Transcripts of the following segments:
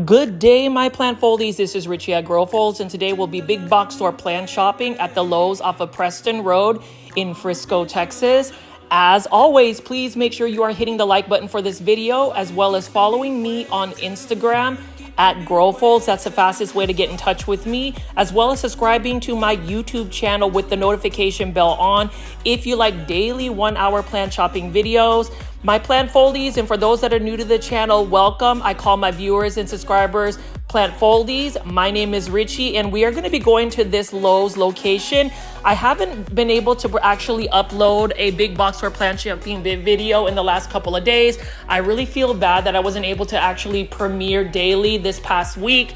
Good day, my plant foldies. This is Richie at Growfolds, and today we'll be big box store plant shopping at the Lowe's off of Preston Road in Frisco, Texas. As always, please make sure you are hitting the like button for this video, as well as following me on Instagram at Growfolds. That's the fastest way to get in touch with me, as well as subscribing to my YouTube channel with the notification bell on if you like daily 1-hour plant shopping videos. My plant foldies, and for those that are new to the channel, welcome. I call my viewers and subscribers plant foldies. My name is Richie, and we are going to be going to this Lowe's location. I haven't been able to actually upload a big box store plant shopping video in the last couple of days. I really feel bad that I wasn't able to actually premiere daily this past week,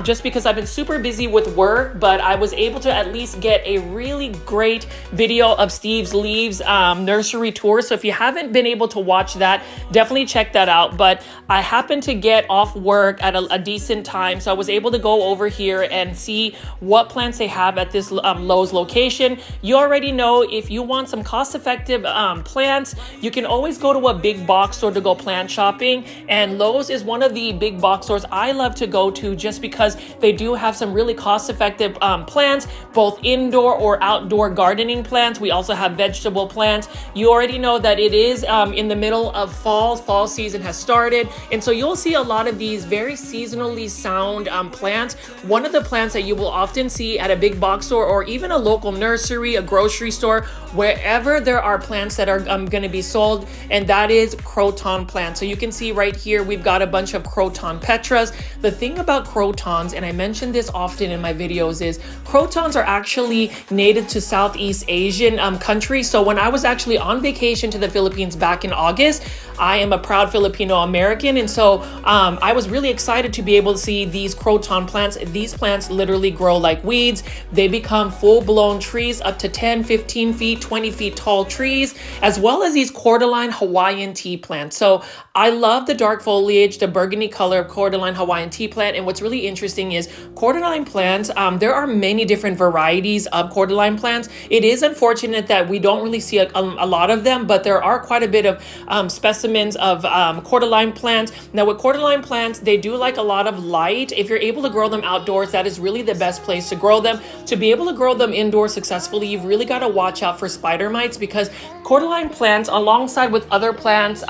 just because I've been super busy with work, but I was able to at least get a really great video of Steve's Leaves nursery tour. So if you haven't been able to watch that, definitely check that out. But I happened to get off work at a decent time, so I was able to go over here and see what plants they have at this Lowe's location. You already know, if you want some cost-effective plants, you can always go to a big box store to go plant shopping, and Lowe's is one of the big box stores I love to go to just because they do have some really cost-effective plants, both indoor or outdoor gardening plants. We also have vegetable plants. You already know that it is in the middle of fall season has started, and so you'll see a lot of these very seasonally sound plants. One of the plants that you will often see at a big box store or even a local nursery, a grocery store, wherever there are plants that are going to be sold, and that is Croton plants. So you can see right here we've got a bunch of Croton petras. The thing about Crotons, and I mention this often in my videos, is Crotons are actually native to Southeast Asian countries. So when I was actually on vacation to the Philippines back in August, I am a proud Filipino American, and so I was really excited to be able to see these Croton plants. These plants literally grow like weeds. They become full-blown trees, up to 10, 15 feet, 20 feet tall trees, as well as these cordyline Hawaiian tea plants. So I love the dark foliage, the burgundy color of cordyline Hawaiian tea plant. And what's really interesting is cordyline plants, there are many different varieties of cordyline plants. It is unfortunate that we don't really see a lot of them, but there are quite a bit of specimens of cordyline plants. Now with cordyline plants, they do like a lot of light. If you're able to grow them outdoors, that is really the best place to grow them. To be able to grow them indoors successfully, you've really got to watch out for spider mites, because cordyline plants, alongside with other plants,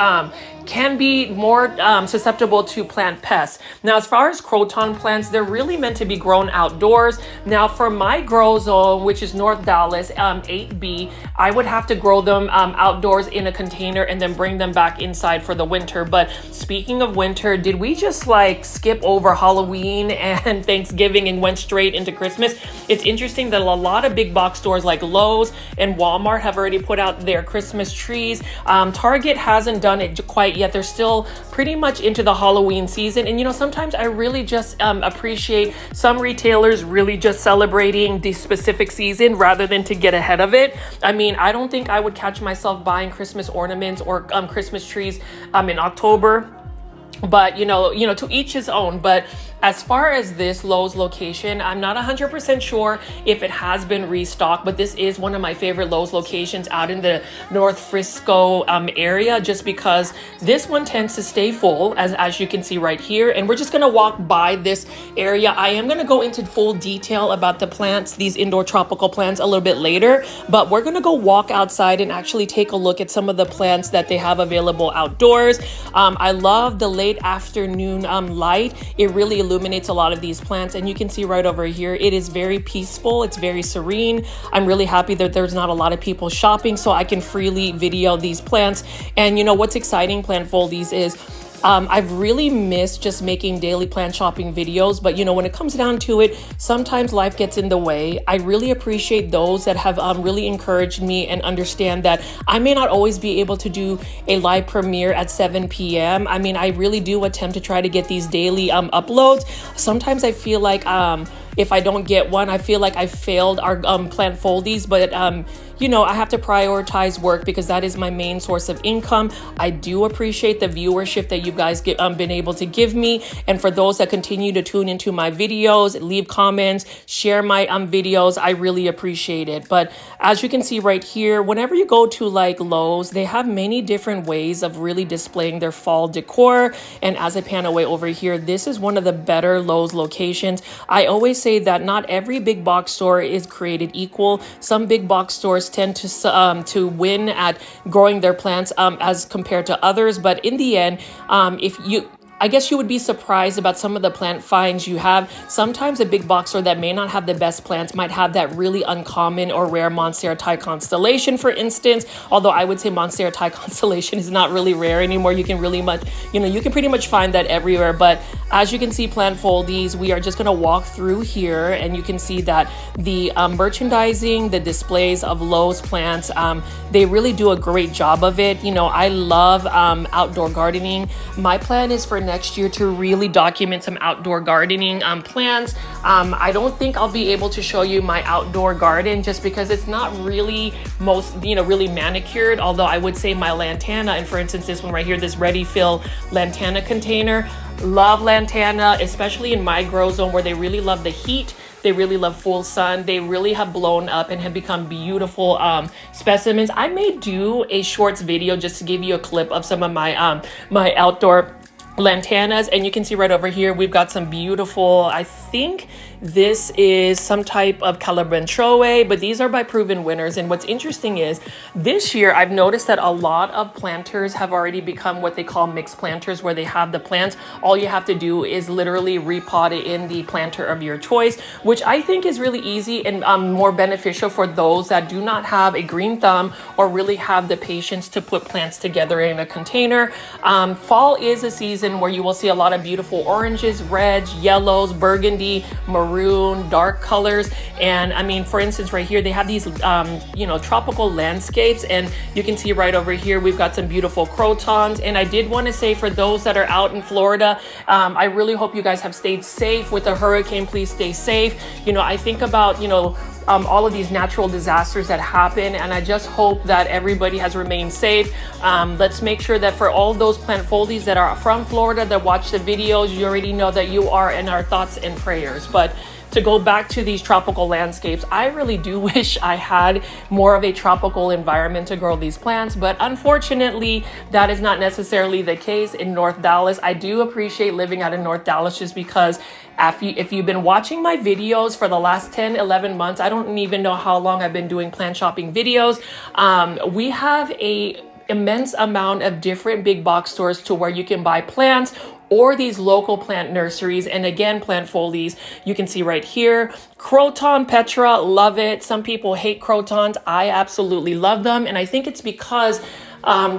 can be more susceptible to plant pests. Now, as far as Croton plants, they're really meant to be grown outdoors. Now, for my grow zone, which is North Dallas 8B, I would have to grow them outdoors in a container and then bring them back inside for the winter. But speaking of winter, did we just like skip over Halloween and Thanksgiving and went straight into Christmas? It's interesting that a lot of big box stores like Lowe's and Walmart have already put out their Christmas trees. Target hasn't done it quite yet. They're still pretty much into the Halloween season. And you know, sometimes I really just appreciate some retailers really just celebrating the specific season rather than to get ahead of it. I mean, I don't think I would catch myself buying Christmas ornaments or Christmas trees in October. But you know, to each his own. But as far as this Lowe's location, I'm not 100% sure if it has been restocked, but this is one of my favorite Lowe's locations out in the North Frisco area, just because this one tends to stay full, as you can see right here. And we're just gonna walk by this area. I am gonna go into full detail about the plants, these indoor tropical plants, a little bit later, but we're gonna go walk outside and actually take a look at some of the plants that they have available outdoors. I love the late afternoon light. It really illuminates a lot of these plants, and you can see right over here, it is very peaceful. It's very serene. I'm really happy that there's not a lot of people shopping, so I can freely video these plants. And you know what's exciting, plant foldies, is I've really missed just making daily plant shopping videos, but you know, when it comes down to it, sometimes life gets in the way. I really appreciate those that have really encouraged me and understand that I may not always be able to do a live premiere at 7 p.m. I mean, I really do attempt to try to get these daily uploads. Sometimes I feel like if I don't get one, I feel like I failed our plant foldies, but you know, I have to prioritize work because that is my main source of income. I do appreciate the viewership that you guys been able to give me. And for those that continue to tune into my videos, leave comments, share my videos, I really appreciate it. But as you can see right here, whenever you go to like Lowe's, they have many different ways of really displaying their fall decor. And as I pan away over here, this is one of the better Lowe's locations. I always say that not every big box store is created equal. Some big box stores tend to win at growing their plants as compared to others. But in the end, I guess you would be surprised about some of the plant finds you have. Sometimes a big box store that may not have the best plants might have that really uncommon or rare Monstera Thai constellation, for instance. Although I would say Monstera Thai constellation is not really rare anymore. You can you can pretty much find that everywhere. But as you can see, plant foldies, we are just gonna walk through here and you can see that the merchandising, the displays of Lowe's plants, they really do a great job of it. You know, I love outdoor gardening. My plan is for next year to really document some outdoor gardening plans. I don't think I'll be able to show you my outdoor garden just because it's not really really manicured. Although I would say my lantana, and for instance, this one right here, this Ready Fill lantana container, love lantana, especially in my grow zone where they really love the heat. They really love full sun. They really have blown up and have become beautiful specimens. I may do a shorts video just to give you a clip of some of my my outdoor lantanas, and you can see right over here we've got some beautiful, I think this is some type of Calabanchoe, but these are by proven winners. And what's interesting is this year I've noticed that a lot of planters have already become what they call mixed planters, where they have the plants. All you have to do is literally repot it in the planter of your choice, which I think is really easy and more beneficial for those that do not have a green thumb or really have the patience to put plants together in a container. Fall is a season where you will see a lot of beautiful oranges, reds, yellows, burgundy, maroon, dark colors. And I mean, for instance, right here, they have these, tropical landscapes. And you can see right over here, we've got some beautiful Crotons. And I did want to say, for those that are out in Florida, I really hope you guys have stayed safe with the hurricane. Please stay safe. You know, I think about, all of these natural disasters that happen, and I just hope that everybody has remained safe. Let's make sure that for all those plant foldies that are from Florida that watch the videos, you already know that you are in our thoughts and prayers. But to go back to these tropical landscapes, I really do wish I had more of a tropical environment to grow these plants, but unfortunately, that is not necessarily the case in North Dallas. I do appreciate living out in North Dallas just because if you've been watching my videos for the last 10, 11 months, I don't even know how long I've been doing plant shopping videos. We have a immense amount of different big box stores to where you can buy plants, or these local plant nurseries. And again, plant foldies, you can see right here, Croton Petra, love it. Some people hate Crotons. I absolutely love them. And I think it's because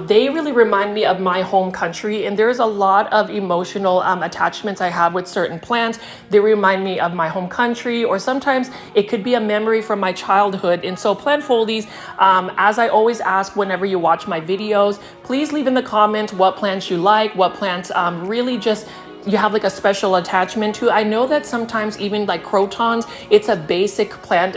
they really remind me of my home country, and there's a lot of emotional attachments I have with certain plants. They remind me of my home country, or sometimes it could be a memory from my childhood. And so plant foldies, as I always ask whenever you watch my videos, please leave in the comments what plants you like, what plants really just you have like a special attachment to. I know that sometimes even like Crotons, it's a basic plant,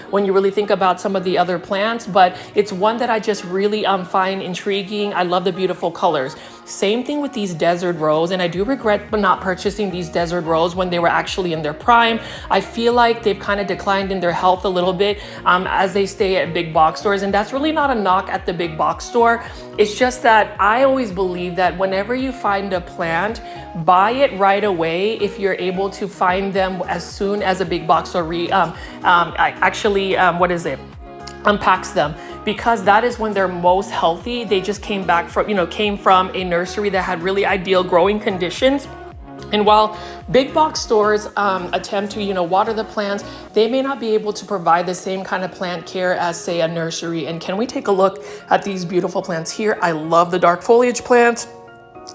when you really think about some of the other plants, but it's one that I just really find intriguing. I love the beautiful colors. Same thing with these desert rose, and I do regret not purchasing these desert rose when they were actually in their prime. I feel like they've kind of declined in their health a little bit as they stay at big box stores, and that's really not a knock at the big box store. It's just that I always believe that whenever you find a plant, buy it right away if you're able to find them as soon as a big box store unpacks them, because that is when they're most healthy. They just came from a nursery that had really ideal growing conditions. And while big box stores attempt to, water the plants, they may not be able to provide the same kind of plant care as, say, a nursery. And can we take a look at these beautiful plants here? I love the dark foliage plants.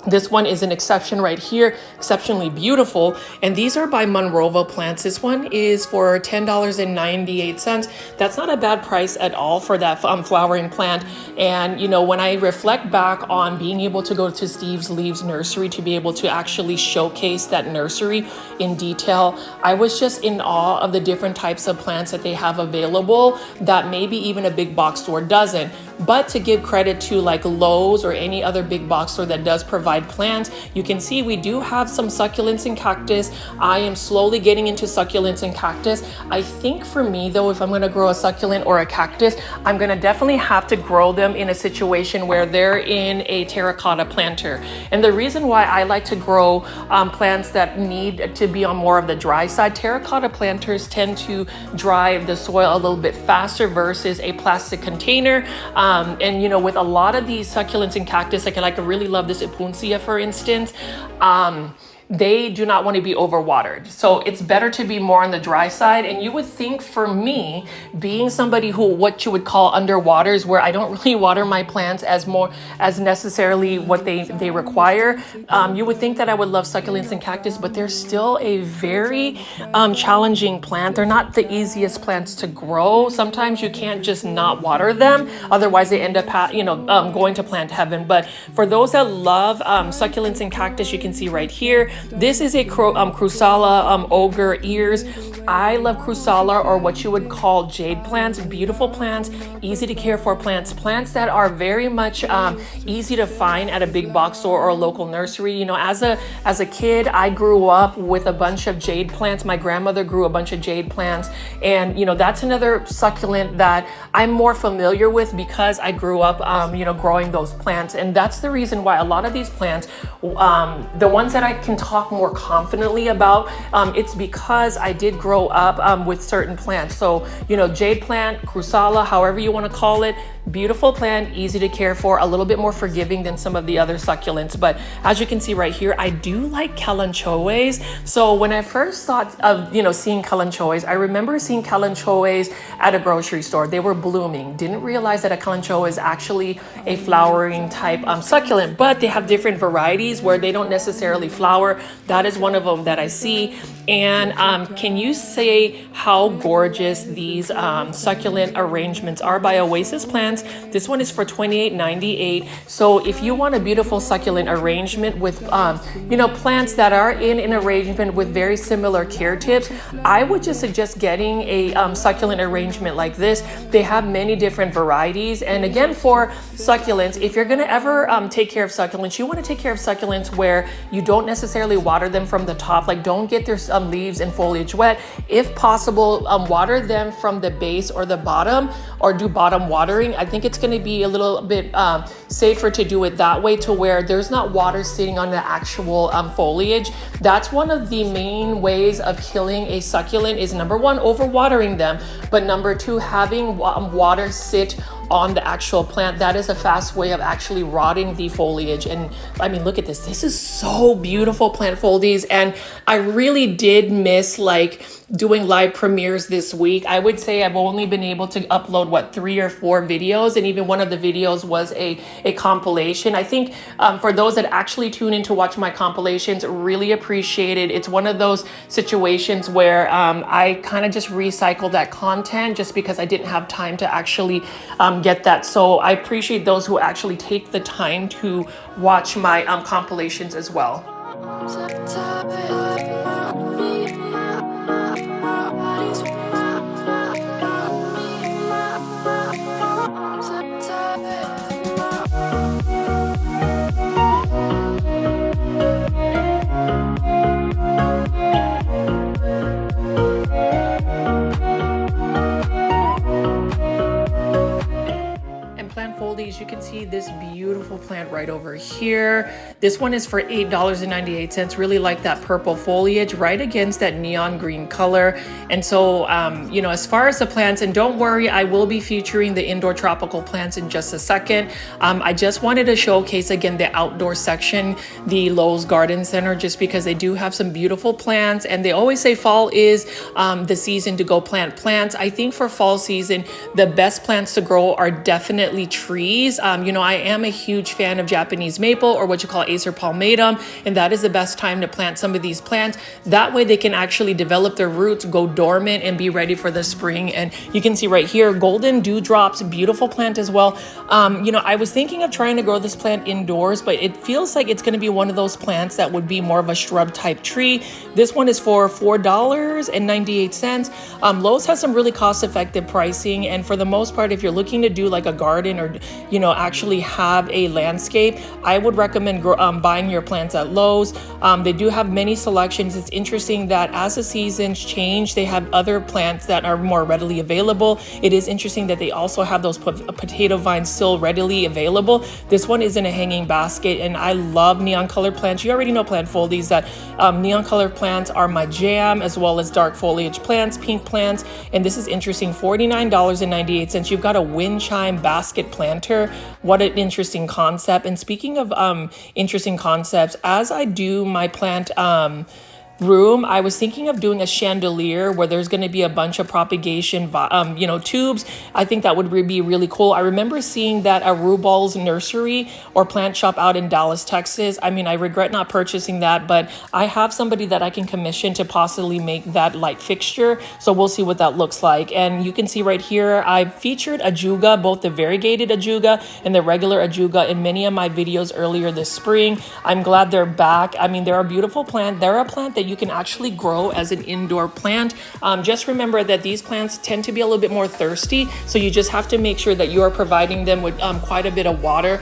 This one is an exception right here, exceptionally beautiful. And these are by Monroeville Plants. This one is for $10.98. That's not a bad price at all for that flowering plant. And, you know, when I reflect back on being able to go to Steve's Leaves Nursery to be able to actually showcase that nursery in detail, I was just in awe of the different types of plants that they have available that maybe even a big box store doesn't. But to give credit to like Lowe's or any other big box store that does provide plants, you can see we do have some succulents and cactus. I am slowly getting into succulents and cactus. I think for me though, if I'm gonna grow a succulent or a cactus, I'm gonna definitely have to grow them in a situation where they're in a terracotta planter. And the reason why I like to grow plants that need to be on more of the dry side, terracotta planters tend to dry the soil a little bit faster versus a plastic container. And you know, with a lot of these succulents and cactus, like I really love this Epuncia, for instance, they do not want to be overwatered. So it's better to be more on the dry side. And you would think for me, being somebody who what you would call underwaters, where I don't really water my plants as necessarily what they require, you would think that I would love succulents and cactus, but they're still a very challenging plant. They're not the easiest plants to grow. Sometimes you can't just not water them, otherwise they end up going to plant heaven. But for those that love succulents and cactus, you can see right here, this is a Crusala ogre ears. I love Crusala, or what you would call jade plants. Beautiful plants, easy to care for plants that are very much easy to find at a big box store or a local nursery. You know, as a kid, I grew up with a bunch of jade plants. My grandmother grew a bunch of jade plants, and you know, that's another succulent that I'm more familiar with because I grew up growing those plants. And that's the reason why a lot of these plants, the ones that I can talk more confidently about, it's because I did grow up with certain plants. So, you know, jade plant, Crusala, however you want to call it, beautiful plant, easy to care for, a little bit more forgiving than some of the other succulents. But as you can see right here, I do like kalanchoes. So when I first thought of, you know, seeing kalanchoes, I remember seeing kalanchoes at a grocery store. They were blooming. Didn't realize that a kalanchoe is actually a flowering type succulent, but they have different varieties where they don't necessarily flower. That is one of them that I see. And can you say how gorgeous these succulent arrangements are by Oasis Plants? This one is for $28.98. So if you want a beautiful succulent arrangement with plants that are in an arrangement with very similar care tips, I would just suggest getting a succulent arrangement like this. They have many different varieties. And again, for succulents, if you're gonna ever take care of succulents, you want to take care of succulents where you don't necessarily water them from the top. Like, don't get their leaves and foliage wet. If possible, water them from the base or the bottom, or do bottom watering. I think it's going to be a little bit safer to do it that way, to where there's not water sitting on the actual foliage. That's one of the main ways of killing a succulent, is number one, overwatering them, but number two, having water sit on the actual plant. That is a fast way of actually rotting the foliage. And I mean, look at this. This is so beautiful, plant foldies. And I really did miss like doing live premieres this week. I would say I've only been able to upload 3 or 4 videos, and even one of the videos was a compilation. I think for those that actually tune in to watch my compilations, really appreciate it. It's one of those situations where I kind of just recycle that content just because I didn't have time to actually get that. So I appreciate those who actually take the time to watch my compilations as well. You can see this beautiful plant right over here. This one is for $8.98. Really like that purple foliage right against that neon green color. And so, as far as the plants, and don't worry, I will be featuring the indoor tropical plants in just a second. I just wanted to showcase again the outdoor section, the Lowe's Garden Center, just because they do have some beautiful plants, and they always say fall is the season to go plant plants. I think for fall season, the best plants to grow are definitely trees. I am a huge fan of Japanese maple, or what you call Acer palmatum, and that is the best time to plant some of these plants. That way they can actually develop their roots, go dormant, and be ready for the spring. And you can see right here, golden dewdrops, beautiful plant as well. You know, I was thinking of trying to grow this plant indoors, but it feels like it's going to be one of those plants that would be more of a shrub type tree. This one is for $4.98. Lowe's has some really cost-effective pricing, and for the most part, if you're looking to do like a garden or, you know, actually have a landscape, I would recommend buying your plants at Lowe's. They do have many selections. It's interesting that as the seasons change, they have other plants that are more readily available. It is interesting that they also have those potato vines still readily available. This one is in a hanging basket, and I love neon colored plants. You already know, plant foldies, that neon colored plants are my jam, as well as dark foliage plants, pink plants. And this is interesting, $49.98. You've got a wind chime basket planter. What an interesting concept. And speaking of interesting concepts, as I do my plant room, I was thinking of doing a chandelier where there's going to be a bunch of propagation you know, tubes. I think that would be really cool. I remember seeing that at Rubal's nursery or plant shop out in Dallas, Texas. I mean, I regret not purchasing that, but I have somebody that I can commission to possibly make that light fixture, so we'll see what that looks like. And you can see right here, I featured ajuga, both the variegated ajuga and the regular ajuga, in many of my videos earlier this spring. I'm glad they're back. I mean, they're a beautiful plant. They're a plant that you can actually grow as an indoor plant. Just remember that these plants tend to be a little bit more thirsty, so you just have to make sure that you are providing them with quite a bit of water,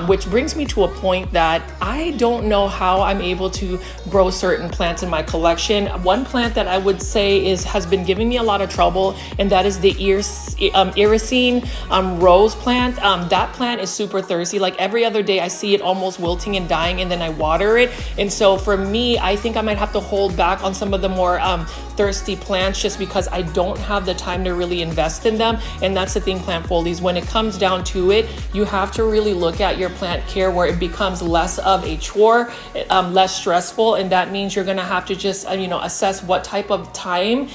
which brings me to a point that I don't know how I'm able to grow certain plants in my collection. One plant that I would say has been giving me a lot of trouble, and that is the Irisine rose plant. That plant is super thirsty. Like every other day I see it almost wilting and dying, and then I water it. And so for me, I think I might have to hold back on some of the more thirsty plants, just because I don't have the time to really invest in them. And that's the thing, plant foldies, when it comes down to it, you have to really look at your plant care where it becomes less of a chore, less stressful. And that means you're going to have to just you know, assess what type of time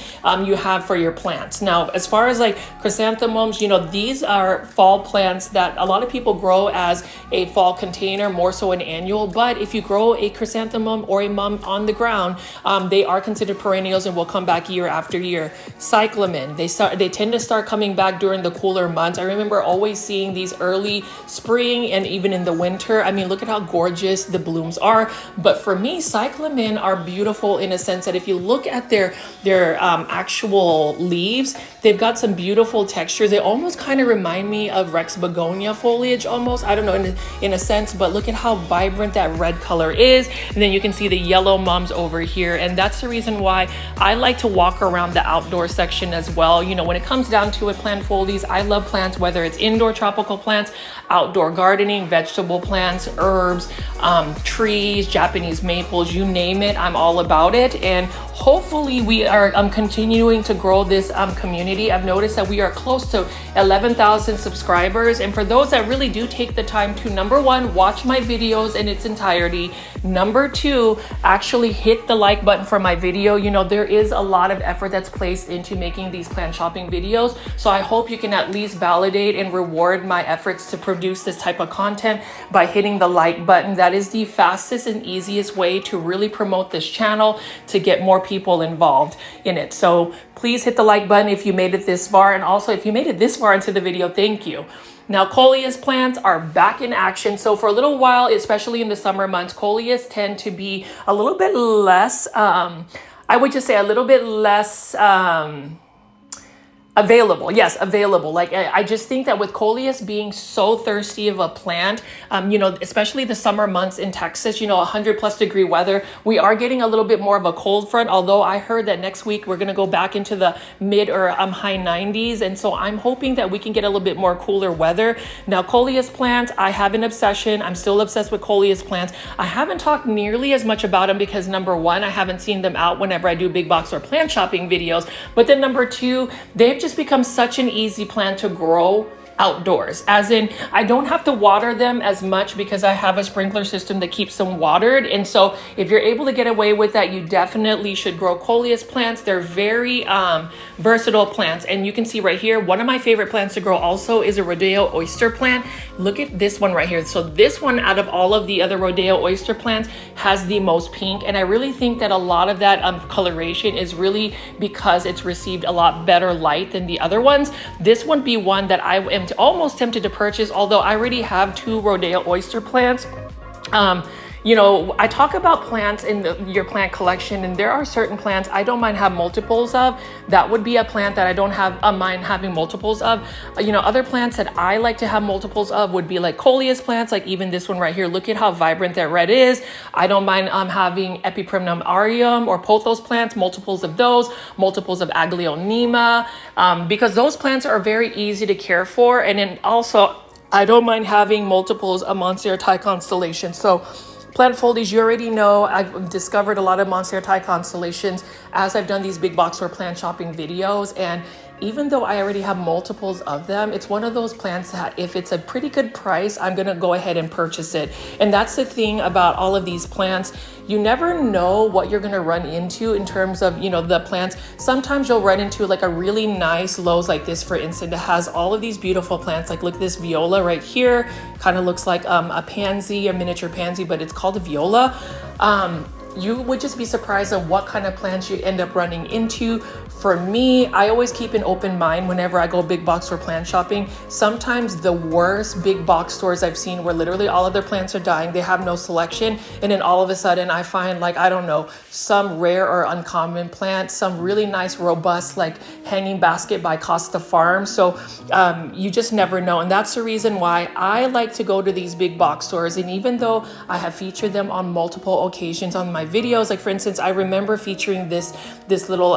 you have for your plants. Now, as far as like chrysanthemums, you know, these are fall plants that a lot of people grow as a fall container, more so an annual. But if you grow a chrysanthemum or a mum on the ground, they are considered perennials and will come back year after year. Cyclamen, they tend to start coming back during the cooler months. I remember always seeing these early spring and even in the winter. I mean, look at how gorgeous the blooms are. But for me, cyclamen are beautiful in a sense that if you look at their actual leaves, they've got some beautiful textures. They almost kind of remind me of Rex begonia foliage almost. I don't know, in a sense, but look at how vibrant that red color is. And then you can see the yellow mums over here. And that's the reason why I like to walk around the outdoor section as well. You know, when it comes down to it, plant foldies, I love plants, whether it's indoor tropical plants, outdoor gardening, vegetable plants, herbs, trees, Japanese maples, you name it, I'm all about it. And hopefully we are continuing to grow this community. I've noticed that we are close to 11,000 subscribers. And for those that really do take the time to, number one, watch my videos in its entirety. Number two, actually hit the like button for my video. You know, there is a lot of effort that's placed into making these plant shopping videos. So I hope you can at least validate and reward my efforts to produce this type of content by hitting the like button. That is the fastest and easiest way to really promote this channel, to get more people involved in it. So please hit the like button if you made it this far. And also, if you made it this far into the video, thank you. Now, coleus plants are back in action. So for a little while, especially in the summer months, coleus tend to be a little bit less, I would just say a little bit less available. Yes, available. Like I just think that with coleus being so thirsty of a plant, you know, especially the summer months in Texas, you know, 100+ degree weather, we are getting a little bit more of a cold front. Although I heard that next week we're going to go back into the mid or high 90s. And so I'm hoping that we can get a little bit more cooler weather. Now, coleus plants, I have an obsession. I'm still obsessed with coleus plants. I haven't talked nearly as much about them because number one, I haven't seen them out whenever I do big box or plant shopping videos. But then number two, they've just become such an easy plant to grow outdoors, as in I don't have to water them as much because I have a sprinkler system that keeps them watered. And so if you're able to get away with that, you definitely should grow coleus plants. They're very versatile plants, and you can see right here, one of my favorite plants to grow also is a rodeo oyster plant. Look at this one right here. So this one, out of all of the other rodeo oyster plants, has the most pink, and I really think that a lot of that coloration is really because it's received a lot better light than the other ones. This would be one that I am almost tempted to purchase, although I already have 2 rodeo oyster plants. You know, I talk about plants in your plant collection, and there are certain plants I don't mind have multiples of. That would be a plant that I don't have mind having multiples of. You know, other plants that I like to have multiples of would be like coleus plants, like even this one right here. Look at how vibrant that red is. I don't mind having Epipremnum aureum or pothos plants, multiples of those, multiples of Aglaonema, because those plants are very easy to care for. And then also, I don't mind having multiples of Monstera constellation. So plant foliage, you already know, I've discovered a lot of Monstera constellations as I've done these big box store plant shopping videos. And even though I already have multiples of them, it's one of those plants that if it's a pretty good price, I'm gonna go ahead and purchase it. And that's the thing about all of these plants. You never know what you're gonna run into in terms of, you know, the plants. Sometimes you'll run into like a really nice Lowe's like this, for instance, that has all of these beautiful plants. Like look at this viola right here. Kind of looks like a pansy, a miniature pansy, but it's called a viola. You would just be surprised at what kind of plants you end up running into. For me, I always keep an open mind whenever I go big box store plant shopping. Sometimes the worst big box stores I've seen where literally all of their plants are dying, they have no selection, and then all of a sudden I find, like, I don't know, some rare or uncommon plant, some really nice robust like hanging basket by Costa Farms. So you just never know, and that's the reason why I like to go to these big box stores. And even though I have featured them on multiple occasions on my videos, like for instance, I remember featuring this little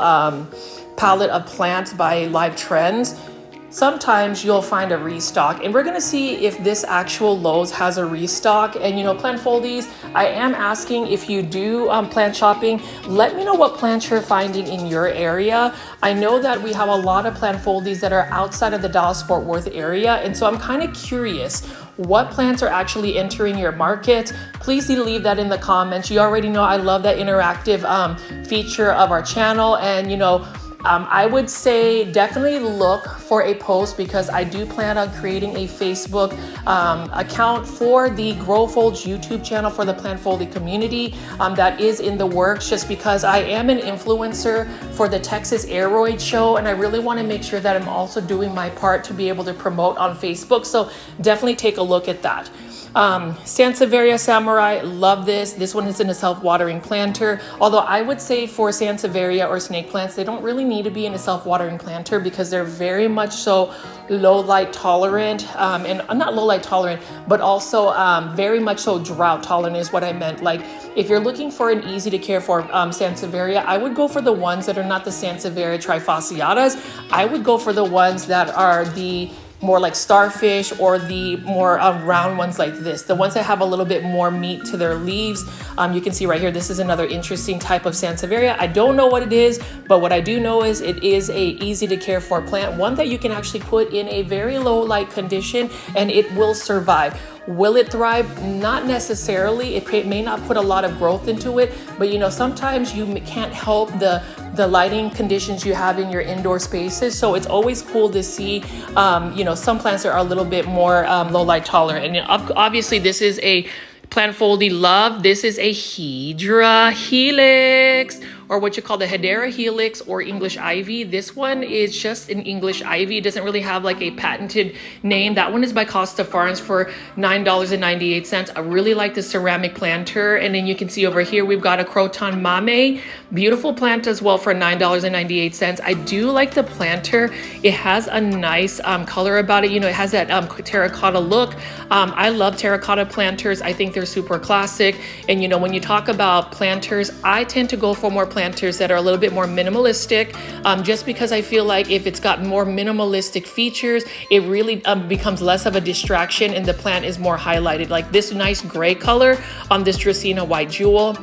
palette of plants by Live Trends. Sometimes you'll find a restock, and we're gonna see if this actual Lowe's has a restock. And you know, plant foldies, I am asking, if you do plant shopping, let me know what plants you're finding in your area. I know that we have a lot of plant foldies that are outside of the Dallas-Fort Worth area, and so I'm kind of curious what plants are actually entering your market. Please do leave that in the comments. You already know I love that interactive feature of our channel. And you know, I would say definitely look for a post, because I do plan on creating a Facebook account for the GrowFolds YouTube channel for the plant folding community. That is in the works, just because I am an influencer for the Texas Aeroid show, and I really want to make sure that I'm also doing my part to be able to promote on Facebook. So definitely take a look at that. Sansevieria Samurai, love this. This one is in a self-watering planter. Although I would say for Sansevieria or snake plants, they don't really need to be in a self-watering planter because they're very much so low light tolerant, and not low light tolerant, but also very much so drought tolerant is what I meant. Like if you're looking for an easy to care for Sansevieria, I would go for the ones that are not the Sansevieria trifasciatas. I would go for the ones that are the more like starfish, or the more round ones like this, the ones that have a little bit more meat to their leaves. You can see right here, this is another interesting type of Sansevieria. I don't know what it is, but what I do know is it is a easy to care for plant, one that you can actually put in a very low light condition and it will survive. Will it thrive? Not necessarily. It may not put a lot of growth into it, but you know, sometimes you can't help the lighting conditions you have in your indoor spaces. So it's always cool to see, you know, some plants are a little bit more low light tolerant. And obviously this is a plant foldy love. This is a Hedera helix, or what you call the Hedera helix or English ivy. This one is just an English ivy. It doesn't really have like a patented name. That one is by Costa Farms for $9.98. I really like the ceramic planter. And then you can see over here, we've got a Croton mame. Beautiful plant as well for $9.98. I do like the planter. It has a nice color about it. You know, it has that terracotta look. I love terracotta planters. I think they're super classic. And you know, when you talk about planters, I tend to go for more planters that are a little bit more minimalistic, just because I feel like if it's got more minimalistic features, it really becomes less of a distraction and the plant is more highlighted. Like this nice gray color on this Dracaena white jewel.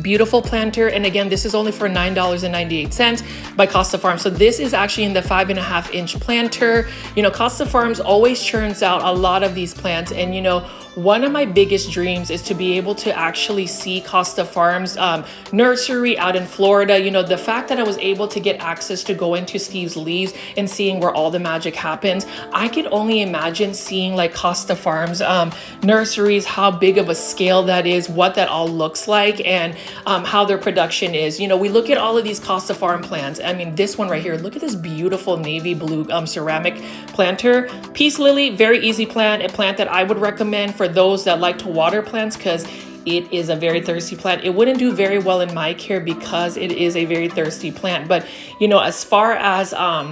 Beautiful planter. And again, this is only for $9.98 by Costa Farms. So this is actually in the 5.5-inch planter. You know, Costa Farms always churns out a lot of these plants. And you know, one of my biggest dreams is to be able to actually see Costa Farms nursery out in Florida. You know, the fact that I was able to get access to go into Steve's Leaves and seeing where all the magic happens, I could only imagine seeing like Costa Farms nurseries, how big of a scale that is, what that all looks like, and how their production is. You know, we look at all of these Costa Farm plants. I mean, this one right here, look at this beautiful navy blue ceramic planter. Peace lily, very easy plant, a plant that I would recommend for those that like to water plants, because it is a very thirsty plant. It wouldn't do very well in my care because it is a very thirsty plant. But, you know, as far as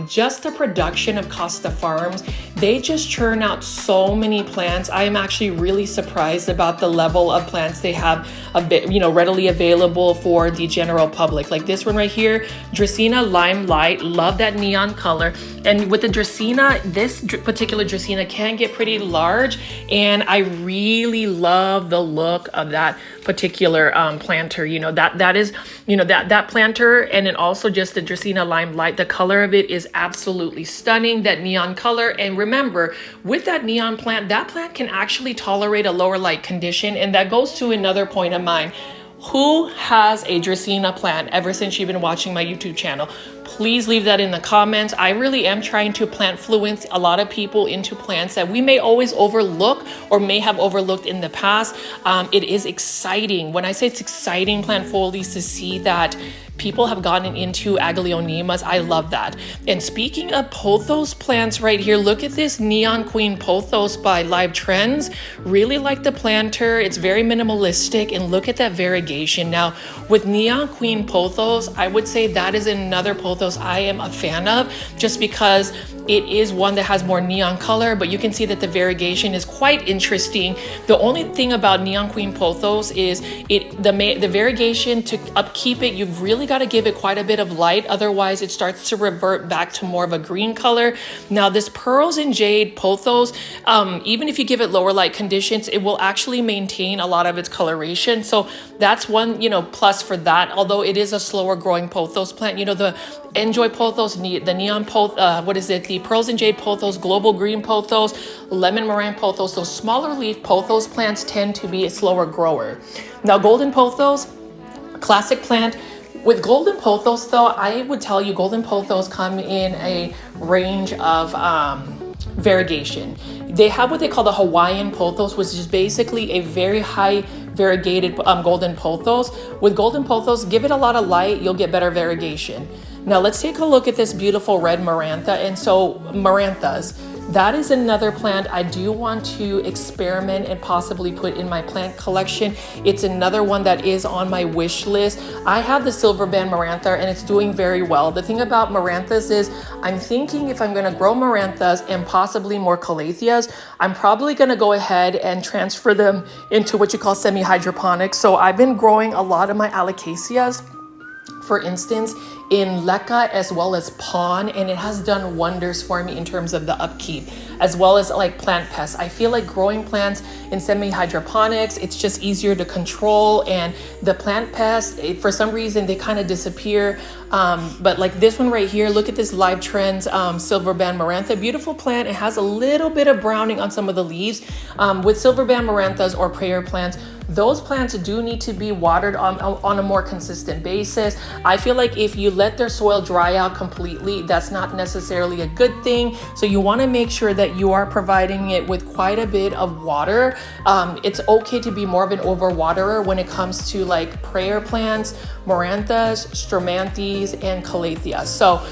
just the production of Costa Farms, they just churn out so many plants. I am actually really surprised about the level of plants they have a bit, you know, readily available for the general public. Like this one right here, Dracaena Limelight. Love that neon color. And with the Dracaena, this particular Dracaena can get pretty large, and I really love the look of that particular planter. You know, that is, you know, that planter, and then also just the Dracaena Limelight. The color of it is absolutely stunning, that neon color. And remember, with that neon plant, that plant can actually tolerate a lower light condition. And that goes to another point of mine. Who has a Dracaena plant ever since you've been watching my YouTube channel? Please leave that in the comments. I really am trying to plant fluence a lot of people into plants that we may always overlook or may have overlooked in the past. It is exciting. When I say it's exciting, plant folies, to see that people have gotten into Aglaonemas. I love that. And speaking of pothos plants right here, look at this Neon Queen Pothos by Live Trends. Really like the planter. It's very minimalistic, and look at that variegation. Now, with Neon Queen Pothos, I would say that is another pothos I am a fan of, just because it is one that has more neon color, but you can see that the variegation is quite interesting. The only thing about Neon Queen Pothos is the variegation, to upkeep it, you've really got to give it quite a bit of light. Otherwise, it starts to revert back to more of a green color. Now, this Pearls and Jade Pothos, even if you give it lower light conditions, it will actually maintain a lot of its coloration. So that's one, you know, plus for that. Although it is a slower growing pothos plant, you know, the Enjoy Pothos, the Neon Pothos, the Pearls and Jade Pothos, Global Green Pothos, Lemon Meringue Pothos, those smaller leaf pothos plants tend to be a slower grower. Now, Golden Pothos, classic plant. With Golden Pothos though, I would tell you Golden Pothos come in a range of variegation. They have what they call the Hawaiian Pothos, which is basically a very high variegated Golden Pothos. With Golden Pothos, give it a lot of light, you'll get better variegation. Now let's take a look at this beautiful red Marantha. And so Maranthas, that is another plant I do want to experiment and possibly put in my plant collection. It's another one that is on my wish list. I have the Silver Band Marantha and it's doing very well. The thing about Maranthas is I'm thinking if I'm going to grow Maranthas and possibly more Calatheas, I'm probably going to go ahead and transfer them into what you call semi-hydroponics. So I've been growing a lot of my Alocasias, for instance, in leca as well as pon, and it has done wonders for me in terms of the upkeep, as well as like plant pests. I feel like growing plants in semi-hydroponics, it's just easier to control, and the plant pests, for some reason, they kind of disappear. But like this one right here, look at this Live Trends Silver Band Marantha, beautiful plant. It has a little bit of browning on some of the leaves. With Silver Band Maranthas or prayer plants, those plants do need to be watered on a more consistent basis. I feel like if you let their soil dry out completely, that's not necessarily a good thing. So you want to make sure that you are providing it with quite a bit of water. It's okay to be more of an overwaterer when it comes to like prayer plants, Maranthas, Stromanthes, and Calatheas. So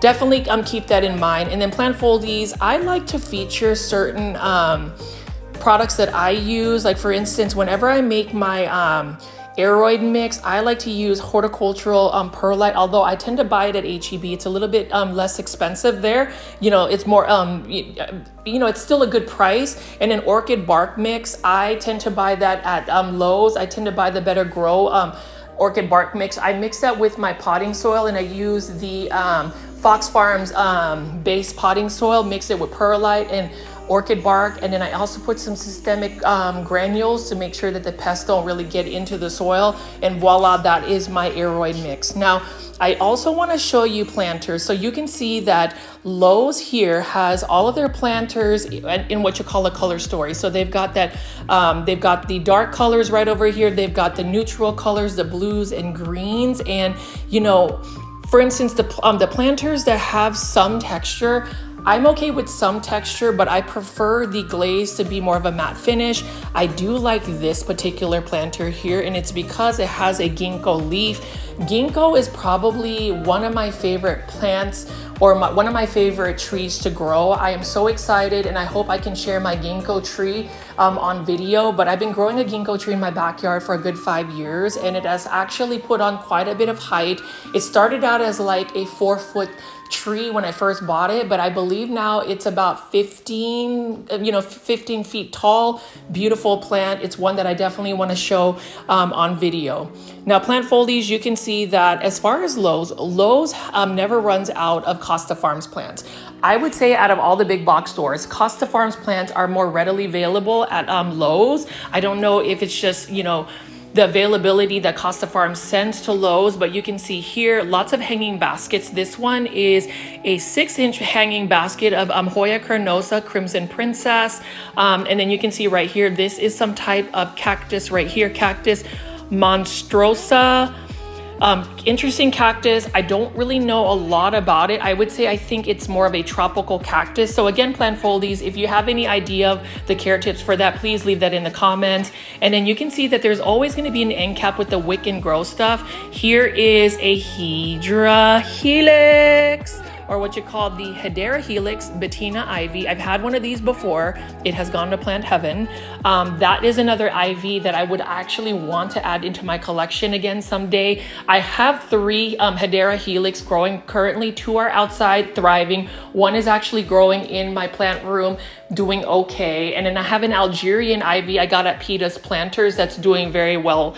definitely keep that in mind. And then plant foldies, I like to feature certain products that I use. Like for instance, whenever I make my aeroid mix, I like to use horticultural perlite, although I tend to buy it at HEB. It's a little bit less expensive there. You know, it's more, you know, it's still a good price. And an orchid bark mix, I tend to buy that at Lowe's. I tend to buy the Better Grow orchid bark mix. I mix that with my potting soil, and I use the Fox Farms base potting soil, mix it with perlite and orchid bark, and then I also put some systemic granules to make sure that the pests don't really get into the soil, and voila, that is my aeroid mix. Now I also want to show you planters. So you can see that Lowe's here has all of their planters in what you call a color story. So they've got that, they've got the dark colors right over here. They've got the neutral colors, the blues and greens. And, you know, for instance, the planters that have some texture, I'm okay with some texture, but I prefer the glaze to be more of a matte finish. I do like this particular planter here, and it's because it has a ginkgo leaf. Ginkgo is probably one of my favorite plants, or one of my favorite trees to grow. I am so excited, and I hope I can share my ginkgo tree on video, but I've been growing a ginkgo tree in my backyard for a good 5 years, and it has actually put on quite a bit of height. It started out as like a 4-foot tree when I first bought it, but I believe now it's about 15 feet tall. Beautiful plant. It's one that I definitely want to show on video. Now, plant foliage, you can see that as far as Lowe's never runs out of Costa Farms plants. I would say out of all the big box stores, Costa Farms plants are more readily available at Lowe's. I don't know if it's just, you know, the availability that Costa Farms sends to Lowe's, but you can see here lots of hanging baskets. This one is a 6-inch hanging basket of Hoya carnosa, Crimson Princess. And then you can see right here, this is some type of cactus right here, Cactus monstrosa. Interesting cactus. I don't really know a lot about it. I would say I think it's more of a tropical cactus. So again, plant folies, if you have any idea of the care tips for that, please leave that in the comments. And then you can see that there's always going to be an end cap with the wick and grow stuff. Here is a Hydra helix, or what you call the Hedera helix Bettina ivy. I've had one of these before. It has gone to plant heaven. That is another ivy that I would actually want to add into my collection again someday. I have 3 Hedera helix growing currently. 2 are outside thriving. 1 is actually growing in my plant room, doing okay. And then I have an Algerian ivy I got at Peta's Planters that's doing very well,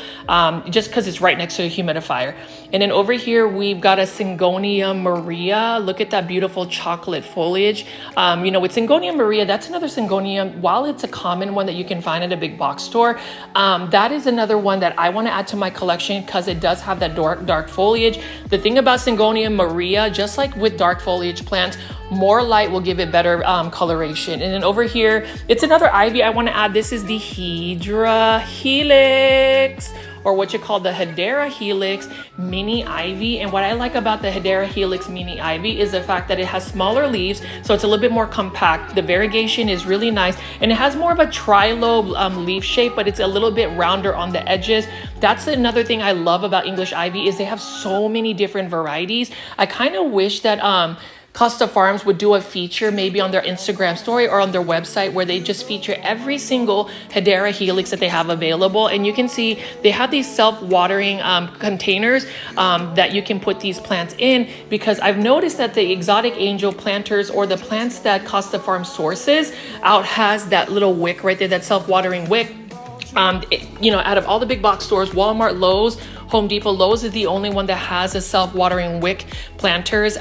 just because it's right next to a humidifier. And then over here, we've got a Syngonium Maria. Look at that beautiful chocolate foliage. You know, with Syngonium Maria, that's another Syngonium. While it's a common one that you can find at a big box store, that is another one that I want to add to my collection because it does have that dark foliage. The thing about Syngonium Maria, just like with dark foliage plants, more light will give it better coloration. And then over here, it's another ivy I want to add. This is the Hydra helix, or what you call the Hedera helix mini ivy. And what I like about the Hedera helix mini ivy is the fact that it has smaller leaves, so it's a little bit more compact. The variegation is really nice, and it has more of a tri-lobe leaf shape, but it's a little bit rounder on the edges. That's another thing I love about English ivy, is they have so many different varieties. I kind of wish that Costa Farms would do a feature maybe on their Instagram story or on their website where they just feature every single Hedera helix that they have available. And you can see they have these self-watering containers that you can put these plants in, because I've noticed that the exotic angel planters, or the plants that Costa Farms sources out, has that little wick right there, that self-watering wick. You know, out of all the big box stores, Walmart, Lowe's, Home Depot, Lowe's is the only one that has a self-watering wick planters.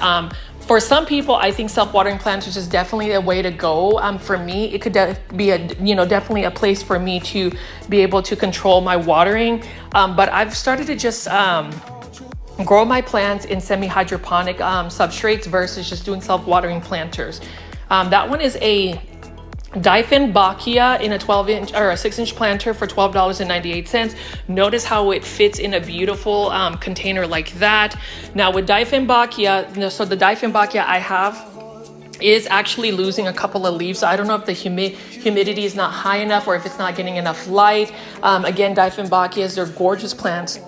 For some people, I think self-watering planters is definitely a way to go. For me, it could be definitely a place for me to be able to control my watering. But I've started to just grow my plants in semi-hydroponic substrates versus just doing self-watering planters. That one is a Dieffenbachia in a 12-inch or a 6-inch planter for $12.98. Notice how it fits in a beautiful container like that. Now with Dieffenbachia, so the Dieffenbachia I have is actually losing a couple of leaves. I don't know if the humidity is not high enough or if it's not getting enough light. Again, Dieffenbachias, they're gorgeous plants,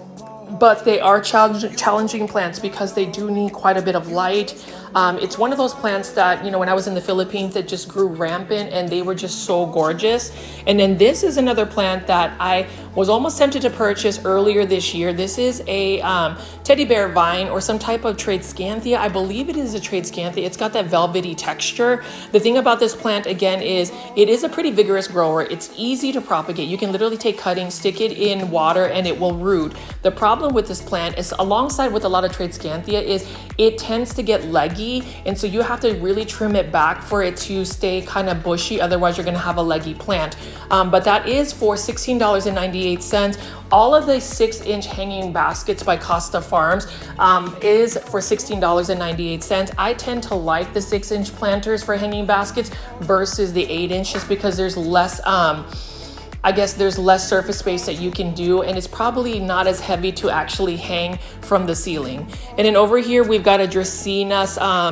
but they are challenging plants because they do need quite a bit of light. It's one of those plants that, you know, when I was in the Philippines, it just grew rampant and they were just so gorgeous. And then this is another plant that I was almost tempted to purchase earlier this year. This is a teddy bear vine or some type of Tradescanthia. I believe it is a Tradescanthia. It's got that velvety texture. The thing about this plant, again, is it is a pretty vigorous grower. It's easy to propagate. You can literally take cuttings, stick it in water, and it will root. The problem with this plant is, alongside with a lot of Tradescanthia, is it tends to get leggy leggy, and so you have to really trim it back for it to stay kind of bushy. Otherwise you're going to have a leggy plant. But that is for $16.98. All of the 6-inch hanging baskets by Costa Farms is for $16.98. I tend to like the 6-inch planters for hanging baskets versus the 8-inch, just because there's less I guess there's less surface space that you can do, and it's probably not as heavy to actually hang from the ceiling. And then over here, we've got a Dracaena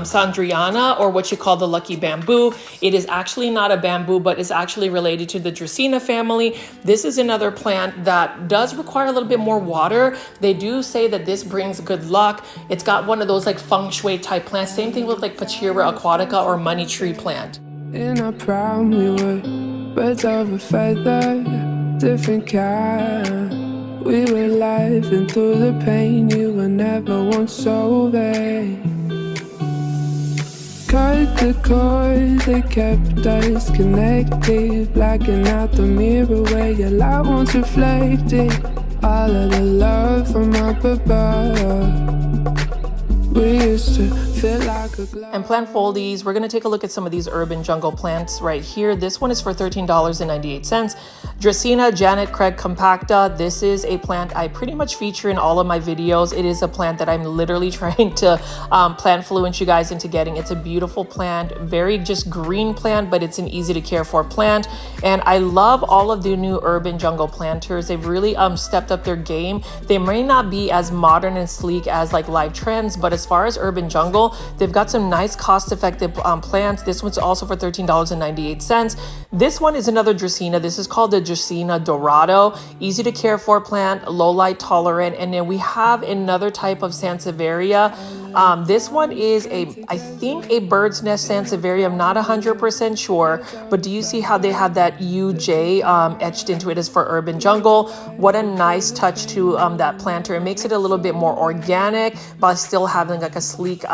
Sandriana, or what you call the lucky bamboo. It is actually not a bamboo, but it's actually related to the Dracaena family. This is another plant that does require a little bit more water. They do say that this brings good luck. It's got one of those like feng shui type plants. Same thing with like Pachira aquatica or money tree plant. In our prime, we were birds of a feather, different kind. We were laughing through the pain, you were never once so vain. Cut the cord that kept us connected, blacking out the mirror where your light once reflected. All of the love from up above. We used to feel like a glove. And plant foldies, we're going to take a look at some of these urban jungle plants right here. This one is for $13.98. Dracaena Janet Craig compacta. This is a plant I pretty much feature in all of my videos. It is a plant that I'm literally trying to plant-fluence you guys into getting. It's a beautiful plant, very just green plant, but it's an easy to care for plant. And I love all of the new urban jungle planters. They've really stepped up their game. They may not be as modern and sleek as like Live Trends, but as far as urban jungle, they've got some nice cost-effective plants. This one's also for $13.98. This one is another Dracaena. This is called the Dracaena Dorado. Easy to care for plant, low light tolerant. And then we have another type of Sansevieria. This one is I think a bird's nest Sansevieria. I'm not 100% sure, but do you see how they have that UJ etched into it? Is for urban jungle. What a nice touch to that planter. It makes it a little bit more organic, but still having like a sleek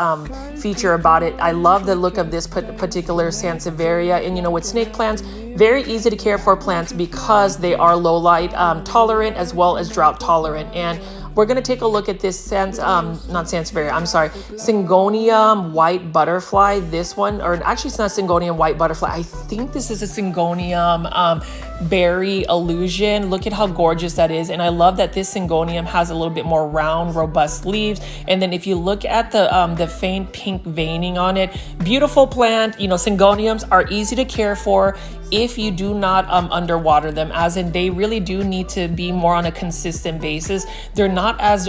feature about it. I love the look of this particular Sansevieria. And you know, with snake plants, very easy to care for plants because they are low light tolerant as well as drought tolerant. And we're going to take a look at this Syngonium white butterfly. This one, or actually it's not Syngonium white butterfly. I think this is a Syngonium berry illusion. Look at how gorgeous that is. And I love that this Syngonium has a little bit more round, robust leaves. And then if you look at the faint pink veining on it, beautiful plant. You know, Syngoniums are easy to care for if you do not underwater them, as in they really do need to be more on a consistent basis. They're not as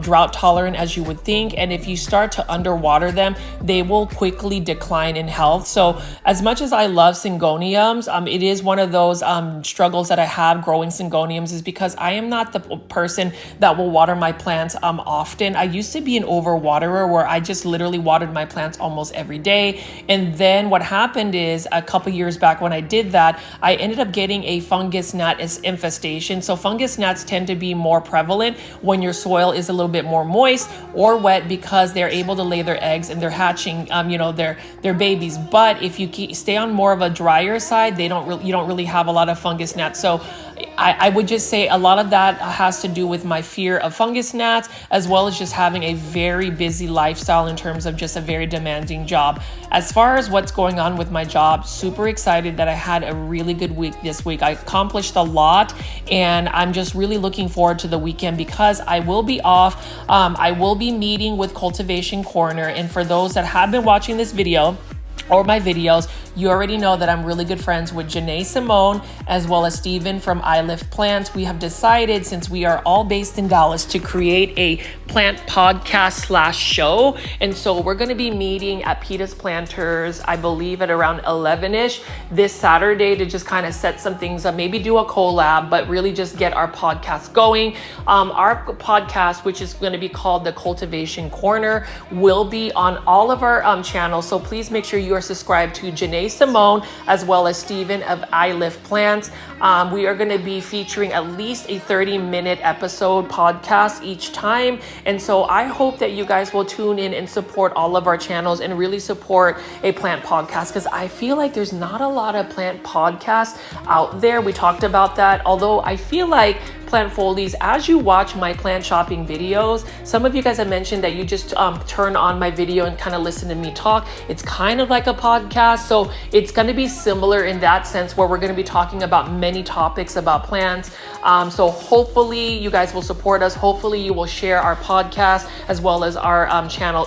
drought tolerant as you would think, and if you start to underwater them, they will quickly decline in health. So as much as I love Syngoniums, it is one of those struggles that I have growing Syngoniums, is because I am not the person that will water my plants often. I used to be an overwaterer where I just literally watered my plants almost every day, and then what happened is a couple years back when I did that, I ended up getting a fungus gnat infestation. So fungus gnats tend to be more prevalent when your soil is a little bit more moist or wet, because they're able to lay their eggs and they're hatching, their babies. But if you stay on more of a drier side, you don't really have a lot of fungus gnats. So I would just say a lot of that has to do with my fear of fungus gnats, as well as just having a very busy lifestyle in terms of just a very demanding job. As far as what's going on with my job, super excited that I had a really good week this week. I accomplished a lot, and I'm just really looking forward to the weekend because I will be off. I will be meeting with Cultivation Corner, and for those that have been watching this video or my videos, you already know that I'm really good friends with Janae Simone as well as Steven from I Lift Plants. We have decided, since we are all based in Dallas, to create a plant podcast / show. And so we're going to be meeting at Peta's Planters, I believe at around 11ish this Saturday, to just kind of set some things up, maybe do a collab, but really just get our podcast going. Our podcast, which is going to be called the Cultivation Corner, will be on all of our channels. So please make sure you are subscribed to Janae Simone as well as Steven of I Lift Plants. We are going to be featuring at least a 30-minute episode podcast each time. And so I hope that you guys will tune in and support all of our channels and really support a plant podcast, because I feel like there's not a lot of plant podcasts out there. We talked about that, although I feel like plant foldies, as you watch my plant shopping videos, some of you guys have mentioned that you just turn on my video and kind of listen to me talk. It's kind of like a podcast, so it's going to be similar in that sense, where we're going to be talking about many topics about plants. So hopefully you guys will support us. Hopefully you will share our podcast as well as our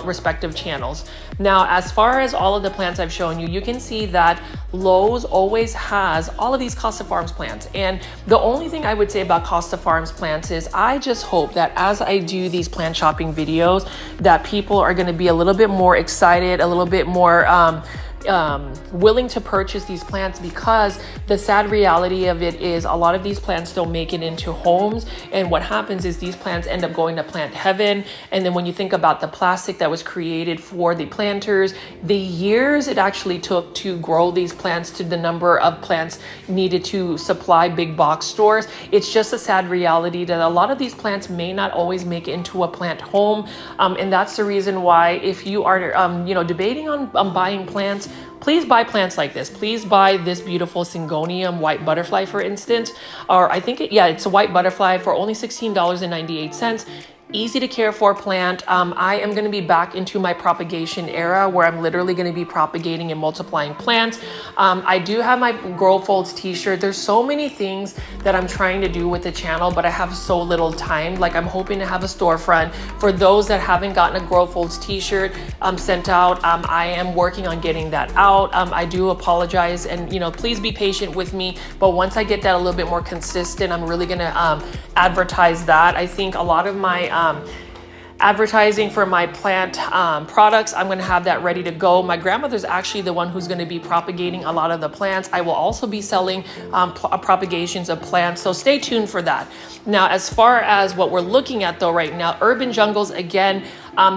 respective channels. Now, as far as all of the plants I've shown you, you can see that Lowe's always has all of these Costa Farms plants. And the only thing I would say about Costa Farms plants is I just hope that as I do these plant shopping videos, that people are going to be a little bit more excited, a little bit more willing to purchase these plants, because the sad reality of it is a lot of these plants don't make it into homes. And what happens is these plants end up going to plant heaven. And then when you think about the plastic that was created for the planters, the years it actually took to grow these plants to the number of plants needed to supply big box stores, it's just a sad reality that a lot of these plants may not always make it into a plant home. And that's the reason why, if you are debating on buying plants, please buy plants like this. Please buy this beautiful Syngonium white butterfly, for instance, or I think it's a white butterfly for only $16.98. Easy to care for plant. I am going to be back into my propagation era, where I'm literally going to be propagating and multiplying plants. I do have my Grow Folds t-shirt. There's so many things that I'm trying to do with the channel, but I have so little time. Like, I'm hoping to have a storefront. For those that haven't gotten a Grow Folds t-shirt sent out, I am working on getting that out. I do apologize, and please be patient with me. But once I get that a little bit more consistent, I'm really going to advertise that. I think a lot of my advertising for my plant products, I'm going to have that ready to go. My grandmother's actually the one who's going to be propagating a lot of the plants. I will also be selling propagations of plants, so stay tuned for that. Now, as far as what we're looking at though right now, urban jungles, again,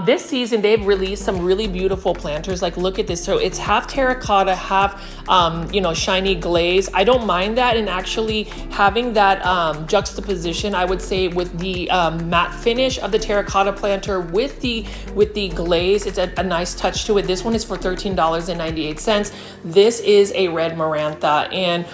this season they've released some really beautiful planters. Like, look at this. So it's half terracotta, half shiny glaze. I don't mind that, and actually having that juxtaposition, I would say, with the matte finish of the terracotta planter with the glaze, it's a nice touch to it. This one is for $13.98. This is a red marantha, and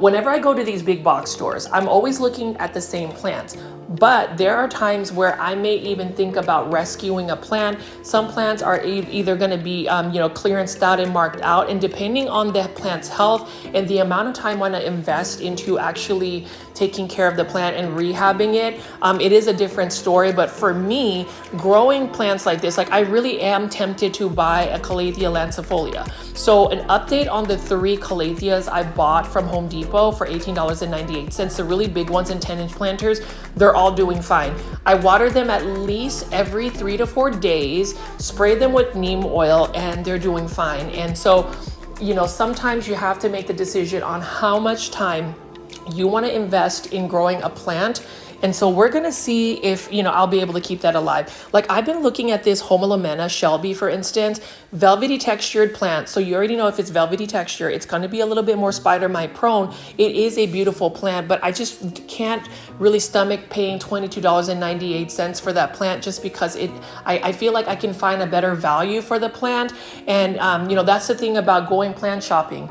whenever I go to these big box stores, I'm always looking at the same plants. But there are times where I may even think about rescuing a plant. Some plants are either going to be, clearanced out and marked out. And depending on the plant's health and the amount of time I want to invest into actually taking care of the plant and rehabbing it, it is a different story. But for me, growing plants like this, like, I really am tempted to buy a Calathea lancifolia. So an update on the 3 Calatheas I bought from Home Depot for $18.98. The really big ones and 10-inch planters, they're all doing fine. I water them at least every 3 to 4 days, spray them with neem oil, and they're doing fine. And so, sometimes you have to make the decision on how much time you want to invest in growing a plant. And so we're going to see if, I'll be able to keep that alive. Like, I've been looking at this Aglaonemas Shelby, for instance, velvety textured plant. So you already know if it's velvety texture, it's going to be a little bit more spider mite prone. It is a beautiful plant, but I just can't really stomach paying $22.98 for that plant, just because I feel like I can find a better value for the plant. And, that's the thing about going plant shopping.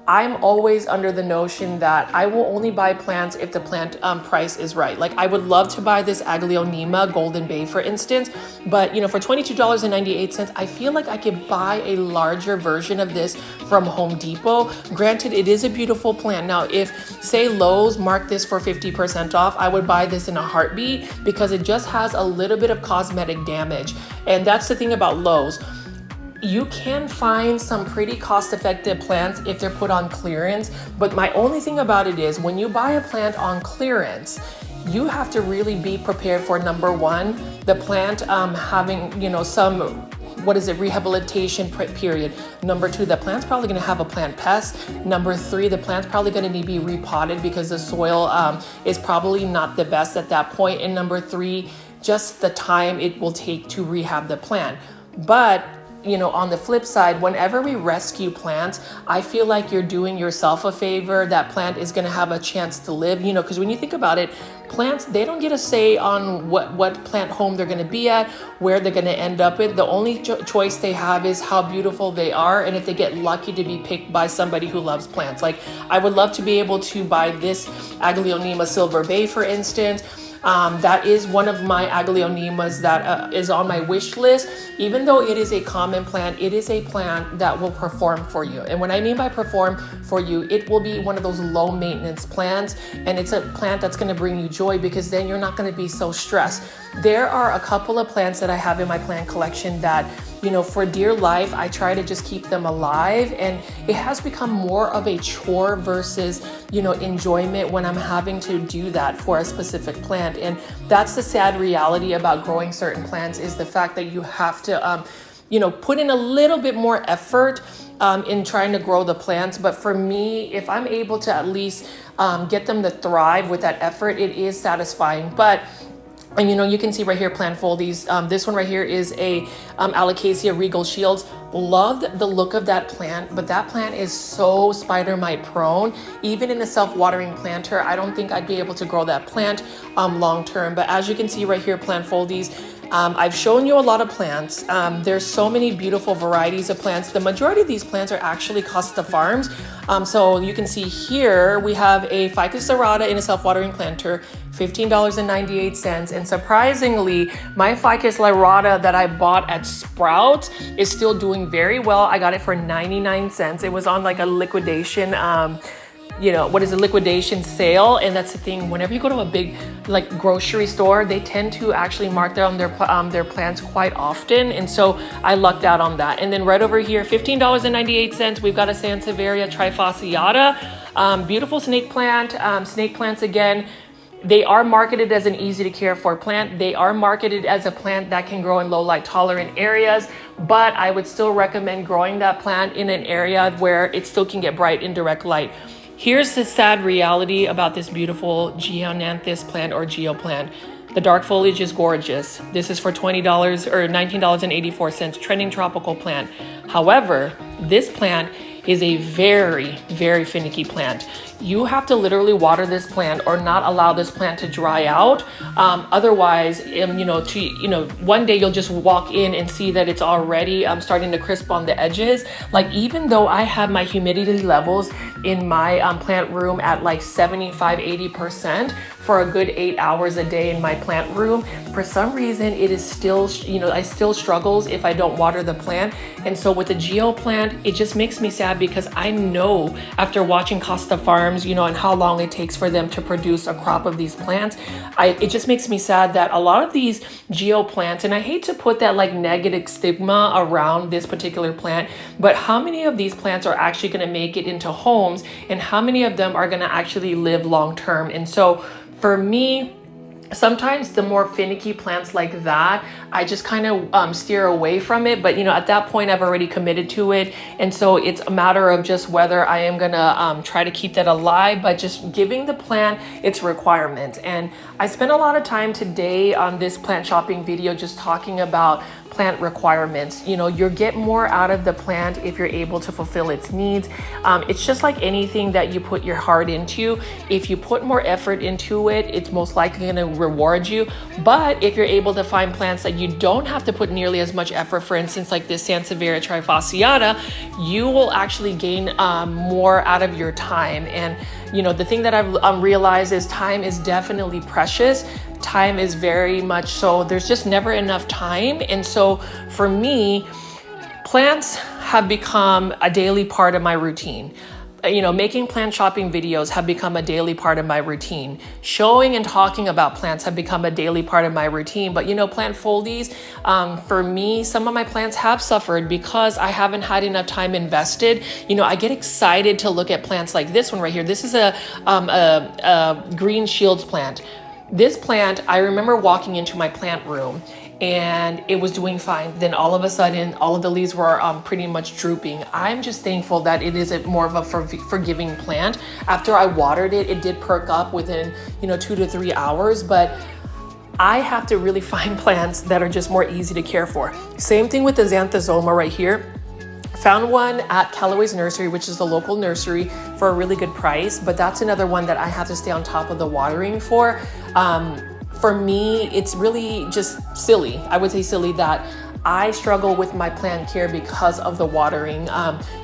I'm always under the notion that I will only buy plants if the plant price is right. Like, I would love to buy this Aglaonemas Golden Bay, for instance, but for $22.98, I feel like I could buy a larger version of this from Home Depot. Granted, it is a beautiful plant. Now, if, say, Lowe's marked this for 50% off, I would buy this in a heartbeat, because it just has a little bit of cosmetic damage. And that's the thing about Lowe's. You can find some pretty cost-effective plants if they're put on clearance, but my only thing about it is, when you buy a plant on clearance, you have to really be prepared for, number one, the plant having, some rehabilitation period. Number two, the plant's probably going to have a plant pest. Number three, the plant's probably going to need to be repotted because the soil is probably not the best at that point. And number three, just the time it will take to rehab the plant. But you know, on the flip side, whenever we rescue plants, I feel like you're doing yourself a favor. That plant is going to have a chance to live, you know, because when you think about it, plants, they don't get a say on what plant home they're going to be at, where they're going to end up with. The only choice they have is how beautiful they are, and if they get lucky to be picked by somebody who loves plants. Like, I would love to be able to buy this Aglaonemas Silver Bay, for instance. That is one of my Aglaonemas that is on my wish list. Even though it is a common plant, it is a plant that will perform for you. And when I mean by perform for you, it will be one of those low maintenance plants, and it's a plant that's going to bring you joy, because then you're not going to be so stressed. There are a couple of plants that I have in my plant collection that, you know, for dear life, I try to just keep them alive, and it has become more of a chore versus, you know, enjoyment when I'm having to do that for a specific plant. And that's the sad reality about growing certain plants, is the fact that you have to, you know, put in a little bit more effort in trying to grow the plants. But for me, if I'm able to at least get them to thrive with that effort, it is satisfying. But and you know, you can see right here, plant foldies. This one right here is a Alocasia Regal Shields. Loved the look of that plant, but that plant is so spider mite prone. Even in a self-watering planter, I don't think I'd be able to grow that plant long term. But as you can see right here, plant foldies, I've shown you a lot of plants. There's so many beautiful varieties of plants. The majority of these plants are actually Costa Farms. So you can see here, we have a Ficus serrata in a self-watering planter, $15.98. And surprisingly, my Ficus lyrata that I bought at Sprouts is still doing very well. I got it for 99 cents. It was on like a liquidation, you know, what is a liquidation sale. And that's the thing, whenever you go to a big like grocery store, they tend to actually mark down their plants quite often. And so I lucked out on that. And then right over here, $15.98, we've got a Sansevieria trifasciata, beautiful snake plant. Snake plants, again, they are marketed as an easy to care for plant. They are marketed as a plant that can grow in low light tolerant areas, but I would still recommend growing that plant in an area where it still can get bright indirect light. Here's the sad reality about this beautiful Geonanthus plant or Geo plant. The dark foliage is gorgeous. This is for $20 or $19.84, trending tropical plant. However, this plant is a very, very finicky plant. You have to literally water this plant or not allow this plant to dry out. Otherwise, one day you'll just walk in and see that it's already starting to crisp on the edges. Like, even though I have my humidity levels in my plant room at like 75-80% for a good 8 hours a day in my plant room, for some reason it is still, I still struggles if I don't water the plant. And so with the Geo plant, it just makes me sad, because I know after watching Costa Farms, and how long it takes for them to produce a crop of these plants, it just makes me sad that a lot of these Geo plants, and I hate to put that like negative stigma around this particular plant, but how many of these plants are actually going to make it into homes, and how many of them are going to actually live long term? And so for me, sometimes the more finicky plants like that, I just kind of steer away from it. But at that point, I've already committed to it, and so it's a matter of just whether I am gonna try to keep that alive by just giving the plant its requirements. And I spent a lot of time today on this plant shopping video just talking about plant requirements. You get more out of the plant if you're able to fulfill its needs. It's just like anything that you put your heart into. If you put more effort into it, it's most likely going to reward you. But if you're able to find plants that you don't have to put nearly as much effort, for instance, like this Sansevieria trifasciata, you will actually gain more out of your time. And the thing that I've realized is time is definitely precious. Time is very much so. There's just never enough time. And so for me, plants have become a daily part of my routine. Making plant shopping videos have become a daily part of my routine. Showing and talking about plants have become a daily part of my routine. But plant foldies, for me, some of my plants have suffered because I haven't had enough time invested. I get excited to look at plants like this one right here. This is a green shields plant. This plant, I remember walking into my plant room and it was doing fine. Then all of a sudden, all of the leaves were pretty much drooping. I'm just thankful that it is more of a forgiving plant. After I watered it, it did perk up within 2 to 3 hours. But I have to really find plants that are just more easy to care for. Same thing with the Xanthosoma right here. Found one at Callaway's Nursery, which is the local nursery, for a really good price, but that's another one that I have to stay on top of the watering for. For me, it's really just silly. I would say silly that I struggle with my plant care because of the watering,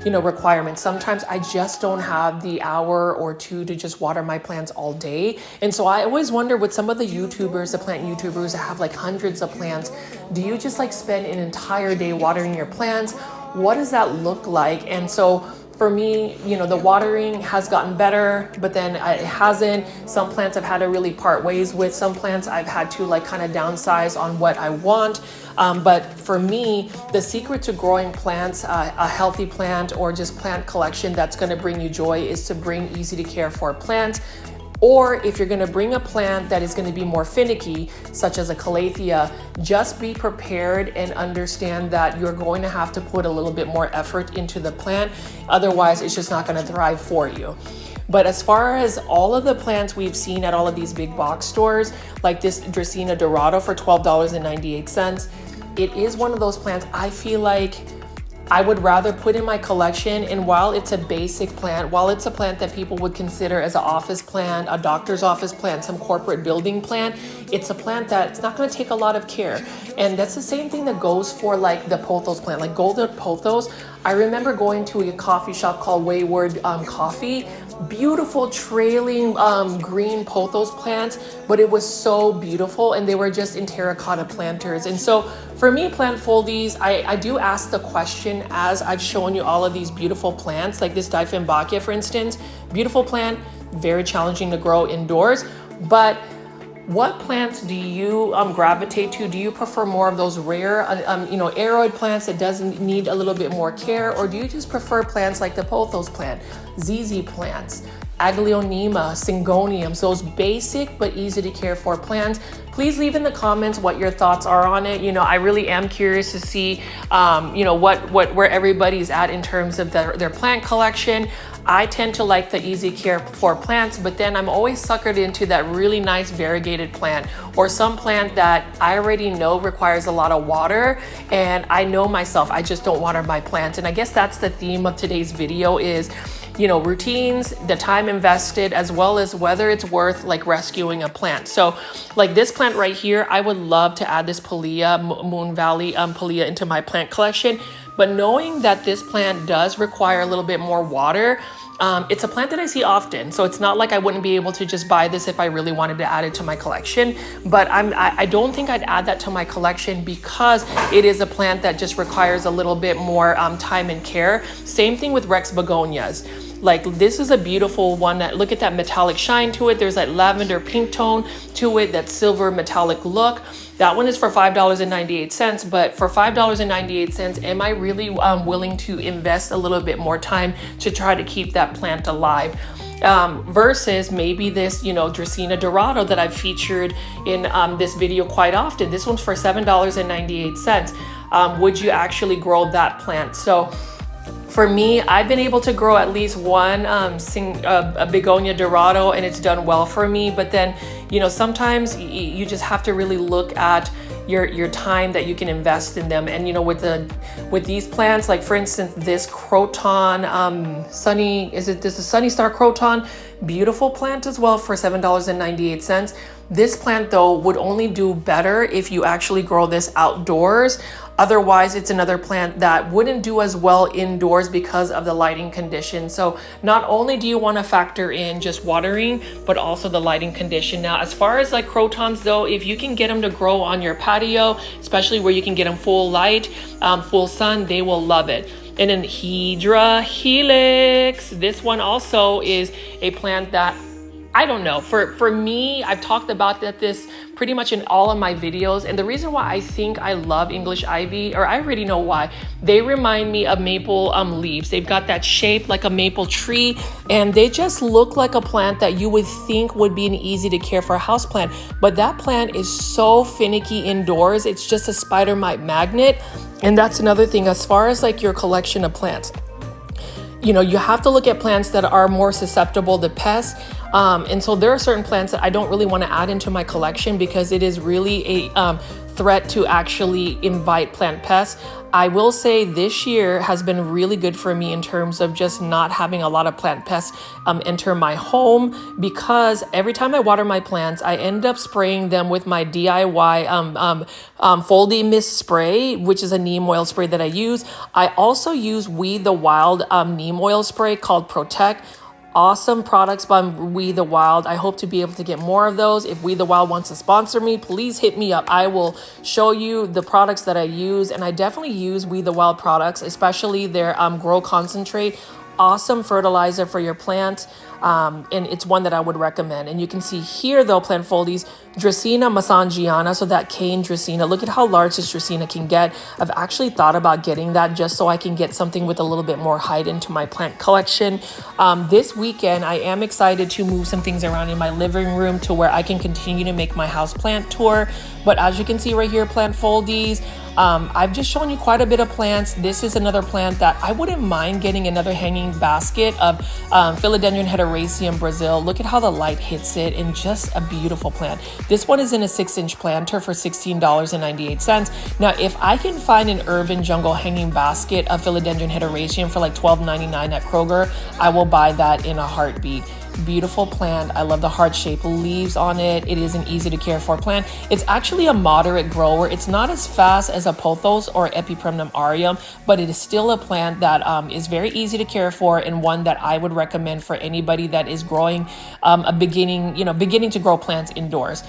requirements. Sometimes I just don't have the hour or two to just water my plants all day. And so I always wonder with some of the YouTubers, the plant YouTubers that have like hundreds of plants, do you just like spend an entire day watering your plants? What does that look like? And so for me, the watering has gotten better, but then it hasn't. Some plants I've had to really part ways with. Some plants I've had to like kind of downsize on what I want. But for me, the secret to growing plants, a healthy plant or just plant collection that's going to bring you joy, is to bring easy to care for plants. Or if you're going to bring a plant that is going to be more finicky, such as a calathea, just be prepared and understand that you're going to have to put a little bit more effort into the plant. Otherwise, it's just not going to thrive for you. But as far as all of the plants we've seen at all of these big box stores, like this Dracaena Dorado for $12.98, it is one of those plants I feel like I would rather put in my collection. And while it's a basic plant, while it's a plant that people would consider as an office plant, a doctor's office plant, some corporate building plant, it's a plant that's not going to take a lot of care. And that's the same thing that goes for like the pothos plant, like golden pothos. I remember going to a coffee shop called Wayward Coffee. Beautiful trailing green pothos plants, but it was so beautiful, and they were just in terracotta planters. And so for me, plant foldies, I do ask the question as I've shown you all of these beautiful plants, like this Dieffenbachia, for instance. Beautiful plant, very challenging to grow indoors, but what plants do you gravitate to? Do you prefer more of those rare, aroid plants that doesn't need a little bit more care? Or do you just prefer plants like the pothos plant, ZZ plants, Aglaonemas, Syngoniums, those basic but easy to care for plants? Please leave in the comments what your thoughts are on it. I really am curious to see, where everybody's at in terms of their plant collection. I tend to like the easy care for plants, but then I'm always suckered into that really nice variegated plant, or some plant that I already know requires a lot of water, and I know myself, I just don't water my plants. And I guess that's the theme of today's video is, routines, the time invested, as well as whether it's worth like rescuing a plant. So like this plant right here, I would love to add this Pilea, Moon Valley Pilea into my plant collection. But knowing that this plant does require a little bit more water, it's a plant that I see often. So it's not like I wouldn't be able to just buy this if I really wanted to add it to my collection. But I don't think I'd add that to my collection because it is a plant that just requires a little bit more time and care. Same thing with Rex begonias. Like this is a beautiful one. Look at that metallic shine to it. There's that lavender pink tone to it, that silver metallic look. That one is for $5.98, but for $5.98, am I really willing to invest a little bit more time to try to keep that plant alive? Versus maybe this, Dracaena Dorado that I've featured in this video quite often. This one's for $7.98. Would you actually grow that plant? So for me, I've been able to grow at least one a begonia dorado, and it's done well for me. But then, sometimes you just have to really look at your time that you can invest in them. And with these plants, like for instance, this Croton, this is a Sunny Star Croton, beautiful plant as well for $7.98. This plant though would only do better if you actually grow this outdoors. Otherwise, it's another plant that wouldn't do as well indoors because of the lighting conditions. So not only do you want to factor in just watering, but also the lighting condition. Now, as far as like Crotons though, if you can get them to grow on your patio, especially where you can get them full light, full sun, they will love it. And then Hydra Helix, this one also is a plant that I don't know, for me, I've talked about this pretty much in all of my videos. And the reason why I think I love English ivy, or I already know why, they remind me of maple leaves. They've got that shape like a maple tree, and they just look like a plant that you would think would be an easy to care for houseplant. But that plant is so finicky indoors. It's just a spider mite magnet. And that's another thing as far as like your collection of plants. You have to look at plants that are more susceptible to pests. And so there are certain plants that I don't really want to add into my collection because it is really a threat to actually invite plant pests. I will say this year has been really good for me in terms of just not having a lot of plant pests enter my home, because every time I water my plants, I end up spraying them with my DIY Foldy Mist spray, which is a neem oil spray that I use. I also use Weed the Wild neem oil spray called Protect. Awesome products by We the Wild. I hope to be able to get more of those. If We the Wild wants to sponsor me, please hit me up. I will show you the products that I use, and I definitely use We the Wild products, especially their Grow Concentrate. Awesome fertilizer for your plants, and it's one that I would recommend. And you can see here, though, plant foldies, Dracaena mesangiana, so that cane Dracaena. Look at how large this Dracaena can get. I've actually thought about getting that just so I can get something with a little bit more height into my plant collection. This weekend, I am excited to move some things around in my living room to where I can continue to make my house plant tour. But as you can see right here, plant foldies, I've just shown you quite a bit of plants. This is another plant that I wouldn't mind getting another hanging basket of Philodendron heteroraceum Brazil. Look at how the light hits it, and just a beautiful plant. This one is in a 6-inch planter for $16.98. Now, if I can find an urban jungle hanging basket of Philodendron heteroraceum for like $12.99 at Kroger, I will buy that in a heartbeat. Beautiful plant. I love the heart-shaped leaves on it. It is an easy to care for plant. It's actually a moderate grower. It's not as fast as a pothos or Epipremnum aureum, but it is still a plant that is very easy to care for, and one that I would recommend for anybody that is growing beginning to grow plants indoors.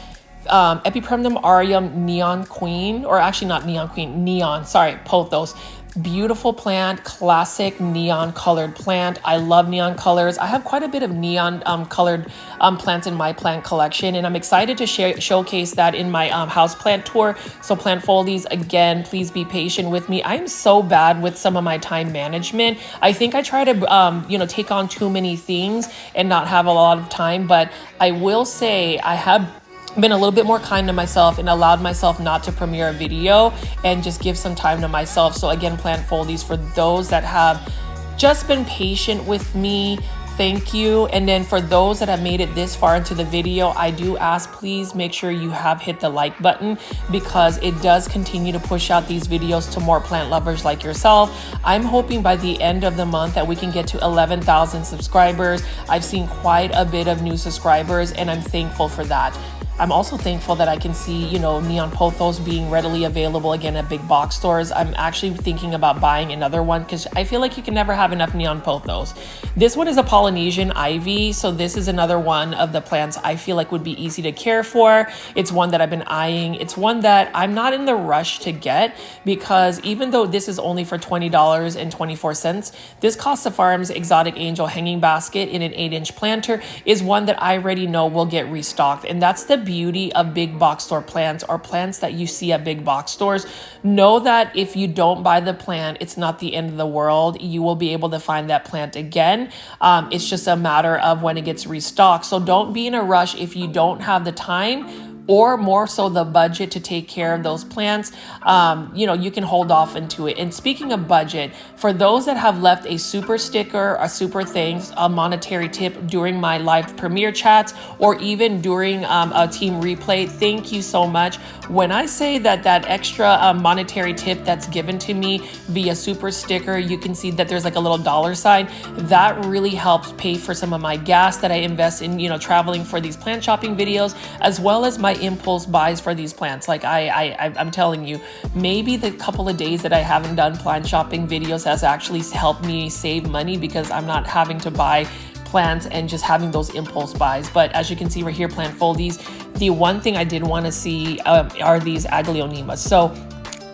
Epipremnum aureum neon queen, or actually not neon queen, neon, sorry, pothos. Beautiful plant, classic neon colored plant. I love neon colors. I have quite a bit of neon colored plants in my plant collection, and I'm excited to showcase that in my house plant tour. So plant foldies, again, please be patient with me. I'm so bad with some of my time management. I think I try to take on too many things and not have a lot of time, but I will say I have been a little bit more kind to myself and allowed myself not to premiere a video and just give some time to myself. So again, plant foldies, for those that have just been patient with me, thank you. And then for those that have made it this far into the video, I do ask, please make sure you have hit the like button, because it does continue to push out these videos to more plant lovers like yourself. I'm hoping by the end of the month that we can get to 11,000 subscribers. I've seen quite a bit of new subscribers, and I'm thankful for that. I'm also thankful that I can see, neon pothos being readily available again at big box stores. I'm actually thinking about buying another one because I feel like you can never have enough neon pothos. This one is a Polynesian ivy, so this is another one of the plants I feel like would be easy to care for. It's one that I've been eyeing. It's one that I'm not in the rush to get, because even though this is only for $20.24, this Costa Farms Exotic Angel hanging basket in an 8-inch planter is one that I already know will get restocked. And that's the beauty of big box store plants, or plants that you see at big box stores. Know that if you don't buy the plant, it's not the end of the world. You will be able to find that plant again. It's just a matter of when it gets restocked. So don't be in a rush if you don't have the time, or more so the budget, to take care of those plants. You can hold off into it. And speaking of budget, for those that have left a super sticker, a super thanks, a monetary tip during my live premiere chats, or even during a team replay, thank you so much. When I say that extra monetary tip that's given to me via super sticker, you can see that there's like a little dollar sign. That really helps pay for some of my gas that I invest in, traveling for these plant shopping videos, as well as my impulse buys for these plants. Like I'm telling you, maybe the couple of days that I haven't done plant shopping videos has actually helped me save money, because I'm not having to buy plants and just having those impulse buys. But as you can see right here, plant foldies, the one thing I did want to see are these Aglaonemas. So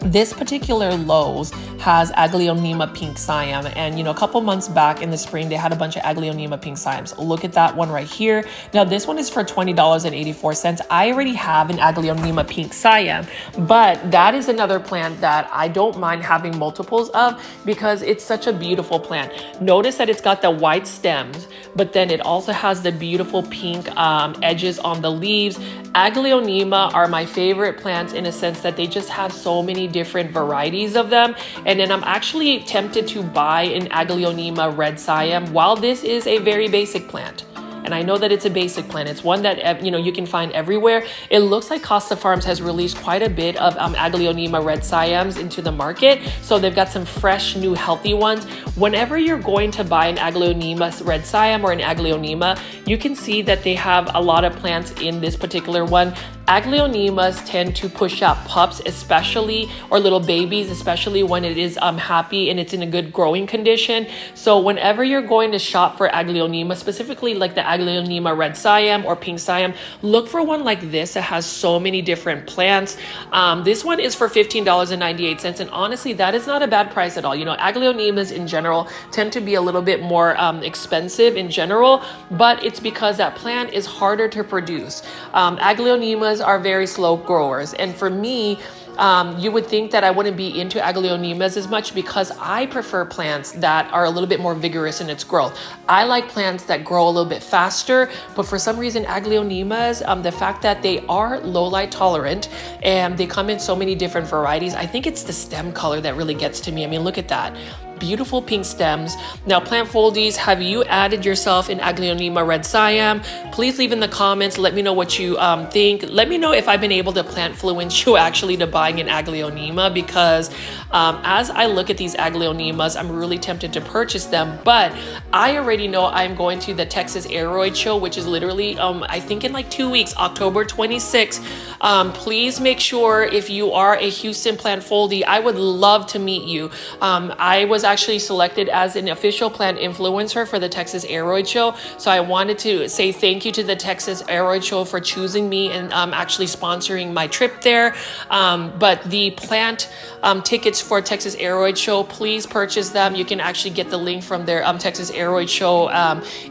this particular Lowe's has Aglaonema pink Siam, and a couple months back in the spring they had a bunch of Aglaonema pink Siams. Look at that one right here. Now this one is for $20.84. I already have an Aglaonema pink Siam, but that is another plant that I don't mind having multiples of, because it's such a beautiful plant. Notice that it's got the white stems, but then it also has the beautiful pink edges on the leaves. Aglaonema are my favorite plants in a sense that they just have so many different varieties of them. And then I'm actually tempted to buy an Aglaonema red Siam. While this is a very basic plant, And I know that it's a basic plant. It's one that, you know, you can find everywhere. It looks like Costa Farms has released quite a bit of Aglaonema red Siams into the market. So they've got some fresh, new, healthy ones. Whenever you're going to buy an Aglaonema red Siam or an Aglaonema, you can see that they have a lot of plants in this particular one. Aglaonemas tend to push out pups, especially, or little babies, especially when it is happy and it's in a good growing condition. So whenever you're going to shop for Aglaonema, specifically like the Aglaonema red Siam or pink Siam, look for one like this that has so many different plants. This one is for $15.98, and honestly, that is not a bad price at all. You know, Aglaonemas in general tend to be a little bit more expensive in general, but it's because that plant is harder to produce. Aglaonemas are very slow growers, and for me, you would think that I wouldn't be into Aglaonemas as much because I prefer plants that are a little bit more vigorous in its growth. I like plants that grow a little bit faster, but for some reason Aglaonemas, the fact that they are low light tolerant and they come in so many different varieties, I think it's the stem color that really gets to me. I mean, look at that. Beautiful pink stems. Now, plant foldies, have you added yourself an Aglaonema red Siam? Please leave in the comments. Let me know what you think. Let me know if I've been able to plant influence you actually to buying an Aglaonema, because as I look at these Aglaonemas, I'm really tempted to purchase them, but I already know I'm going to the Texas Aroid show, which is literally, I think in like 2 weeks, October 26th. Please make sure if you are a Houston plant foldie, I would love to meet you. I was actually selected as an official plant influencer for the Texas Aroid show. So I wanted to say thank you to the Texas Aroid show for choosing me and actually sponsoring my trip there. But the plant tickets for Texas Aroid show, please purchase them. You can actually get the link from their Texas Aroid show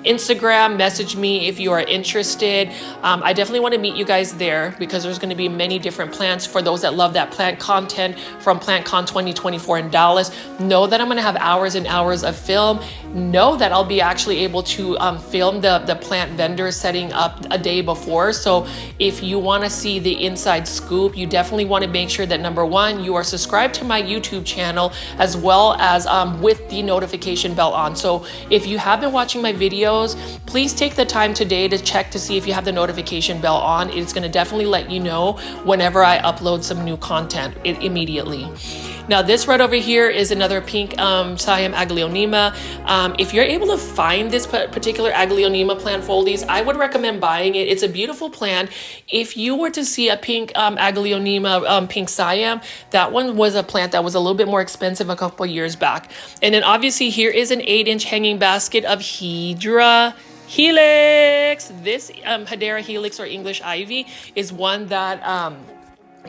Instagram. Message me if you are interested. I definitely want to meet you guys there because there's going to be many different plants for those that love that plant content from PlantCon 2024 in Dallas. Know that I'm going to have hours and hours of film. Know that I'll be actually able to film the plant vendors setting up a day before. So if you want to see the inside scoop, you definitely want to make sure that number one, you are subscribed to my YouTube channel as well as with the notification bell on. So if you have been watching my videos, please take the time today to check to see if you have the notification bell on. It's going to definitely let you know whenever I upload some new content immediately. Now this right over here is another pink Siam Aglaonema. If you're able to find this particular Aglaonema plant foldies, I would recommend buying it. It's a beautiful plant. If you were to see a pink Aglaonema pink Siam, that one was a plant that was a little bit more expensive a couple years back. And then obviously here is an 8-inch hanging basket of Hedera Helix. This Hedera Helix or English Ivy is one that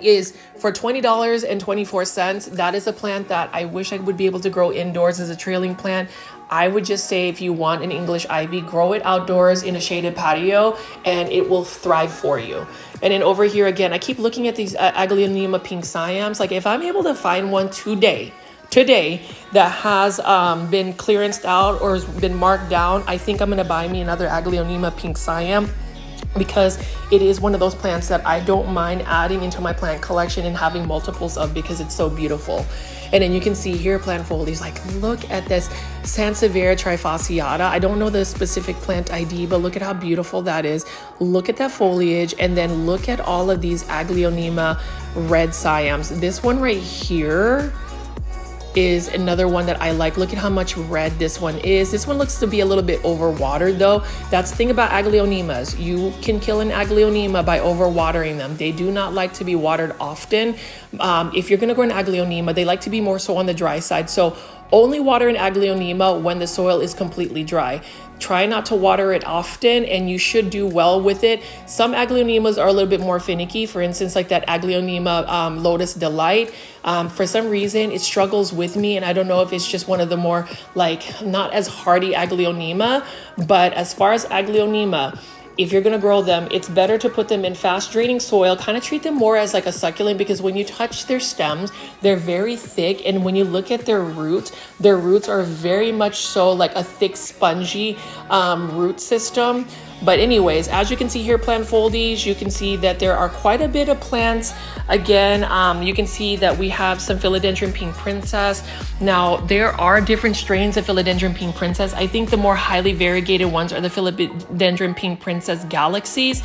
is for $20.24. That is a plant that I wish I would be able to grow indoors as a trailing plant. I would just say if you want an English Ivy, grow it outdoors in a shaded patio and it will thrive for you. And then over here again, I keep looking at these Aglaonema pink Siams. Like if I'm able to find one today that has been clearanced out or has been marked down, I think I'm going to buy me another Aglaonema pink Siam, because it is one of those plants that I don't mind adding into my plant collection and having multiples of because it's so beautiful. And then you can see here plant foldies, like look at this Sansevieria trifasciata. I don't know the specific plant ID, but look at how beautiful that is. Look at that foliage, and then look at all of these Aglaonema red Siams. This one right here is another one that I like. Look at how much red this one is. This one looks to be a little bit overwatered though. That's the thing about Aglaonemas. You can kill an Aglaonema by overwatering them. They do not like to be watered often. If you're gonna grow an Aglaonema, they like to be more so on the dry side. So only water an Aglaonema when the soil is completely dry. Try not to water it often and you should do well with it. Some Aglaonemas are a little bit more finicky. For instance, like that Aglaonema Lotus Delight. For some reason, it struggles with me, and I don't know if it's just one of the more like not as hardy Aglaonema. But as far as Aglaonema, if you're going to grow them, it's better to put them in fast draining soil, kind of treat them more as like a succulent, because when you touch their stems, they're very thick. And when you look at their roots are very much so like a thick, spongy root system. But anyways, as you can see here, plant foldies, you can see that there are quite a bit of plants. Again, you can see that we have some philodendron pink princess. Now, there are different strains of philodendron pink princess. I think the more highly variegated ones are the philodendron pink princess galaxies.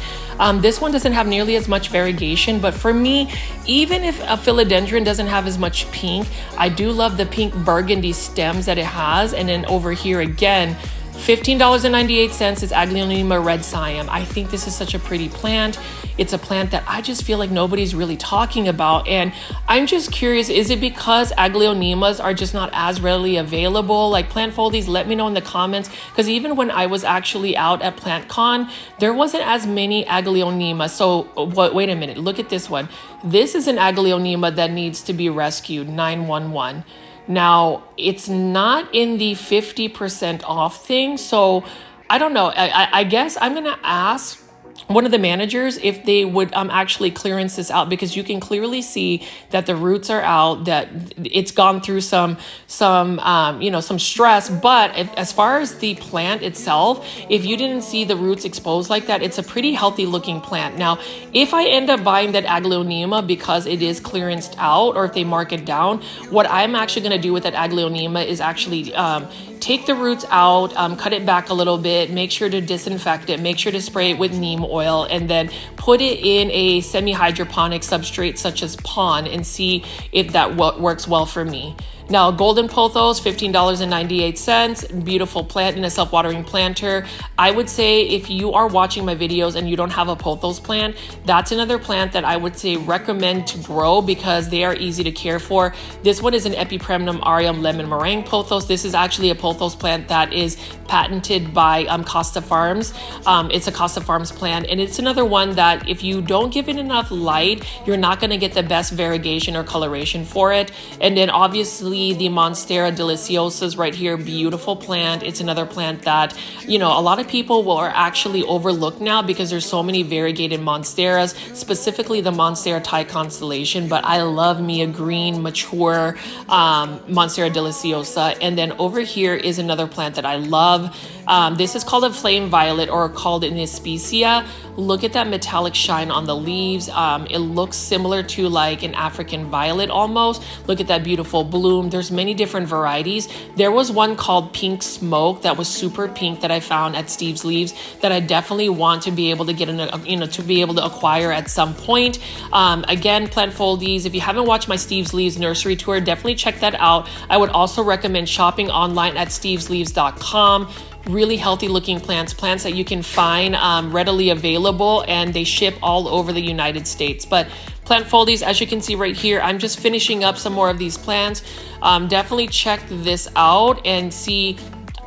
This one doesn't have nearly as much variegation, but for me, even if a philodendron doesn't have as much pink, I do love the pink burgundy stems that it has. And then over here again, $15.98 is Aglaonema red Siam. I think this is such a pretty plant. It's a plant that I just feel like nobody's really talking about. And I'm just curious, is it because Aglaonemas are just not as readily available? Like plant foldies, let me know in the comments. Because even when I was actually out at PlantCon, there wasn't as many Aglaonemas. So wait a minute, look at this one. This is an Aglaonema that needs to be rescued, 911. Now, it's not in the 50% off thing, so I don't know. I guess I'm going to ask one of the managers if they would actually clearance this out, because you can clearly see that the roots are out, that it's gone through some stress. But as far as the plant itself, if you didn't see the roots exposed like that, it's a pretty healthy looking plant. Now, if I end up buying that Aglaonema because it is clearanced out, or if they mark it down, what I'm actually going to do with that Aglaonema is actually take the roots out, cut it back a little bit, make sure to disinfect it, make sure to spray it with neem oil, and then put it in a semi-hydroponic substrate such as pond and see if that works well for me. Now, golden pothos, $15.98, beautiful plant in a self-watering planter. I would say if you are watching my videos and you don't have a pothos plant, that's another plant that I would say recommend to grow because they are easy to care for. This one is an Epipremnum aureum lemon meringue pothos. This is actually a pothos plant that is patented by Costa Farms. It's a Costa Farms plant, and it's another one that if you don't give it enough light, you're not going to get the best variegation or coloration for it. And then obviously the Monstera deliciosa is right here, beautiful plant. It's another plant that, a lot of people will actually overlook now because there's so many variegated Monsteras, specifically the Monstera Thai constellation. But I love me a green, mature Monstera deliciosa. And then over here is another plant that I love. This is called a flame violet, or called an Especia. Look at that metallic shine on the leaves. It looks similar to like an African violet almost. Look at that beautiful bloom. There's many different varieties. There was one called Pink Smoke that was super pink that I found at Steve's Leaves that I definitely want to be able to get to be able to acquire at some point. Again, plant foldies, if you haven't watched my Steve's Leaves nursery tour, definitely check that out. I would also recommend shopping online at stevesleaves.com. Really healthy looking plants that you can find readily available, and they ship all over the United States. But plant foldies, as you can see right here, I'm just finishing up some more of these plants. Definitely check this out and see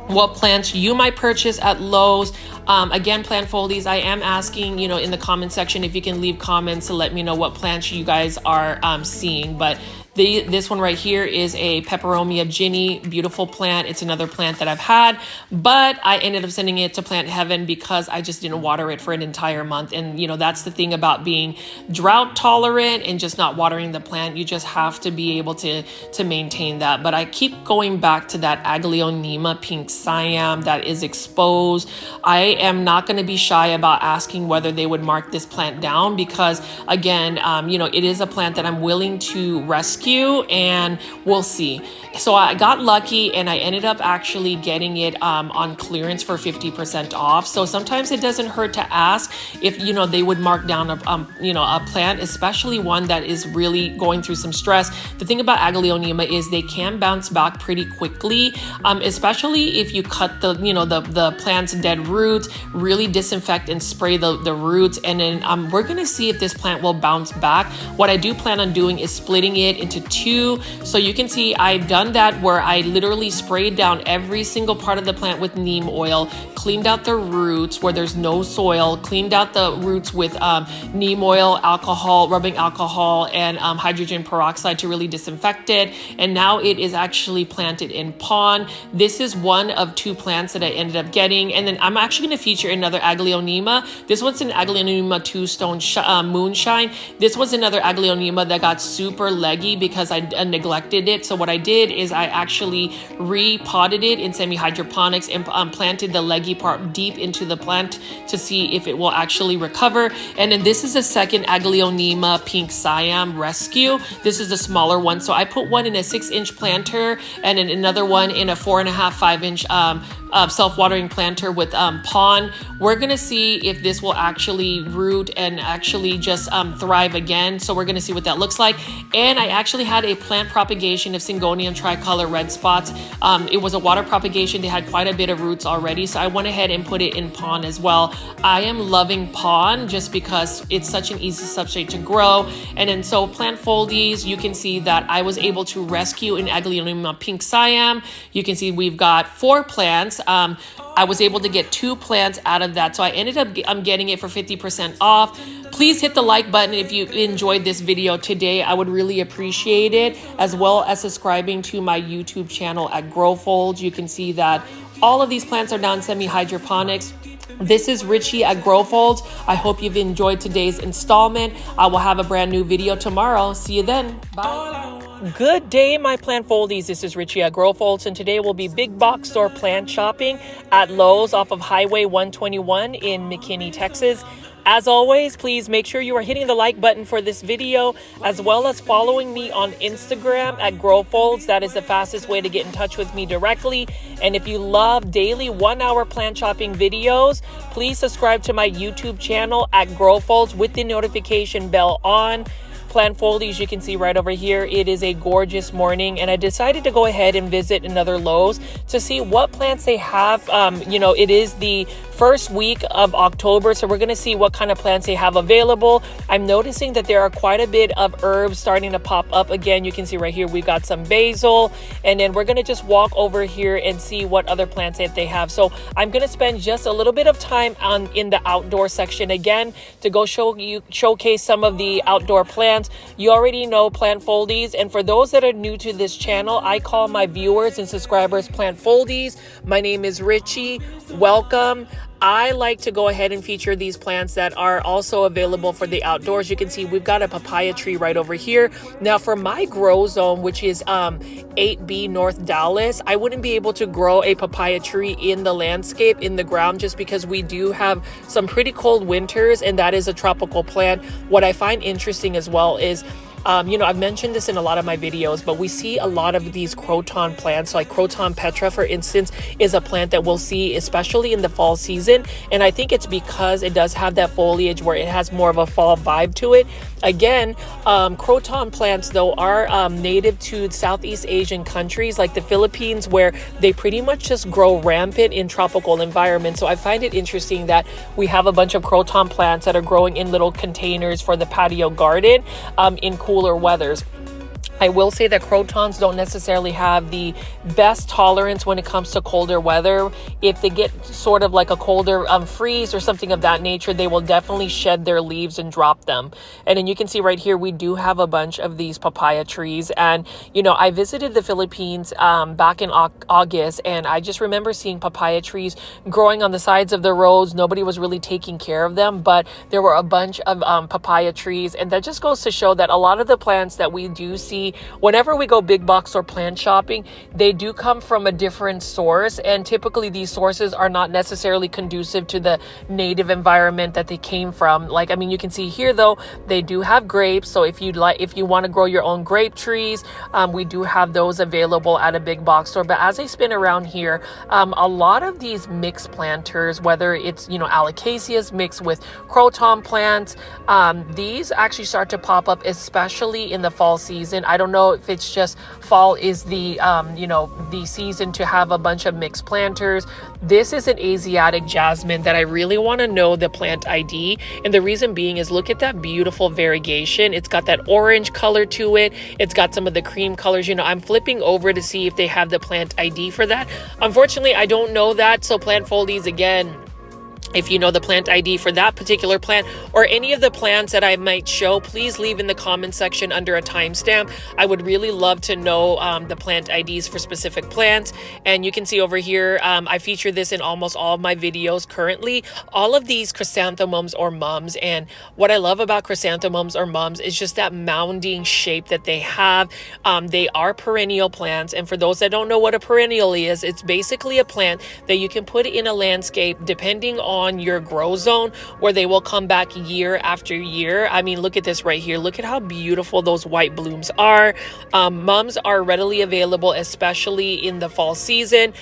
what plants you might purchase at Lowe's. Again, plant foldies, I am asking, in the comment section if you can leave comments to let me know what plants you guys are seeing. But this one right here is a Peperomia Ginny, beautiful plant. It's another plant that I've had, but I ended up sending it to Plant Heaven because I just didn't water it for an entire month. And that's the thing about being drought tolerant and just not watering the plant. You just have to be able to maintain that. But I keep going back to that Aglaonema pink Siam that is exposed. I am not going to be shy about asking whether they would mark this plant down because, again, it is a plant that I'm willing to rescue, and we'll see. So I got lucky and I ended up actually getting it on clearance for 50% off. So sometimes it doesn't hurt to ask if they would mark down a plant, especially one that is really going through some stress. The thing about Aglaonema is they can bounce back pretty quickly, especially if you cut the plant's dead roots, really disinfect and spray the roots, and then we're gonna see if this plant will bounce back. What I do plan on doing is splitting it into two. So you can see I've done that where I literally sprayed down every single part of the plant with neem oil, cleaned out the roots where there's no soil, cleaned out the roots with neem oil, rubbing alcohol, and hydrogen peroxide to really disinfect it. And now it is actually planted in pond. This is one of two plants that I ended up getting. And then I'm actually going to feature another Aglaonema. This one's an Aglaonema two-stone moonshine. This was another Aglaonema that got super leggy because I neglected it. So what I did is I actually repotted it in semi-hydroponics and planted the leggy part deep into the plant to see if it will actually recover. And then this is a second Aglaonema pink Siam rescue. This is the smaller one. So I put one in a 6-inch planter and then another one in a 4.5, 5-inch self-watering planter with pon. We're gonna see if this will actually root and actually just thrive again. So we're gonna see what that looks like. And I actually had a plant propagation of Syngonium tricolor red spots. It was a water propagation. They had quite a bit of roots already, so I went ahead and put it in pon as well. I am loving pon just because it's such an easy substrate to grow. And then so plant foldies, you can see that I was able to rescue an Aglaonema pink Siam. You can see we've got 4 plants. I was able to get 2 plants out of that. So I ended up getting it for 50% off. Please hit the like button if you enjoyed this video today. I would really appreciate it, as well as subscribing to my YouTube channel at Growfolds. You can see that all of these plants are down semi-hydroponics. This is Richie at Growfolds. I hope you've enjoyed today's installment. I will have a brand new video tomorrow. See you then. Bye. Good day, my plant foldies. This is Richie at Growfolds, and today will be big box store plant shopping at Lowe's off of Highway 121 in McKinney, Texas. As always, please make sure you are hitting the like button for this video, as well as following me on Instagram at Growfolds. That is the fastest way to get in touch with me directly. And if you love daily 1-hour plant shopping videos, please subscribe to my YouTube channel at Growfolds with the notification bell on. Plant foldies, you can see right over here. It is a gorgeous morning, and I decided to go ahead and visit another Lowe's to see what plants they have. It is the first week of October, so we're going to see what kind of plants they have available. I'm noticing that there are quite a bit of herbs starting to pop up again. You can see right here we've got some basil, and then we're going to just walk over here and see what other plants that they have. So I'm going to spend just a little bit of time in the outdoor section again to go showcase some of the outdoor plants. You already know plant foldies, and for those that are new to this channel, I call my viewers and subscribers plant foldies. My name is Richie. Welcome. I like to go ahead and feature these plants that are also available for the outdoors. You can see we've got a papaya tree right over here. Now for my grow zone, which is 8B North Dallas, I wouldn't be able to grow a papaya tree in the landscape, in the ground, just because we do have some pretty cold winters, and that is a tropical plant. What I find interesting as well is I've mentioned this in a lot of my videos, but we see a lot of these Croton plants, like Croton petra, for instance, is a plant that we'll see, especially in the fall season. And I think it's because it does have that foliage where it has more of a fall vibe to it. Again, Croton plants, though, are native to Southeast Asian countries like the Philippines, where they pretty much just grow rampant in tropical environments. So I find it interesting that we have a bunch of Croton plants that are growing in little containers for the patio garden in cooler weathers. I will say that Crotons don't necessarily have the best tolerance when it comes to colder weather. If they get sort of like a colder freeze or something of that nature, they will definitely shed their leaves and drop them. And then you can see right here, we do have a bunch of these papaya trees. And, I visited the Philippines back in August, and I just remember seeing papaya trees growing on the sides of the roads. Nobody was really taking care of them, but there were a bunch of papaya trees. And that just goes to show that a lot of the plants that we do see whenever we go big box or plant shopping, they do come from a different source, and typically these sources are not necessarily conducive to the native environment that they came from. You can see here though, they do have grapes. So if you want to grow your own grape trees, we do have those available at a big box store. But as I spin around here, a lot of these mixed planters, whether it's alocasias mixed with Croton plants, these actually start to pop up, especially in the fall season. I don't know if it's just fall is the the season to have a bunch of mixed planters. This is an Asiatic jasmine that I really want to know the plant ID, and the reason being is look at that beautiful variegation. It's got that orange color to it. It's got some of the cream colors. I'm flipping over to see if they have the plant ID for that. Unfortunately, I don't know that. So plant foldies, again, If you know the plant ID for that particular plant or any of the plants that I might show, please leave in the comment section under a timestamp. I would really love to know the plant IDs for specific plants. And you can see over here, I feature this in almost all of my videos currently, all of these chrysanthemums or mums. And what I love about chrysanthemums or mums is just that mounding shape that they have. They are perennial plants. And for those that don't know what a perennial is, it's basically a plant that you can put in a landscape depending on your grow zone, where they will come back year after year. I mean, look at this right here. Look at how beautiful those white blooms are. Mums are readily available, especially in the fall season.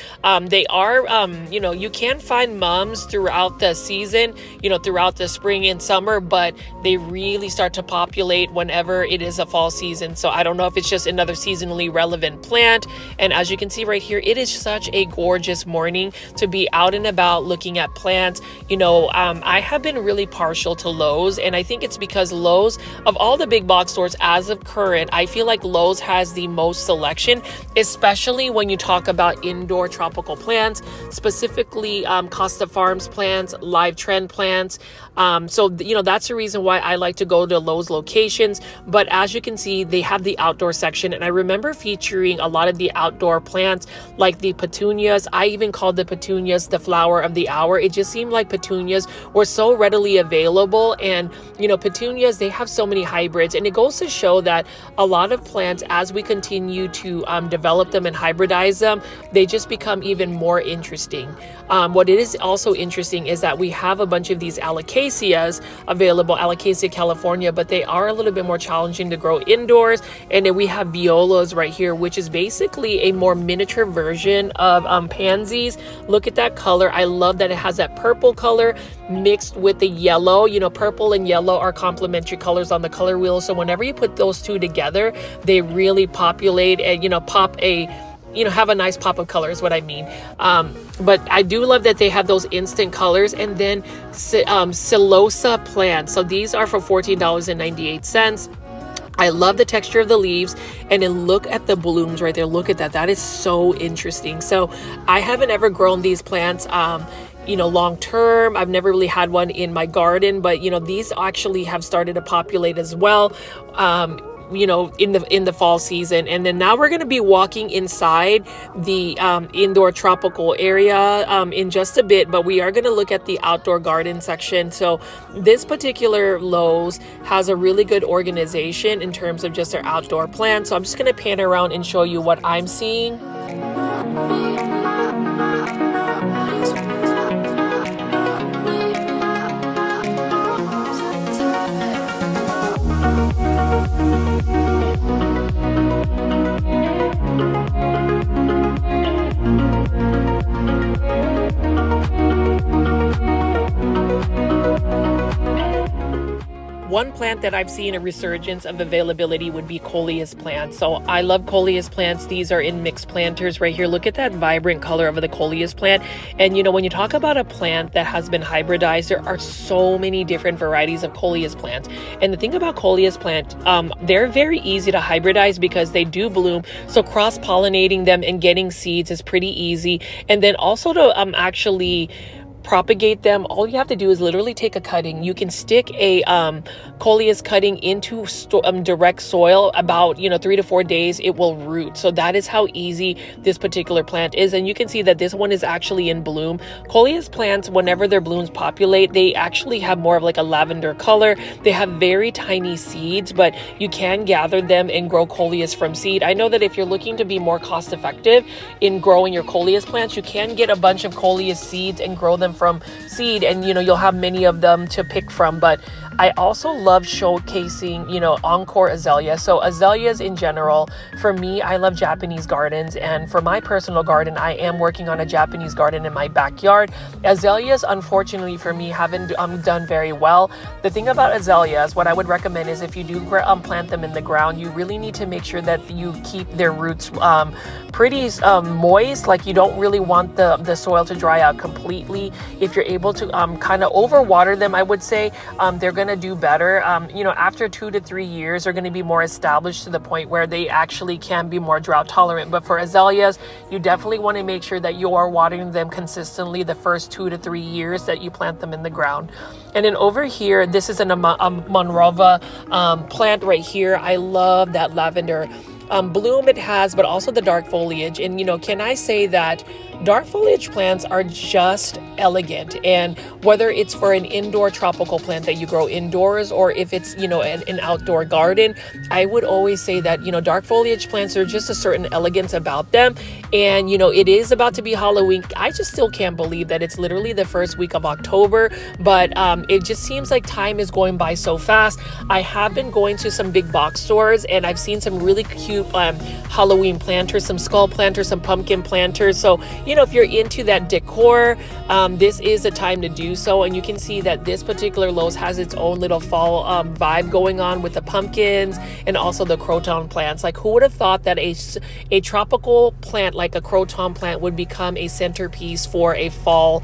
They are, you know, you can find mums throughout the season, you know, throughout the spring and summer, but they really start to populate whenever it is a fall season. So I don't know if it's just another seasonally relevant plant. And as you can see right here, it is such a gorgeous morning to be out and about looking at plants. You know, I have been really partial to Lowe's, and I think it's because Lowe's, of all the big box stores as of current, I feel like Lowe's has the most selection, especially when you talk about indoor tropical plants, specifically Costa Farms plants, live trend plants. So, you know, that's the reason why I like to go to Lowe's locations. But as you can see, they have the outdoor section, and I remember featuring a lot of the outdoor plants like the petunias. I even called the petunias the flower of the hour. It just seemed like petunias were so readily available. And you know, petunias, they have so many hybrids, and it goes to show that a lot of plants, as we continue to develop them and hybridize them, they just become even more interesting. What is also interesting is that we have a bunch of these alocasias available, Alocasia california, but they are a little bit more challenging to grow indoors. And then we have violas right here, which is basically a more miniature version of pansies. Look at that color. I love that it has that purple color mixed with the yellow. You know, purple and yellow are complementary colors on the color wheel. So whenever you put those two together, they really populate and, you know, have a nice pop of color is what I mean. But I do love that they have those instant colors. And then Silosa plants. So these are for $14.98. I love the texture of the leaves, and then look at the blooms right there. Look at that. That is so interesting. So I haven't ever grown these plants you know, long term. I've never really had one in my garden, but you know, these actually have started to populate as well. You know, in the fall season. And then now we're going to be walking inside the indoor tropical area in just a bit, but we are going to look at the outdoor garden section. So this particular Lowe's has a really good organization in terms of just their outdoor plants. So I'm just going to pan around and show you what I'm seeing. One plant that I've seen a resurgence of availability would be coleus plants. So I love coleus plants. These are in mixed planters right here. Look at that vibrant color of the coleus plant. And you know, when you talk about a plant that has been hybridized, there are so many different varieties of coleus plants. And the thing about coleus plant, they're very easy to hybridize because they do bloom. So cross-pollinating them and getting seeds is pretty easy. And then also to actually propagate them, all you have to do is literally take a cutting. You can stick a coleus cutting into direct soil. About 3 to 4 days it will root. So that is how easy this particular plant is. And you can see that this one is actually in bloom. Coleus plants, whenever their blooms populate, they actually have more of like a lavender color. They have very tiny seeds, but you can gather them and grow coleus from seed. I know that if you're looking to be more cost effective in growing your coleus plants, you can get a bunch of coleus seeds and grow them from seed, and you'll have many of them to pick from. But I also love showcasing encore azalea. So azaleas in general, for me, I love Japanese gardens, and for my personal garden, I am working on a Japanese garden in my backyard. Azaleas, unfortunately for me, haven't done very well. The thing about azaleas, what I would recommend is if you do plant them in the ground, you really need to make sure that you keep their roots pretty moist. Like, you don't really want the soil to dry out completely. If you're able to kind of overwater them, I would say they're going going to do better. You know, after 2 to 3 years, they're going to be more established to the point where they actually can be more drought tolerant. But for azaleas, you definitely want to make sure that you are watering them consistently the first 2 to 3 years that you plant them in the ground. And then over here, this is a Monrova plant right here. I love that lavender bloom it has, but also the dark foliage. And, you know, can I say that dark foliage plants are just elegant? And whether it's for an indoor tropical plant that you grow indoors, or if it's, you know, an outdoor garden, I would always say that, you know, dark foliage plants are just a certain elegance about them. And, you know, it is about to be Halloween. I just still can't believe that it's literally the first week of October, but it just seems like time is going by so fast. I have been going to some big box stores, and I've seen some really cute Halloween planters, some skull planters, some pumpkin planters. So, you know, if you're into that decor, this is a time to do so. And you can see that this particular Lowe's has its own little fall vibe going on with the pumpkins and also the Croton plants. Like, who would have thought that a tropical plant like a Croton plant would become a centerpiece for a fall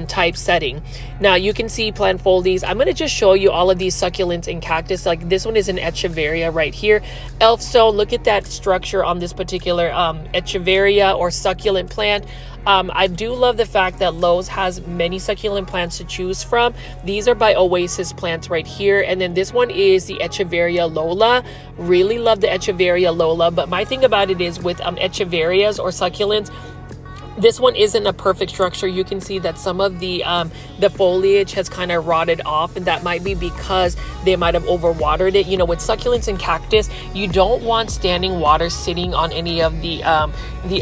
type setting? Now you can see plant foldies. I'm going to just show you all of these succulents and cactus. Like, this one is an echeveria right here. Elfstone, look at that structure on this particular echeveria or succulent plant. I do love the fact that Lowe's has many succulent plants to choose from. These are by Oasis Plants right here. And then this one is the Echeveria Lola. Really love the Echeveria Lola. But my thing about it is with echeverias or succulents, this one isn't a perfect structure. You can see that some of the foliage has kind of rotted off, and that might be because they might have overwatered it. You know, with succulents and cactus, you don't want standing water sitting on any of the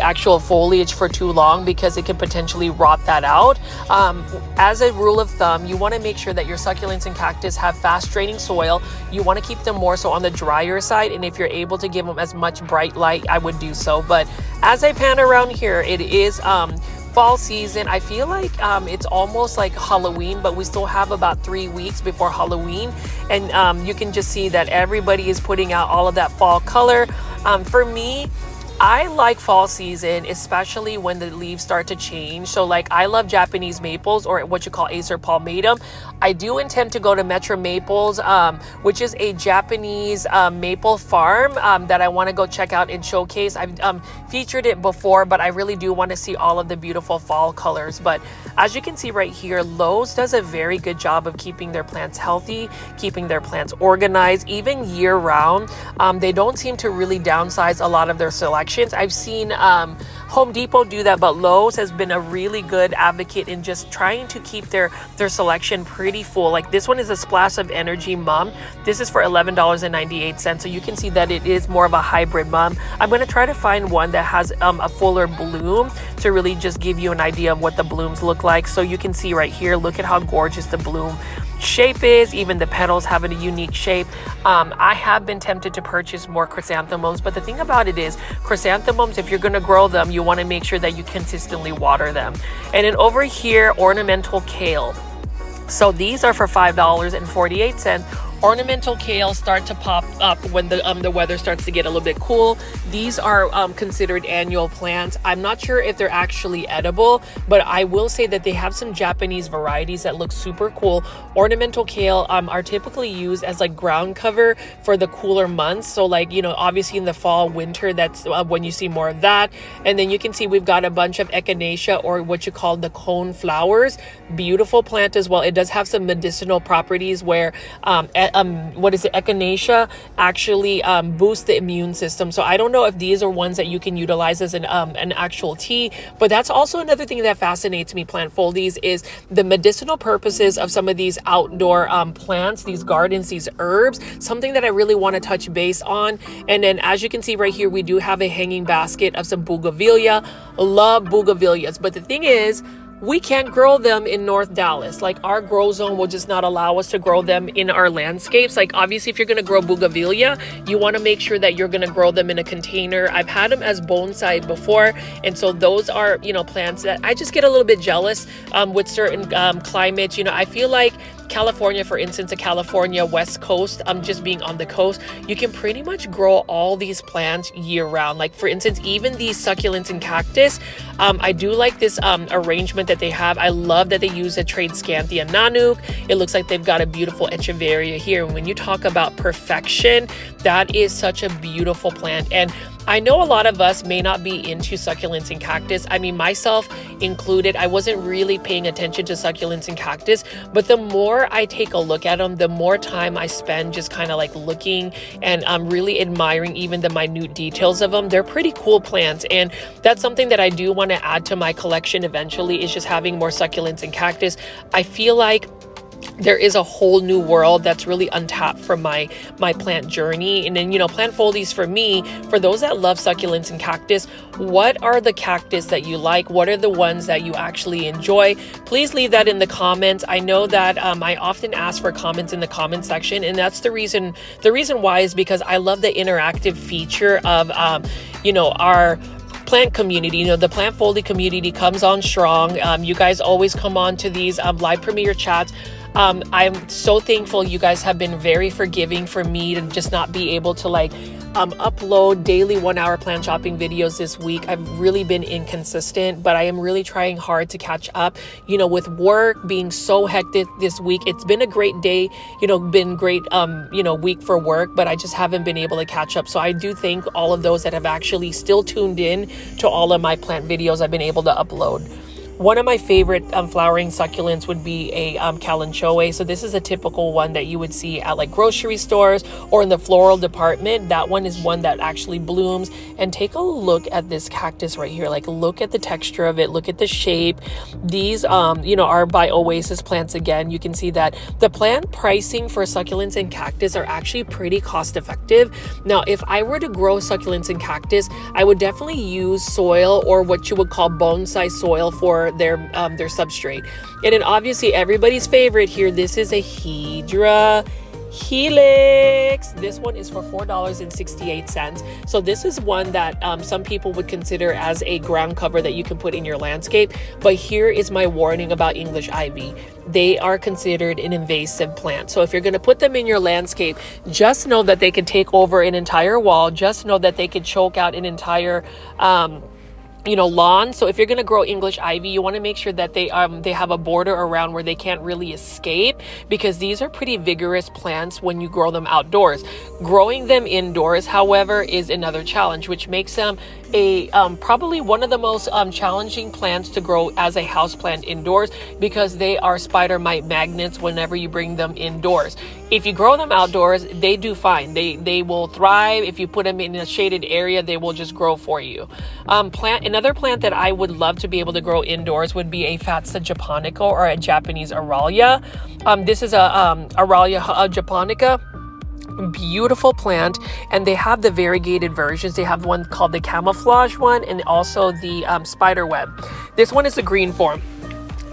actual foliage for too long, because it can potentially rot that out. As a rule of thumb, you want to make sure that your succulents and cactus have fast draining soil. You want to keep them more so on the drier side, and if you're able to give them as much bright light, I would do so. But as I pan around here, it is fall season. I feel like it's almost like Halloween, but we still have about 3 weeks before Halloween, and you can just see that everybody is putting out all of that fall color. For me, I like fall season, especially when the leaves start to change. So like, I love Japanese maples, or what you call Acer palmatum. I do intend to go to Metro Maples, which is a Japanese maple farm that I want to go check out and showcase. I've featured it before, but I really do want to see all of the beautiful fall colors. But as you can see right here, Lowe's does a very good job of keeping their plants healthy, keeping their plants organized, even year round. They don't seem to really downsize a lot of their selections. I've seen Home Depot do that, but Lowe's has been a really good advocate in just trying to keep their selection pretty full. Like, this one is a Splash of Energy mum. This is for $11.98, so you can see that it is more of a hybrid mum. I'm going to try to find one that has a fuller bloom to really just give you an idea of what the blooms look like. So you can see right here, look at how gorgeous the bloom shape is. Even the petals have a unique shape. I have been tempted to purchase more chrysanthemums, but the thing about it is, chrysanthemums, if you're going to grow them, you want to make sure that you consistently water them. And then over here, ornamental kale. So these are for $5.48. Ornamental kale start to pop up when the weather starts to get a little bit cool. These are considered annual plants. I'm not sure if they're actually edible, but I will say that they have some Japanese varieties that look super cool. Ornamental kale are typically used as like ground cover for the cooler months. So like, you know, obviously in the fall, winter, that's when you see more of that. And then you can see we've got a bunch of echinacea, or what you call the cone flowers. Beautiful plant as well. It does have some medicinal properties where echinacea actually boosts the immune system. So I don't know if these are ones that you can utilize as an actual tea, but that's also another thing that fascinates me, plant foldies, is the medicinal purposes of some of these outdoor plants, these gardens, these herbs, something that I really want to touch base on. And then as you can see right here, we do have a hanging basket of some bougainvillea. Love bougainvilleas, but the thing is, we can't grow them in North Dallas. Like, our grow zone will just not allow us to grow them in our landscapes. Like, obviously, if you're going to grow bougainvillea, you want to make sure that you're going to grow them in a container. I've had them as bonsai before, and so those are, you know, plants that I just get a little bit jealous with certain climates. You know, I feel like California, for instance, a California West Coast, just being on the coast, you can pretty much grow all these plants year round. Like for instance, even these succulents and cactus, I do like this arrangement that they have. I love that they use a Tradescanthia nanuk. It looks like they've got a beautiful echeveria here. And when you talk about perfection, that is such a beautiful plant. And I know a lot of us may not be into succulents and cactus. I mean, myself included, I wasn't really paying attention to succulents and cactus, but the more I take a look at them, the more time I spend just kind of like looking and really admiring even the minute details of them. They're pretty cool plants, and that's something that I do want to add to my collection eventually, is just having more succulents and cactus. I feel like there is a whole new world that's really untapped from my plant journey. And then, you know, plant foldies for me, for those that love succulents and cactus, what are the cactus that you like? What are the ones that you actually enjoy? Please leave that in the comments. I know that I often ask for comments in the comment section, and that's the reason why is because I love the interactive feature of you know, our plant community. You know, the plant foldie community comes on strong. You guys always come on to these live premiere chats. I'm so thankful you guys have been very forgiving for me to just not be able to like upload daily 1-hour plant shopping videos this week. I've really been inconsistent, but I am really trying hard to catch up. You know, with work being so hectic this week, it's been a great day, you know, been great, you know, week for work, but I just haven't been able to catch up. So I do thank all of those that have actually still tuned in to all of my plant videos I've been able to upload. One of my favorite flowering succulents would be a calanchoe. So this is a typical one that you would see at like grocery stores or in the floral department. That one is one that actually blooms. And take a look at this cactus right here. Like, look at the texture of it. Look at the shape. These, you know, are by Oasis Plants again. You can see that the plant pricing for succulents and cactus are actually pretty cost effective. Now, if I were to grow succulents and cactus, I would definitely use soil, or what you would call bonsai soil, for their substrate. And then obviously everybody's favorite here, this is a Hydra Helix. This one is for $4.68. So this is one that some people would consider as a ground cover that you can put in your landscape. But here is my warning about English ivy. They are considered an invasive plant. So if you're going to put them in your landscape, just know that they can take over an entire wall. Just know that they could choke out an entire you know, lawn. So if you're going to grow English ivy, you want to make sure that they have a border around where they can't really escape, because these are pretty vigorous plants when you grow them outdoors. Growing them indoors, however, is another challenge, which makes them a probably one of the most challenging plants to grow as a house plant indoors, because they are spider mite magnets whenever you bring them indoors. If you grow them outdoors, they do fine. They will thrive. If you put them in a shaded area, they will just grow for you. Another plant that I would love to be able to grow indoors would be a Fatsa japonica, or a Japanese Aralia. This is a Aralia japonica. Beautiful plant, and they have the variegated versions. They have one called the camouflage one, and also the spider web. This one is the green form.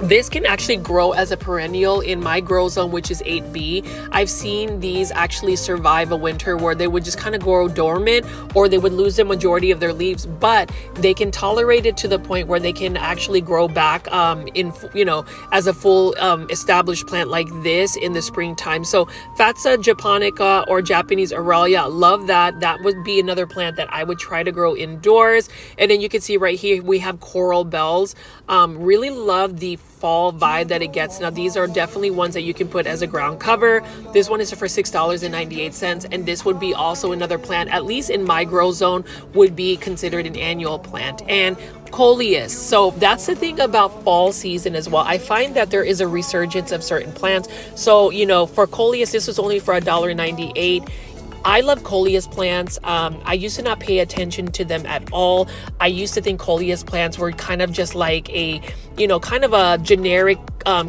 This can actually grow as a perennial in my grow zone, which is 8B. I've seen these actually survive a winter where they would just kind of grow dormant, or they would lose the majority of their leaves, but they can tolerate it to the point where they can actually grow back in, you know, as a full established plant like this in the springtime. So Fatsa japonica, or Japanese Aralia, love that. That would be another plant that I would try to grow indoors. And then you can see right here we have coral bells. Really love the fall vibe that it gets. Now these are definitely ones that you can put as a ground cover. This one is for $6.98, and this would be also another plant, at least in my grow zone, would be considered an annual plant. And coleus. So that's the thing about fall season as well. I find that there is a resurgence of certain plants. So, you know, for coleus, this was only for $1.98. I love coleus plants. I used to not pay attention to them at all. I used to think coleus plants were kind of just like a, you know, kind of a generic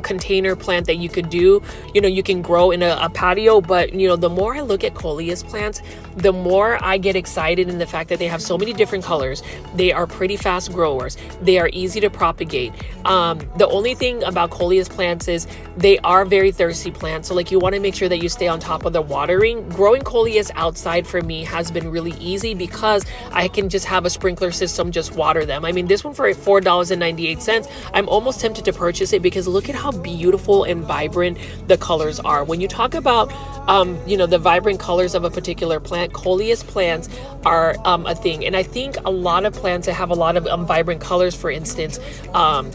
container plant that you could do, you know, you can grow in a patio. But, you know, the more I look at coleus plants, the more I get excited in the fact that they have so many different colors. They are pretty fast growers. They are easy to propagate. The only thing about coleus plants is they are very thirsty plants. So like you want to make sure that you stay on top of the watering. Growing coleus outside for me has been really easy because I can just have a sprinkler system, just water them. I mean, this one for $4.98, I'm almost tempted to purchase it because look at how beautiful and vibrant the colors are. When you talk about the vibrant colors of a particular plant, coleus plants are a thing. And I think a lot of plants that have a lot of vibrant colors, for instance,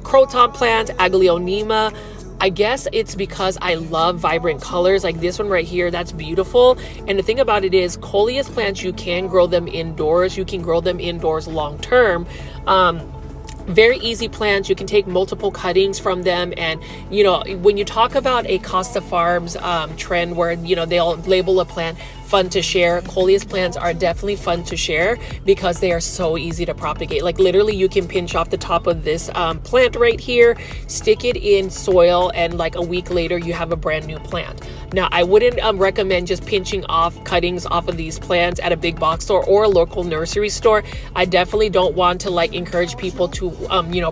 Croton plants, Aglaonemas, I guess it's because I love vibrant colors like this one right here. That's beautiful. And the thing about it is coleus plants, you can grow them indoors. You can grow them indoors long term. Very easy plants. You can take multiple cuttings from them. And, when you talk about a Costa Farms trend where, they'll label a plant fun to share, coleus plants are definitely fun to share because they are so easy to propagate. Like literally you can pinch off the top of this plant right here, stick it in soil, and like a week later you have a brand new plant. Now I wouldn't recommend just pinching off cuttings off of these plants at a big box store or a local nursery store. I definitely don't want to encourage people to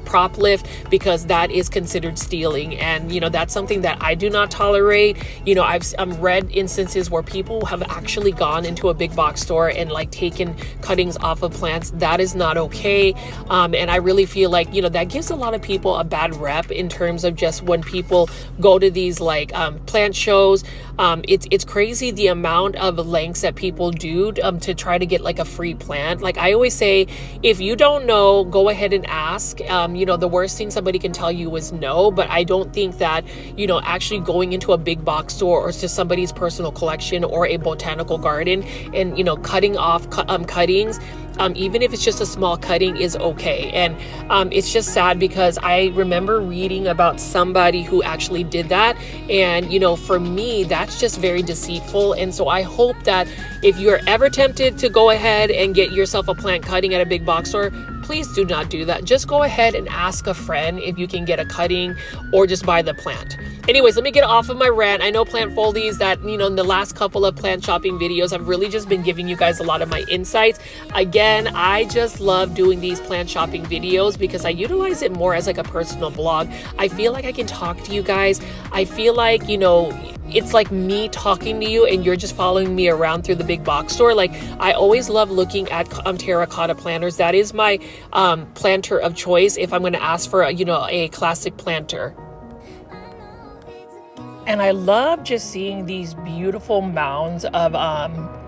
prop lift because that is considered stealing, and that's something that I do not tolerate. I've read instances where people have actually gone into a big box store and taken cuttings off of plants. That is not okay. And I really feel like that gives a lot of people a bad rep in terms of just when people go to these plant shows. It's crazy the amount of lengths that people do to try to get a free plant. Like I always say, if you don't know, go ahead and ask. The worst thing somebody can tell you is no, but I don't think that actually going into a big box store or to somebody's personal collection or a botanical garden and cutting off cuttings, even if it's just a small cutting, is okay. And it's just sad because I remember reading about somebody who actually did that, and for me that's just very deceitful. And so I hope that if you're ever tempted to go ahead and get yourself a plant cutting at a big box store, please do not do that. Just go ahead and ask a friend if you can get a cutting or just buy the plant. Anyways, let me get off of my rant. I know plant foldies that, in the last couple of plant shopping videos, I've really just been giving you guys a lot of my insights. Again, I just love doing these plant shopping videos because I utilize it more as a personal blog. I feel like I can talk to you guys. I feel like, it's like me talking to you and you're just following me around through the big box store. I always love looking at terracotta planters. That is my planter of choice if I'm going to ask for a classic planter. And I love just seeing these beautiful mounds of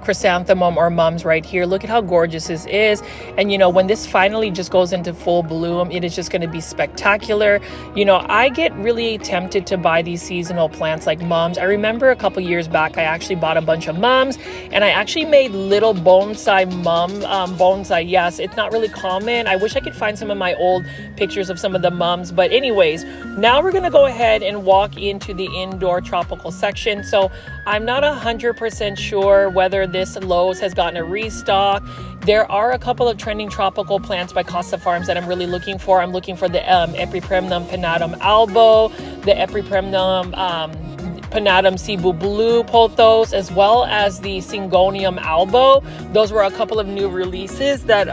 chrysanthemum or mums right here. Look at how gorgeous this is. And when this finally just goes into full bloom, it is just going to be spectacular. I get really tempted to buy these seasonal plants like mums. I remember a couple years back I actually bought a bunch of mums, and I actually made little bonsai bonsai. Yes, it's not really common. I wish I could find some of my old pictures of some of the mums. But anyways, now we're going to go ahead and walk into the indoor tropical section. So I'm not 100% sure whether this Lowe's has gotten a restock. There are a couple of trending tropical plants by Costa Farms that I'm really looking for. I'm looking for the Epipremnum pinnatum albo, the Epipremnum pinnatum cebu blue pothos, as well as the Syngonium albo. Those were a couple of new releases that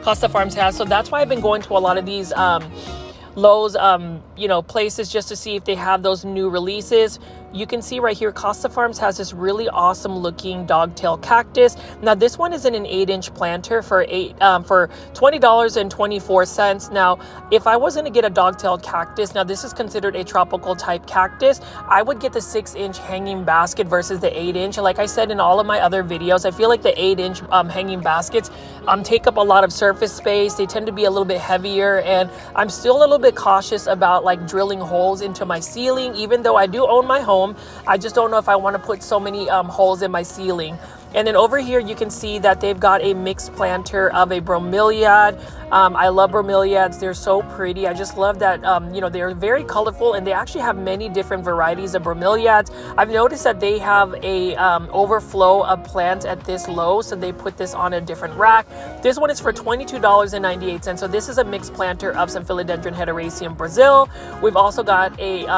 Costa Farms has. So that's why I've been going to a lot of these Lowe's places just to see if they have those new releases. You can see right here, Costa Farms has this really awesome looking dogtail cactus. Now this one is in an 8-inch planter for $20.24. Now, if I was going to get a dogtail cactus, now this is considered a tropical type cactus, I would get the 6-inch hanging basket versus the 8-inch. Like I said in all of my other videos, I feel like the 8-inch hanging baskets take up a lot of surface space. They tend to be a little bit heavier, and I'm still a little bit cautious about drilling holes into my ceiling. Even though I do own my home, I just don't know if I want to put so many holes in my ceiling. And then over here you can see that they've got a mixed planter of a bromeliad. I love bromeliads. They're so pretty. I just love that they're very colorful, and they actually have many different varieties of bromeliads. I've noticed that they have a overflow of plants at this Lowe, so they put this on a different rack. This one is for $22.98. So this is a mixed planter of some philodendron hederaceum Brazil. We've also got a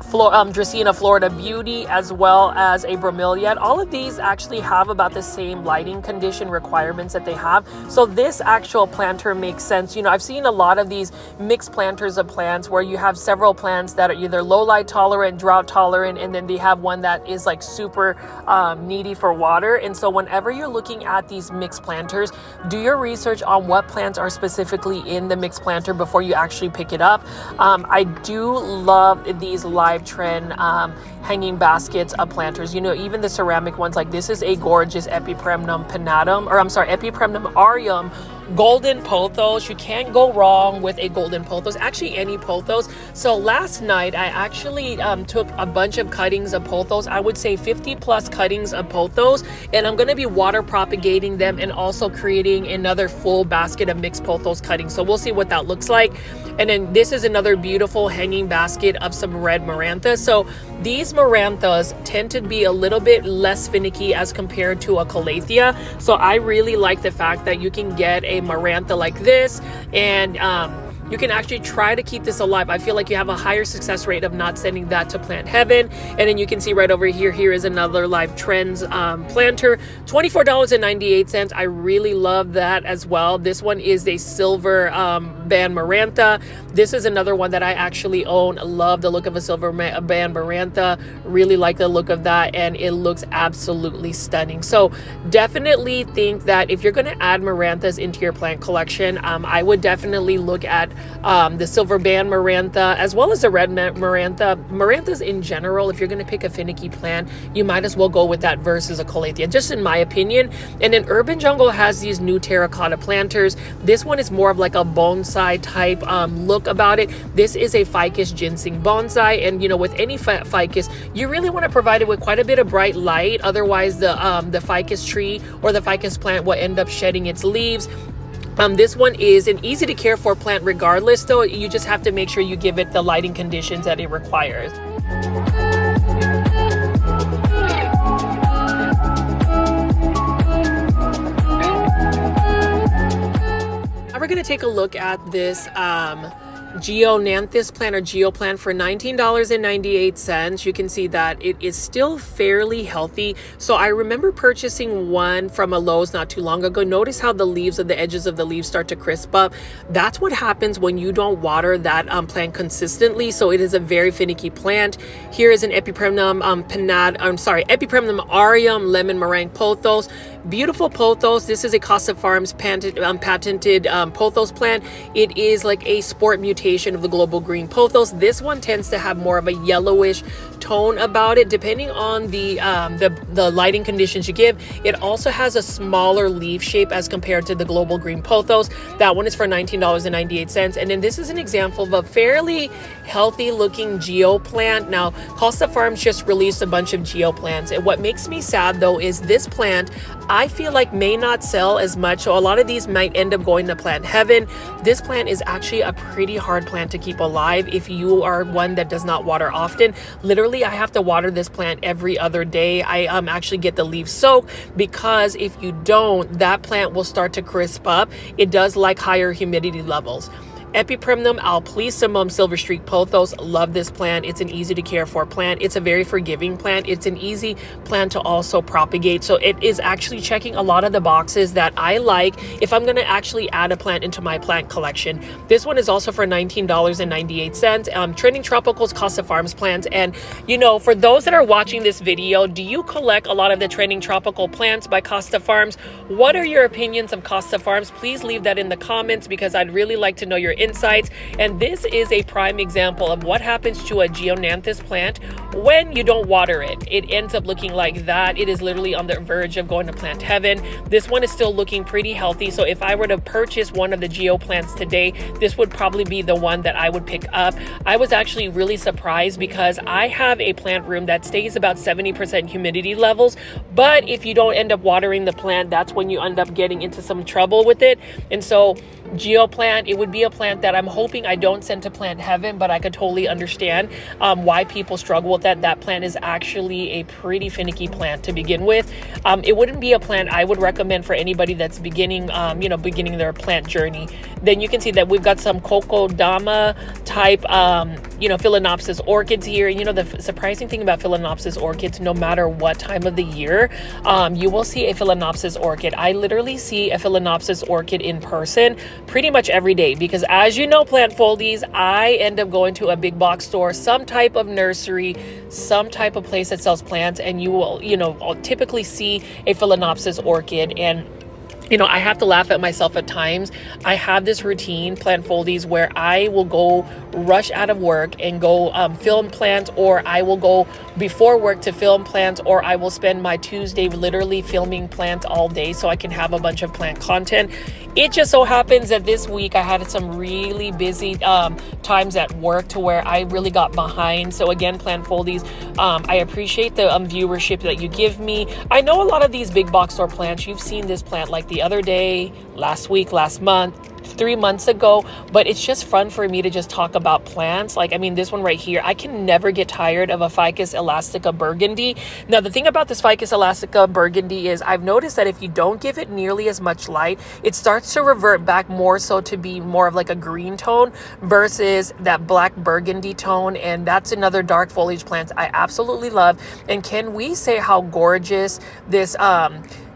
Dracaena Florida Beauty, as well as a bromeliad. All of these actually have about the same lighting condition requirements that they have. So this actual planter makes sense. You know, I've seen a lot of these mixed planters of plants where you have several plants that are either low light tolerant, drought tolerant, and then they have one that is like super needy for water. And so whenever you're looking at these mixed planters, do your research on what plants are specifically in the mixed planter before you actually pick it up. I do love these live trend hanging baskets of planters. You know, even the ceramic ones, like this is a gorgeous Epipremnum pinnatum, or I'm sorry, Epipremnum aureum golden pothos. You can't go wrong with a golden pothos, actually any pothos. So last night I actually took a bunch of cuttings of pothos, I would say 50 plus cuttings of pothos, and I'm going to be water propagating them and also creating another full basket of mixed pothos cuttings. So we'll see what that looks like. And then this is another beautiful hanging basket of some red maranthas. So these maranthas tend to be a little bit less finicky as compared to a calathea. So I really like the fact that you can get a marantha like this, and you can actually try to keep this alive. I feel like you have a higher success rate of not sending that to plant heaven. And then you can see right over here, here is another Live Trends planter, $24.98. I really love that as well. This one is a silver band marantha. This is another one that I actually own. Love the look of a silver band marantha. Really like the look of that, and it looks absolutely stunning. So definitely think that if you're going to add maranthas into your plant collection, I would definitely look at the silver band marantha as well as the red marantha. Maranthas in general, if you're going to pick a finicky plant, you might as well go with that versus a calathea, just in my opinion. And then Urban Jungle has these new terracotta planters. This one is more of like a bonsai type look about it. This is a ficus ginseng bonsai, and you know, with any ficus, you really want to provide it with quite a bit of bright light. Otherwise, the ficus tree or the ficus plant will end up shedding its leaves. This one is an easy to care for plant regardless, though you just have to make sure you give it the lighting conditions that it requires. Now we're going to take a look at this Geonanthus plant or Geoplant for $19.98. You can see that it is still fairly healthy. So I remember purchasing one from a Lowe's not too long ago. Notice how the leaves of the edges of the leaves start to crisp up. That's what happens when you don't water that plant consistently. So it is a very finicky plant. Here is an Epipremnum Epipremnum aureum lemon meringue pothos. Beautiful pothos. This is a Costa Farms patented pothos plant. It is like a sport mutation of the global green pothos. This one tends to have more of a yellowish tone about it, depending on the lighting conditions you give. It also has a smaller leaf shape as compared to the global green pothos. That one is for $19.98. And then this is an example of a fairly healthy looking geo plant. Now, Costa Farms just released a bunch of geo plants, and what makes me sad though is this plant I feel like may not sell as much. So a lot of these might end up going to plant heaven. This plant is actually a pretty hard plant to keep alive if you are one that does not water often. Literally, I have to water this plant every other day. I actually get the leaves soaked, because if you don't, that plant will start to crisp up. It does like higher humidity levels. Epipremnum alplesimum silver streak pothos. Love this plant. It's an easy to care for plant. It's a very forgiving plant. It's an easy plant to also propagate. So it is actually checking a lot of the boxes that I like if I'm going to actually add a plant into my plant collection. This one is also for $19.98. Trending Tropicals Costa Farms plants. And you know, for those that are watching this video, do you collect a lot of the Trending Tropical plants by Costa Farms? What are your opinions of Costa Farms? Please leave that in the comments, because I'd really like to know your insights. And this is a prime example of what happens to a Geonanthus plant when you don't water it. It ends up looking like that. It is literally on the verge of going to plant heaven. This one is still looking pretty healthy. So if I were to purchase one of the geo plants today, this would probably be the one that I would pick up. I was actually really surprised because I have a plant room that stays about 70% humidity levels, but if you don't end up watering the plant, that's when you end up getting into some trouble with it. And so geo plant, it would be a plant that I'm hoping I don't send to plant heaven, but I could totally understand why people struggle with that. That plant is actually a pretty finicky plant to begin with. It wouldn't be a plant I would recommend for anybody that's beginning their plant journey. Then you can see that we've got some Kokodama type Phalaenopsis orchids here. The surprising thing about Phalaenopsis orchids, no matter what time of the year, you will see a Phalaenopsis orchid. I literally see a Phalaenopsis orchid in person pretty much every day because, as you know, plant foldies, I end up going to a big box store, some type of nursery, some type of place that sells plants, and you will, typically see a Phalaenopsis orchid. And I have to laugh at myself at times. I have this routine, plant foldies, where I will go rush out of work and go film plants, or I will go before work to film plants, or I will spend my Tuesday literally filming plants all day so I can have a bunch of plant content. It just so happens that this week I had some really busy times at work to where I really got behind. So again, plant foldies, I appreciate the viewership that you give me. I know a lot of these big box store plants, you've seen this plant like the other day, last week, last month, 3 months ago, but it's just fun for me to just talk about plants. This one right here, I can never get tired of a Ficus elastica burgundy. Now, the thing about this Ficus elastica burgundy is I've noticed that if you don't give it nearly as much light, it starts to revert back more so to be more of like a green tone versus that black burgundy tone. And that's another dark foliage plant I absolutely love. And can we say how gorgeous this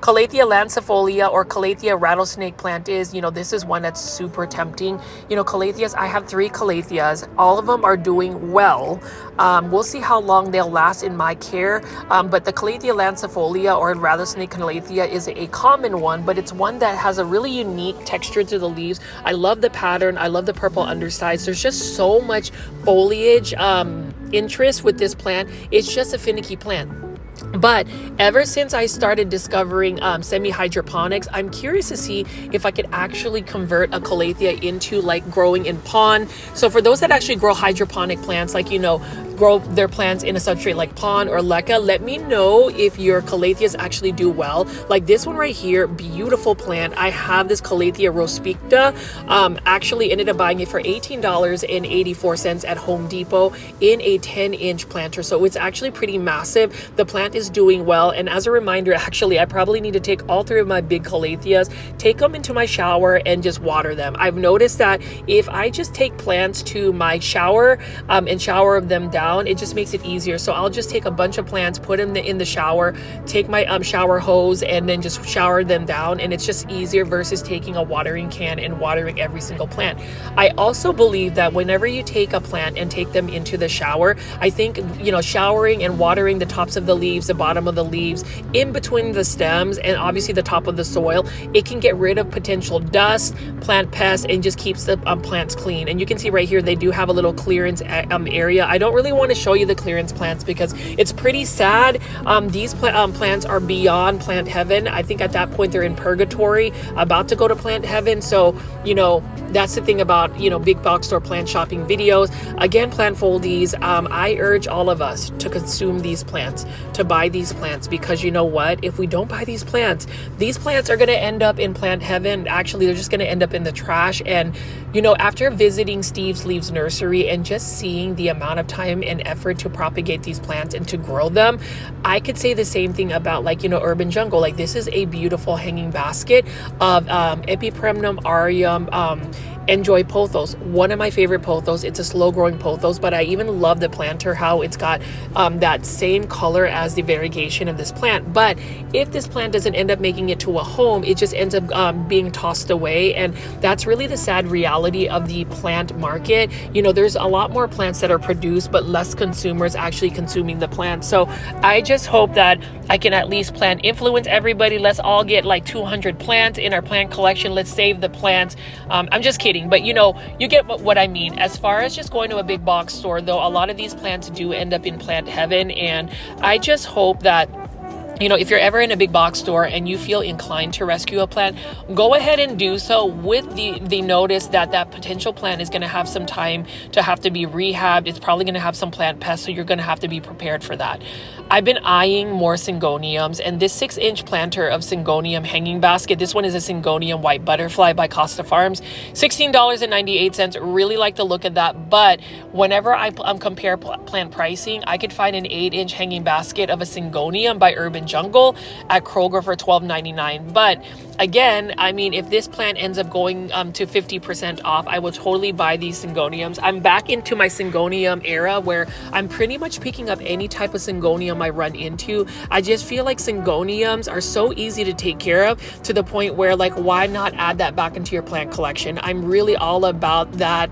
Calathea lancifolia or Calathea rattlesnake plant is? This is one that's super tempting. Calatheas, I have 3 Calatheas. All of them are doing well. We'll see how long they'll last in my care. But the Calathea lancifolia or rattlesnake Calathea is a common one, but it's one that has a really unique texture to the leaves. I love the pattern. I love the purple undersides. There's just so much foliage interest with this plant. It's just a finicky plant. But ever since I started discovering semi-hydroponics, I'm curious to see if I could actually convert a Calathea into like growing in pond. So for those that actually grow hydroponic plants, grow their plants in a substrate like pond or leca, let me know if your Calatheas actually do well. Like this one right here, beautiful plant. I have this Calathea rospicta. Actually ended up buying it for $18.84 at Home Depot in a 10-inch planter. So it's actually pretty massive. The plant is doing well. And as a reminder, actually, I probably need to take all 3 of my big Calatheas, take them into my shower and just water them. I've noticed that if I just take plants to my shower and shower them down, it just makes it easier. So I'll just take a bunch of plants, put them in the shower, take my shower hose and then just shower them down. And it's just easier versus taking a watering can and watering every single plant. I also believe that whenever you take a plant and take them into the shower, I think, showering and watering the tops of the leaves, the bottom of the leaves, in between the stems, and obviously the top of the soil, it can get rid of potential dust, plant pests, and just keeps the plants clean. And you can see right here, they do have a little clearance area. I don't really want to show you the clearance plants because it's pretty sad. These plants are beyond plant heaven. I think at that point they're in purgatory, about to go to plant heaven. So, that's the thing about, big box store plant shopping videos. Again, plant foldies, I urge all of us to consume these plants, to buy these plants, because you know what? If we don't buy these plants are going to end up in plant heaven. Actually, they're just going to end up in the trash. And, after visiting Steve's Leaves Nursery and just seeing the amount of time and effort to propagate these plants and to grow them, I could say the same thing about Urban Jungle. This is a beautiful hanging basket of Epipremnum aureum, Enjoy pothos, one of my favorite pothos. It's a slow growing pothos, but I even love the planter, how it's got that same color as the variegation of this plant. But if this plant doesn't end up making it to a home, it just ends up being tossed away. And that's really the sad reality of the plant market. There's a lot more plants that are produced, but less consumers actually consuming the plants. So I just hope that I can at least plant influence everybody. Let's all get like 200 plants in our plant collection. Let's save the plants. I'm just kidding, but you get what I mean. As far as just going to a big box store, though, a lot of these plants do end up in plant heaven. And I just hope that if you're ever in a big box store and you feel inclined to rescue a plant, go ahead and do so with the notice that potential plant is going to have some time to have to be rehabbed. It's probably going to have some plant pests, so you're going to have to be prepared for that. I've been eyeing more Syngoniums, and this 6-inch planter of Syngonium hanging basket, this one is a Syngonium white butterfly by Costa Farms, $16.98. Really like the look of that. But whenever I compare plant pricing, I could find an 8-inch hanging basket of a Syngonium by Urban jungle at Kroger for $12.99. But again, I mean, if this plant ends up going to 50% off, I will totally buy these Syngoniums. I'm back into my Syngonium era where I'm pretty much picking up any type of Syngonium I run into. I just feel like Syngoniums are so easy to take care of, to the point where, like, why not add that back into your plant collection? I'm really all about that.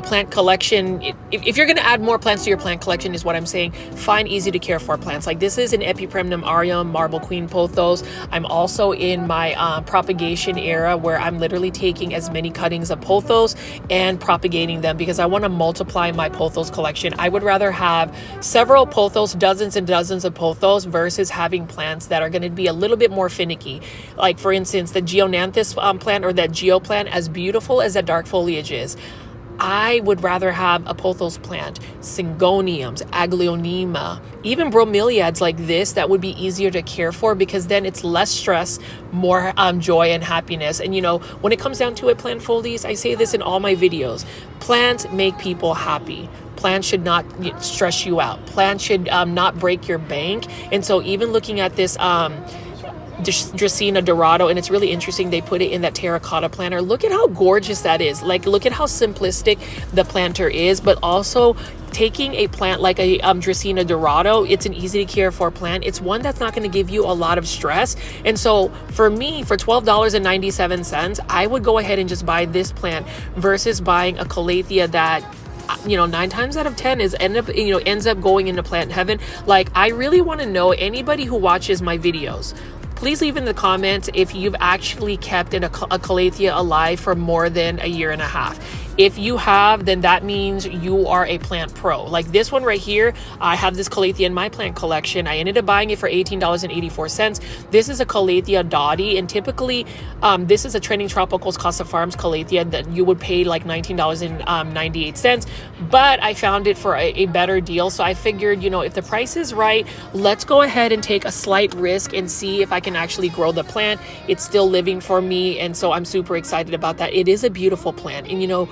Plant collection. If you're going to add more plants to your plant collection, is what I'm saying, find easy to care for plants. Like this is an Epipremnum aureum, marble queen pothos. I'm also in my propagation era where I'm literally taking as many cuttings of pothos and propagating them because I want to multiply my pothos collection. I would rather have several pothos, dozens and dozens of pothos, versus having plants that are going to be a little bit more finicky. Like for instance, the Geonanthus plant, or that Geo plant, as beautiful as that dark foliage is, I would rather have a pothos plant, Syngoniums, Aglaonemas, even bromeliads like this that would be easier to care for, because then it's less stress, more joy and happiness. And when it comes down to it, plant foldies, I say this in all my videos, plants make people happy. Plants should not stress you out. Plants should not break your bank. And so even looking at this Dracaena Dorado, and it's really interesting, they put it in that terracotta planter. Look at how gorgeous that is. Like, look at how simplistic the planter is, but also taking a plant like a Dracaena Dorado, it's an easy to care for plant. It's one that's not going to give you a lot of stress. And so for me, for $12.97, I would go ahead and just buy this plant versus buying a Calathea that 9 times out of 10 ends up going into plant heaven. Like, I really want to know, anybody who watches my videos, please leave in the comments if you've actually kept a Calathea alive for more than a year and a half. If you have, then that means you are a plant pro. Like this one right here, I have this Calathea in my plant collection. I ended up buying it for $18.84. This is a Calathea Dottie, and typically this is a trending tropicals Costa Farms Calathea that you would pay like $19.98. But I found it for a better deal. So I figured, if the price is right, let's go ahead and take a slight risk and see if I can actually grow the plant. It's still living for me, and so I'm super excited about that. It is a beautiful plant, and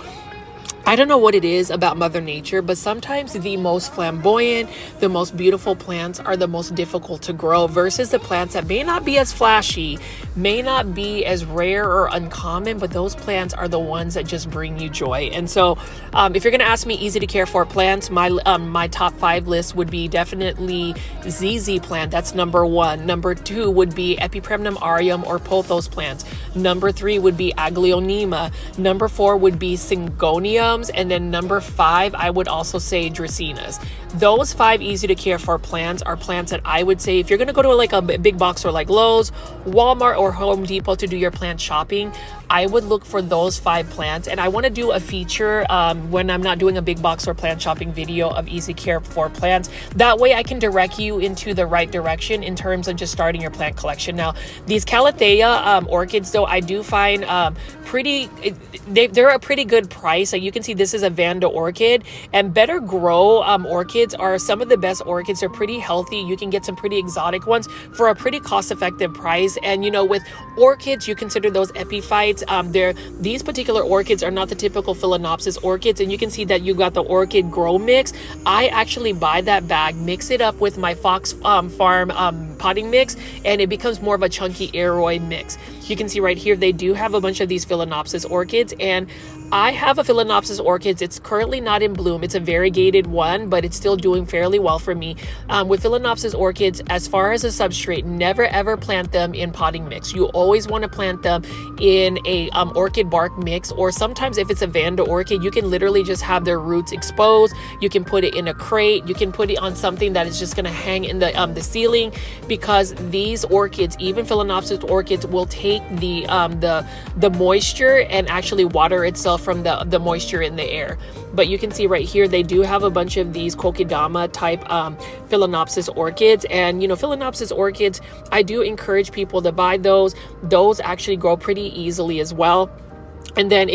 I don't know what it is about Mother Nature, but sometimes the most flamboyant, the most beautiful plants are the most difficult to grow, versus the plants that may not be as flashy, may not be as rare or uncommon, but those plants are the ones that just bring you joy. And so if you're going to ask me easy to care for plants, my top 5 list would be definitely ZZ plant. That's number 1. Number 2 would be Epipremnum aureum or pothos plants. Number 3 would be Aglaonemas. Number 4 would be Syngoniums. And then number 5, I would also say Dracaenas. Those 5 easy to care for plants are plants that I would say, if you're going to go to like a big box store like Lowe's, Walmart, or Home Depot to do your plant shopping, I would look for those 5 plants. And I want to do a feature when I'm not doing a big box or plant shopping video of easy care for plants. That way I can direct you into the right direction in terms of just starting your plant collection. Now, these Calathea orchids, though, I do find they're a pretty good price. Like you can see, this is a Vanda orchid, and Better Grow orchids are some of the best orchids. They're pretty healthy. You can get some pretty exotic ones for a pretty cost-effective price. And with orchids, you consider those epiphytes. These particular orchids are not the typical Phalaenopsis orchids, and you can see that you got the orchid grow mix. I actually buy that bag, mix it up with my Fox Farm potting mix, and it becomes more of a chunky aroid mix. You can see right here, they do have a bunch of these Phalaenopsis orchids, and I have a Phalaenopsis orchids. It's currently not in bloom. It's a variegated one, but it's still doing fairly well for me. With Phalaenopsis orchids, as far as a substrate, never ever plant them in potting mix. You always want to plant them in a orchid bark mix, or sometimes if it's a Vanda orchid, you can literally just have their roots exposed. You can put it in a crate. You can put it on something that is just going to hang in the ceiling, because these orchids, even Phalaenopsis orchids, will take the moisture and actually water itself from the moisture in the air. But you can see right here, they do have a bunch of these Kokedama type Phalaenopsis orchids, and Phalaenopsis orchids, I do encourage people to buy those. Those actually grow pretty easily as well. And then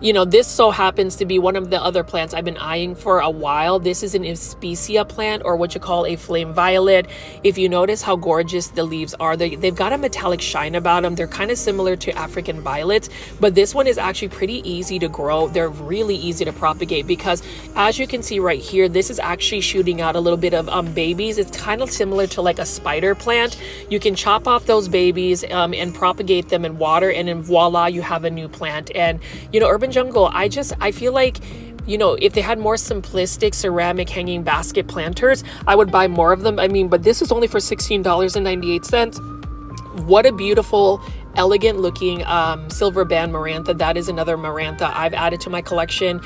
you know, this so happens to be one of the other plants I've been eyeing for a while. This is an Especia plant, or what you call a flame violet. If you notice how gorgeous the leaves are, they've got a metallic shine about them. They're kind of similar to African violets, but this one is actually pretty easy to grow. They're really easy to propagate because, as you can see right here, this is actually shooting out a little bit of babies. It's kind of similar to like a spider plant. You can chop off those babies and propagate them in water, and then voila, you have a new plant. And you know, Urban Jungle, I feel like, you know, if they had more simplistic ceramic hanging basket planters, I would buy more of them. I mean, but this is only for $16.98. What a beautiful, elegant looking silver band Marantha. That is another Marantha I've added to my collection.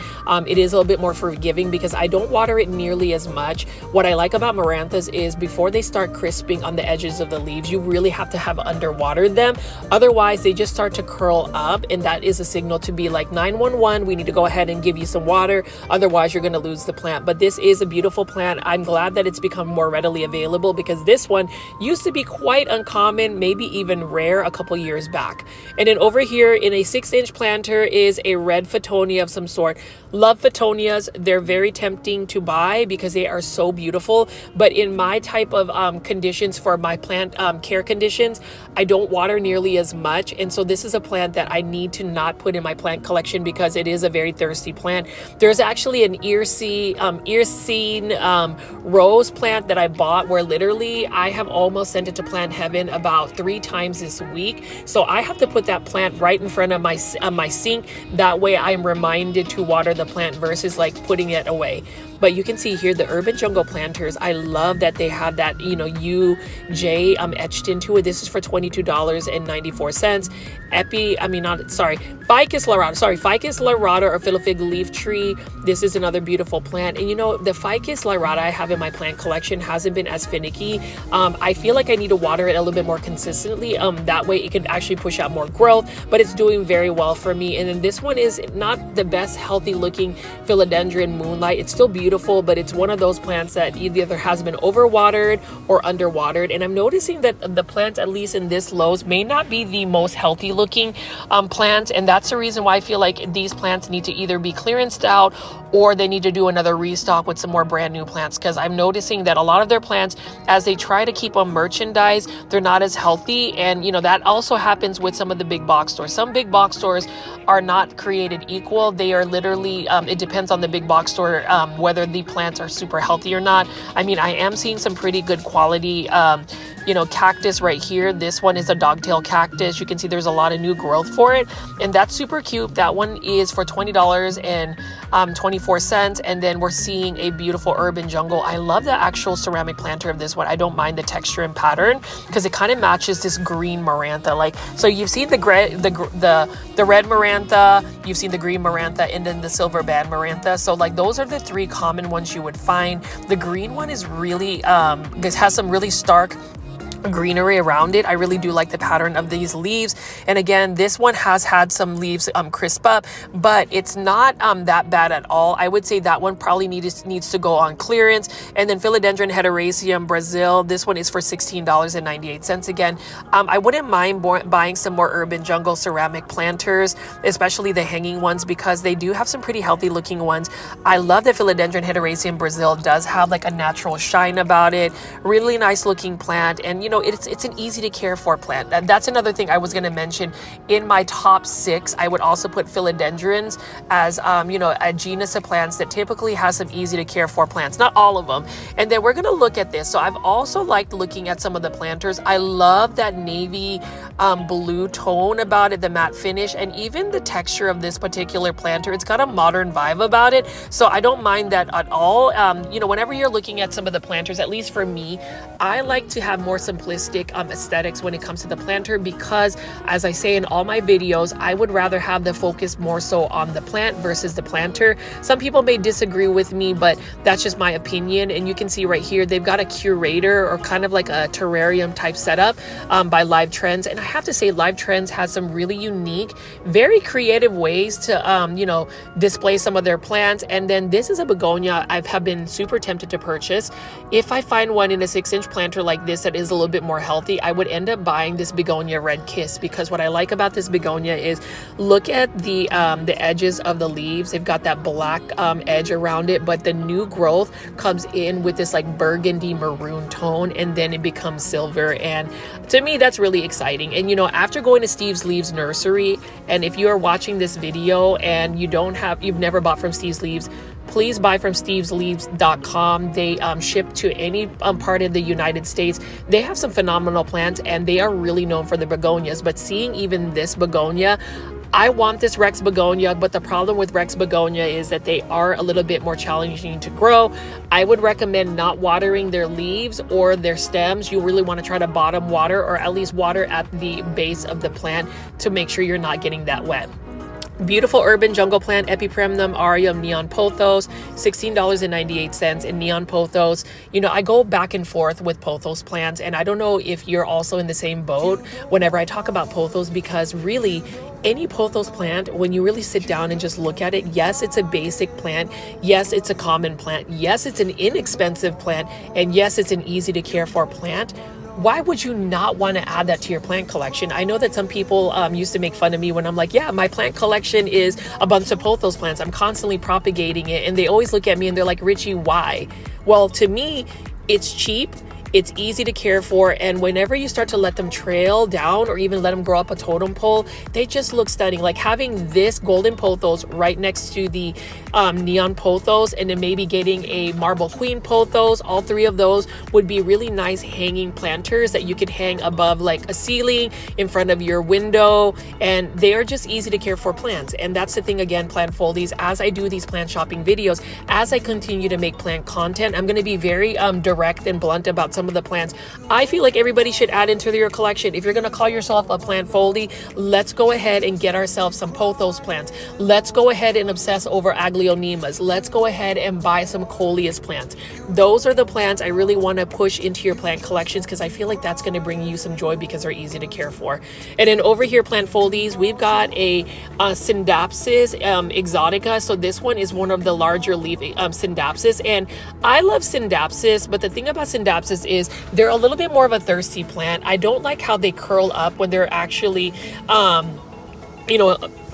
It is a little bit more forgiving because I don't water it nearly as much. What I like about Maranthas is before they start crisping on the edges of the leaves, you really have to have underwatered them. Otherwise, they just start to curl up, and that is a signal to be like 911. We need to go ahead and give you some water. Otherwise, you're going to lose the plant. But this is a beautiful plant. I'm glad that it's become more readily available because this one used to be quite uncommon, maybe even rare a couple years back. And then over here in a 6-inch planter is a red Photonia of some sort. Love Photonias. They're very tempting to buy because they are so beautiful, but in my type of conditions, for my plant care conditions, I don't water nearly as much, and so this is a plant that I need to not put in my plant collection because it is a very thirsty plant. There's actually an Earseen rose plant that I bought where literally I have almost sent it to plant heaven about 3 times this week. So I have to put that plant right in front of my sink. That way I'm reminded to water the plant versus like putting it away. But you can see here the Urban Jungle planters. I love that they have that, you know, UJ etched into it. This is for $22.94. Ficus lyrata. Ficus lyrata or filifig leaf tree. This is another beautiful plant. And you know, the Ficus lyrata I have in my plant collection hasn't been as finicky. I feel like I need to water it a little bit more consistently. That way it can actually push out more growth, but it's doing very well for me. And then this one is not the best healthy looking philodendron moonlight. It's still beautiful, but it's one of those plants that either has been overwatered or underwatered. And I'm noticing that the plants, at least in this Lowe's, may not be the most healthy looking plants, and that's the reason why I feel like these plants need to either be clearanced out or they need to do another restock with some more brand new plants, because I'm noticing that a lot of their plants, as they try to keep on merchandise, they're not as healthy. And you know, that also happens with some of the big box stores. Some big box stores are not created equal. They are literally it depends on the big box store whether the plants are super healthy or not. I mean, I am seeing some pretty good quality you know, cactus right here. This one is a dogtail cactus. You can see there's a lot of new growth for it, and that's super cute. That one is for $20.24. And then we're seeing a beautiful Urban Jungle. I love the actual ceramic planter of this one. I don't mind the texture and pattern because it kind of matches this green Marantha. Like, so you've seen the red Marantha, you've seen the green Marantha, and then the silver band Marantha. So like those are the 3 common ones you would find. The green one is really this has some really stark greenery around it. I really do like the pattern of these leaves. And again, this one has had some leaves crisp up, but it's not that bad at all. I would say that one probably needs to go on clearance. And then Philodendron Hederaceum Brazil, this one is for $16.98. Again, I wouldn't mind buying some more Urban Jungle ceramic planters, especially the hanging ones, because they do have some pretty healthy looking ones. I love that Philodendron Hederaceum Brazil does have like a natural shine about it. Really nice looking plant. And you know, it's an easy to care for plant. That's another thing I was going to mention. In my top 6, I would also put philodendrons as you know, a genus of plants that typically has some easy to care for plants. Not all of them. And then we're going to look at this. So I've also liked looking at some of the planters. I love that navy blue tone about it, the matte finish, and even the texture of this particular planter. It's got a modern vibe about it, so I don't mind that at all. You know, whenever you're looking at some of the planters, at least for me, I like to have more simplistic aesthetics when it comes to the planter, because as I say in all my videos, I would rather have the focus more so on the plant versus the planter. Some people may disagree with me, but that's just my opinion. And you can see right here, they've got a curator or kind of like a terrarium type setup by Live Trends. And I have to say, Live Trends has some really unique, very creative ways to, you know, display some of their plants. And then this is a begonia I have been super tempted to purchase. If I find one in a 6-inch planter like this that is a little little bit more healthy, I would end up buying this begonia red kiss, because what I like about this begonia is look at the edges of the leaves. They've got that black edge around it, but the new growth comes in with this like burgundy maroon tone, and then it becomes silver. And to me, that's really exciting. And you know, after going to Steve's Leaves Nursery, and if you are watching this video and you've never bought from Steve's Leaves, please buy from stevesleaves.com. They ship to any part of the United States. They have some phenomenal plants, and they are really known for the begonias. But seeing even this begonia, I want this Rex begonia, but the problem with Rex begonia is that they are a little bit more challenging to grow. I would recommend not watering their leaves or their stems. You really want to try to bottom water, or at least water at the base of the plant to make sure you're not getting that wet. Beautiful urban jungle plant, Epipremnum aureum neon pothos, $16.98 in neon pothos. You know, I go back and forth with pothos plants, and I don't know if you're also in the same boat whenever I talk about pothos, because really any pothos plant, when you really sit down and just look at it, yes, it's a basic plant. Yes, it's a common plant. Yes, it's an inexpensive plant. And yes, it's an easy to care for plant. Why would you not want to add that to your plant collection? I know that some people used to make fun of me when I'm like, yeah, my plant collection is a bunch of pothos plants. I'm constantly propagating it. And they always look at me and they're like, Richie, why? Well, to me, it's cheap. It's easy to care for, and whenever you start to let them trail down or even let them grow up a totem pole, they just look stunning. Like having this golden pothos right next to the neon pothos, and then maybe getting a marble queen pothos. All three of those would be really nice hanging planters that you could hang above like a ceiling in front of your window, and they are just easy to care for plants. And that's the thing, again, plant foldies, as I do these plant shopping videos, as I continue to make plant content, I'm going to be very direct and blunt about some of the plants I feel like everybody should add into their collection. If you're going to call yourself a plant foldie, let's go ahead and get ourselves some pothos plants. Let's go ahead and obsess over Aglaonemas. Let's go ahead and buy some coleus plants. Those are the plants I really want to push into your plant collections, because I feel like that's going to bring you some joy because they're easy to care for. And then over here, plant foldies, we've got a Syngoniums exotica. So this one is one of the larger leaf Syngoniums, and I love Syngoniums, but the thing about Syngoniums is they're a little bit more of a thirsty plant. I don't like how they curl up when they're actually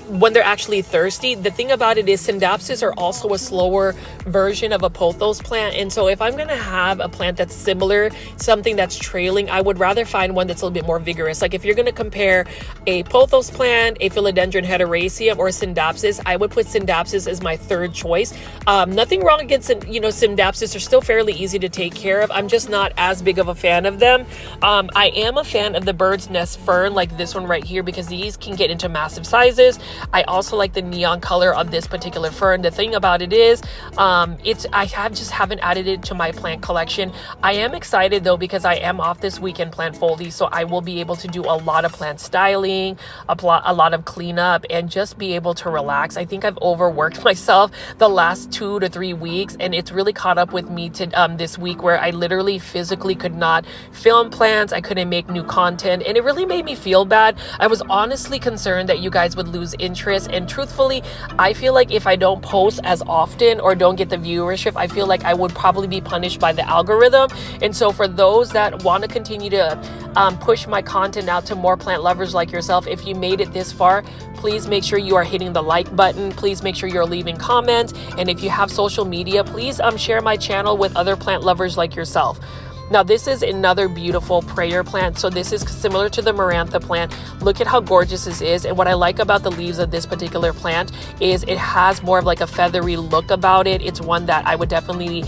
when they're actually thirsty. The thing about it is Syngoniums are also a slower version of a pothos plant. And so if I'm going to have a plant that's similar, something that's trailing, I would rather find one that's a little bit more vigorous. Like if you're going to compare a pothos plant, a philodendron heteroraceum, or Syngoniums, I would put Syngoniums as my third choice. Nothing wrong against, Syngoniums are still fairly easy to take care of. I'm just not as big of a fan of them. I am a fan of the bird's nest fern, like this one right here, because these can get into massive sizes. I also like the neon color of this particular fern. The thing about it is, I haven't added it to my plant collection. I am excited though, because I am off this weekend plant foldy, so I will be able to do a lot of plant styling, a lot of cleanup, and just be able to relax. I think I've overworked myself the last 2 to 3 weeks, and it's really caught up with me to this week, where I literally physically could not film plants. I couldn't make new content, and it really made me feel bad. I was honestly concerned that you guys would lose interest. And truthfully, I feel like if I don't post as often or don't get the viewership, I feel like I would probably be punished by the algorithm. And so for those that want to continue to push my content out to more plant lovers like yourself, if you made it this far, please make sure you are hitting the like button. Please make sure you're leaving comments. And if you have social media, please share my channel with other plant lovers like yourself. Now, this is another beautiful prayer plant. So this is similar to the Marantha plant. Look at how gorgeous this is. And what I like about the leaves of this particular plant is it has more of like a feathery look about it. It's one that I would definitely,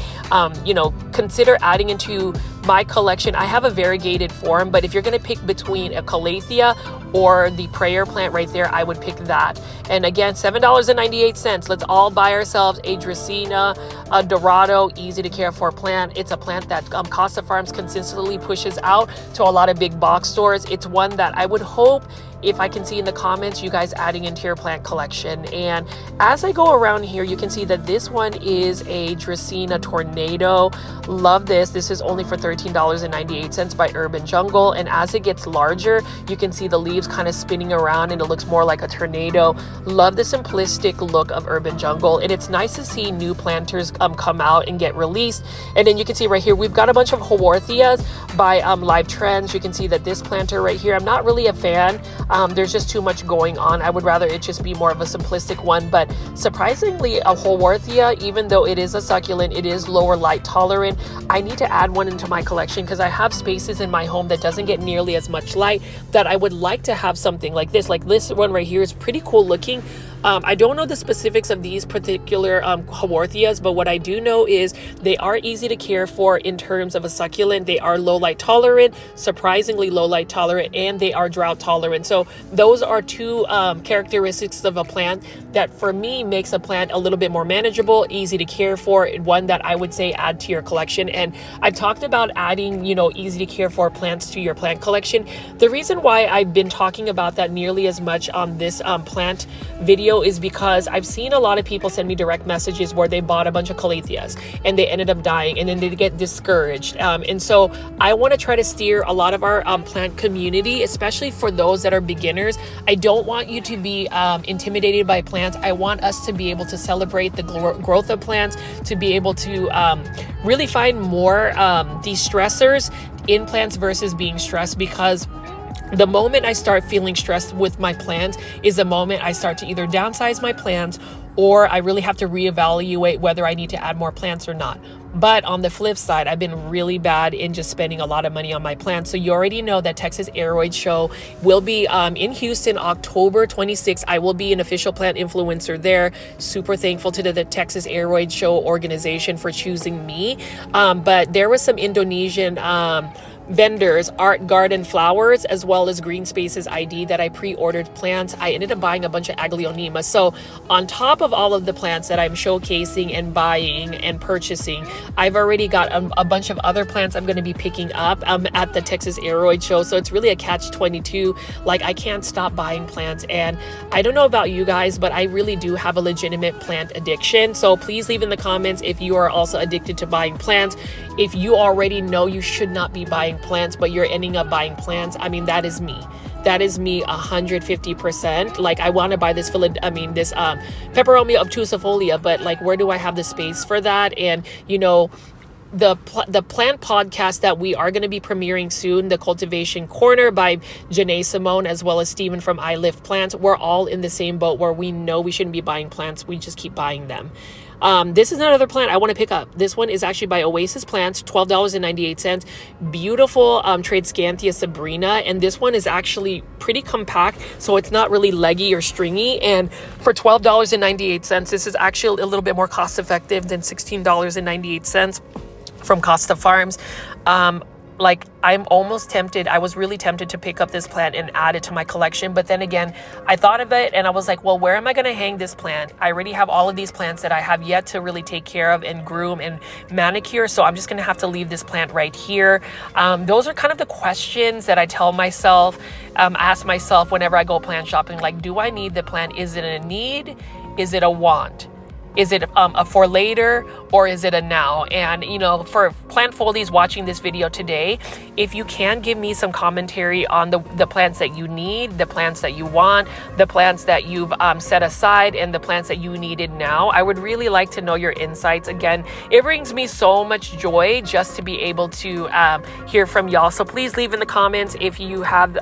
consider adding into my collection. I have a variegated form, but if you're going to pick between a calathea or the prayer plant right there, I would pick that. And again, $7.98. Let's all buy ourselves a Dracaena, a Dorado, easy to care for plant. It's a plant that Costa Farms consistently pushes out to a lot of big box stores. It's one that I would hope if I can see in the comments you guys adding into your plant collection. And as I go around here, you can see that this one is a Dracaena Tornado. Love this. This is only for $13.98 by Urban Jungle. And as it gets larger, you can see the leaves kind of spinning around and it looks more like a tornado. Love the simplistic look of Urban Jungle. And it's nice to see new planters come out and get released. And then you can see right here, we've got a bunch of Haworthias by Live Trends. You can see that this planter right here, I'm not really a fan. There's just too much going on. I would rather it just be more of a simplistic one, but surprisingly, a Haworthia, even though it is a succulent, it is lower light tolerant. I need to add one into my collection because I have spaces in my home that doesn't get nearly as much light, that I would like to have something like this. Like this one right here is pretty cool looking. I don't know the specifics of these particular Haworthias, but what I do know is they are easy to care for in terms of a succulent. They are low light tolerant, surprisingly low light tolerant, and they are drought tolerant. So those are two characteristics of a plant that for me makes a plant a little bit more manageable, easy to care for, one that I would say add to your collection. And I've talked about adding, easy to care for plants to your plant collection. The reason why I've been talking about that nearly as much on this plant video is because I've seen a lot of people send me direct messages where they bought a bunch of calatheas and they ended up dying and then they get discouraged. And so I want to try to steer a lot of our plant community, especially for those that are beginners. I don't want you to be intimidated by plants. I want us to be able to celebrate the growth of plants, to be able to really find more de-stressors in plants versus being stressed, because the moment I start feeling stressed with my plants is the moment I start to either downsize my plants or I really have to reevaluate whether I need to add more plants or not. But on the flip side, I've been really bad in just spending a lot of money on my plants. So you already know that Texas Aeroid Show will be in Houston, October 26th. I will be an official plant influencer there. Super thankful to the Texas Aeroid Show organization for choosing me. But there was some Indonesian vendors, Art Garden Flowers, as well as Green Spaces ID that I pre-ordered plants. I ended up buying a bunch of Aglaonemas. So on top of all of the plants that I'm showcasing and buying and purchasing, I've already got a bunch of other plants I'm going to be picking up at the Texas Aeroid Show. So it's really a catch-22. Like, I can't stop buying plants. And I don't know about you guys, but I really do have a legitimate plant addiction. So please leave in the comments if you are also addicted to buying plants. If you already know you should not be buying plants, but you're ending up buying plants, I mean, that is me. That is me 150%. Like, I want to buy this Peperomia obtusifolia, but like, where do I have the space for that? And the plant podcast that we are going to be premiering soon, the Cultivation Corner by Janae Simone, as well as Steven from I Lift Plants, we're all in the same boat where we know we shouldn't be buying plants. We just keep buying them. This is another plant I want to pick up. This one is actually by Oasis Plants, $12.98. Beautiful Tradescanthia Sabrina. And this one is actually pretty compact, so it's not really leggy or stringy. And for $12.98, this is actually a little bit more cost effective than $16.98 from Costa Farms. Like, I'm almost tempted. I was really tempted to pick up this plant and add it to my collection. But then again, I thought of it and I was like, well, where am I going to hang this plant? I already have all of these plants that I have yet to really take care of and groom and manicure. So I'm just going to have to leave this plant right here. Those are kind of the questions that I tell myself, ask myself whenever I go plant shopping. Like, do I need the plant? Is it a need? Is it a want? Is it a for later, or is it a now? And, for plant foldies watching this video today, if you can give me some commentary on the plants that you need, the plants that you want, the plants that you've set aside, and the plants that you needed now, I would really like to know your insights. Again, it brings me so much joy just to be able to hear from y'all. So please leave in the comments if you have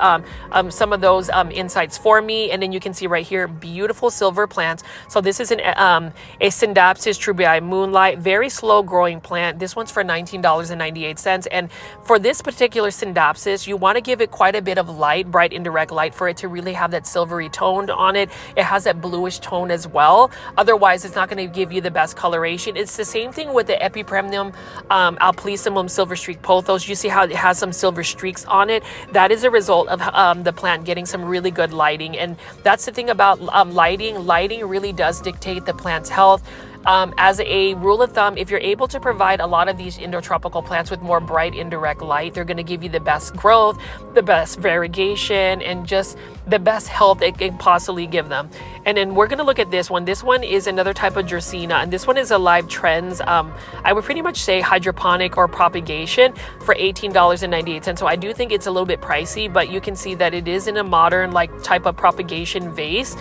some of those insights for me. And then you can see right here, beautiful silver plants. So this is a Syngoniums Trubii Moonlight, very slow growing plant. This one's for $19.98. And for this particular Syngoniums, you want to give it quite a bit of light, bright indirect light, for it to really have that silvery tone on it. It has that bluish tone as well. Otherwise, it's not going to give you the best coloration. It's the same thing with the Epipremnum Alplisimum Silver Streak Pothos. You see how it has some silver streaks on it? That is a result of the plant getting some really good lighting. And that's the thing about lighting. Lighting really does dictate the plant's health. As a rule of thumb, if you're able to provide a lot of these indoor tropical plants with more bright indirect light, they're going to give you the best growth, the best variegation, and just the best health it can possibly give them. And then we're going to look at this one. This one is another type of Dracaena, and this one is a live trends. I would pretty much say hydroponic or propagation for $18.98. So I do think it's a little bit pricey, but you can see that it is in a modern like type of propagation vase.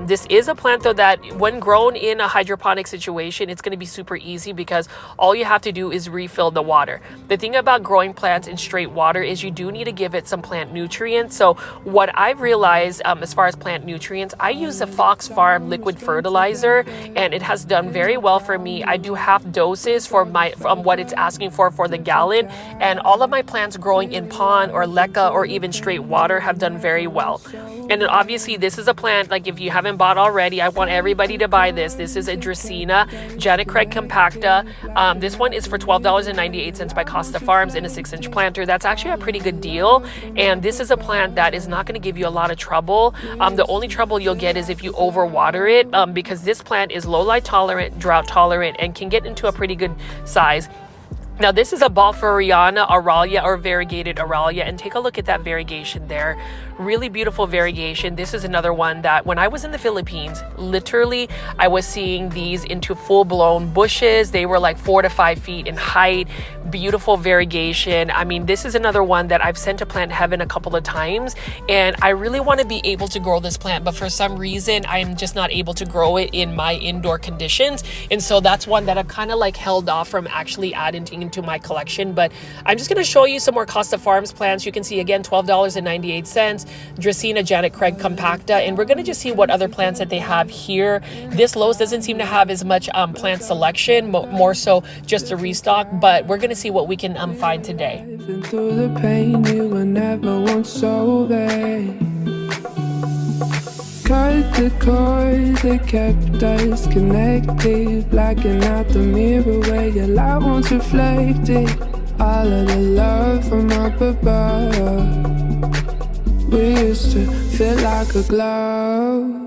This is a plant though that when grown in a hydroponic situation, it's going to be super easy because all you have to do is refill the water. The thing about growing plants in straight water is you do need to give it some plant nutrients. So what I've realized as far as plant nutrients, I use a Costa Farms liquid fertilizer, and it has done very well for me. I do half doses from what it's asking for the gallon, and all of my plants growing in pond or leca or even straight water have done very well. And then obviously this is a plant, like if you haven't bought already, I want everybody to buy this. This is a Dracaena, Janet Craig compacta. This one is for $12.98 by Costa Farms in a 6-inch planter. That's actually a pretty good deal. And this is a plant that is not going to give you a lot of trouble. The only trouble you'll get is if you overwater it, because this plant is low light tolerant, drought tolerant, and can get into a pretty good size. Now this is a Balfouriana Aralia or variegated Aralia, and take a look at that variegation there. Really beautiful variegation. This is another one that when I was in the Philippines, literally I was seeing these into full-blown bushes. They were like 4 to 5 feet in height. Beautiful variegation. I mean, this is another one that I've sent to Plant Heaven a couple of times, and I really want to be able to grow this plant, but for some reason I'm just not able to grow it in my indoor conditions. And so that's one that I've kind of like held off from actually adding into my collection. But I'm just going to show you some more Costa Farms plants. You can see again $12.98. Dracaena Janet Craig compacta, and we're going to just see what other plants that they have here. This Lowe's doesn't seem to have as much plant selection, more so just a restock, but we're going to see what we can find today. Through the pain you were never once so vague. Cut the cord that kept us connected, blacking out the mirror where your light once reflected. All of the love from up above, we used to feel like a glove.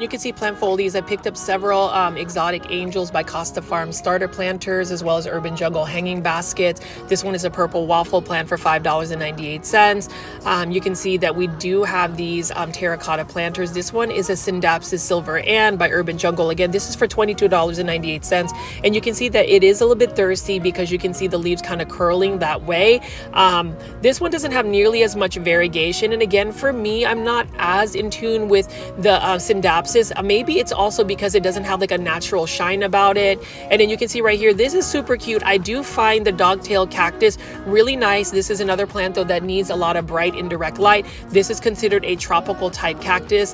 You can see plant folies. I picked up several exotic angels by Costa Farms starter planters, as well as urban jungle hanging baskets. This one is a purple waffle plant for $5.98. You can see that we do have these terracotta planters. This one is a Syngoniums Silver Ann by Urban Jungle. Again, this is for $22.98. And you can see that it is a little bit thirsty because you can see the leaves kind of curling that way. This one doesn't have nearly as much variegation. And again, for me, I'm not as in tune with the Syngoniums. Maybe it's also because it doesn't have like a natural shine about it. And then you can see right here, this is super cute. I do find the dogtail cactus really nice. This is another plant though that needs a lot of bright indirect light. This is considered a tropical type cactus.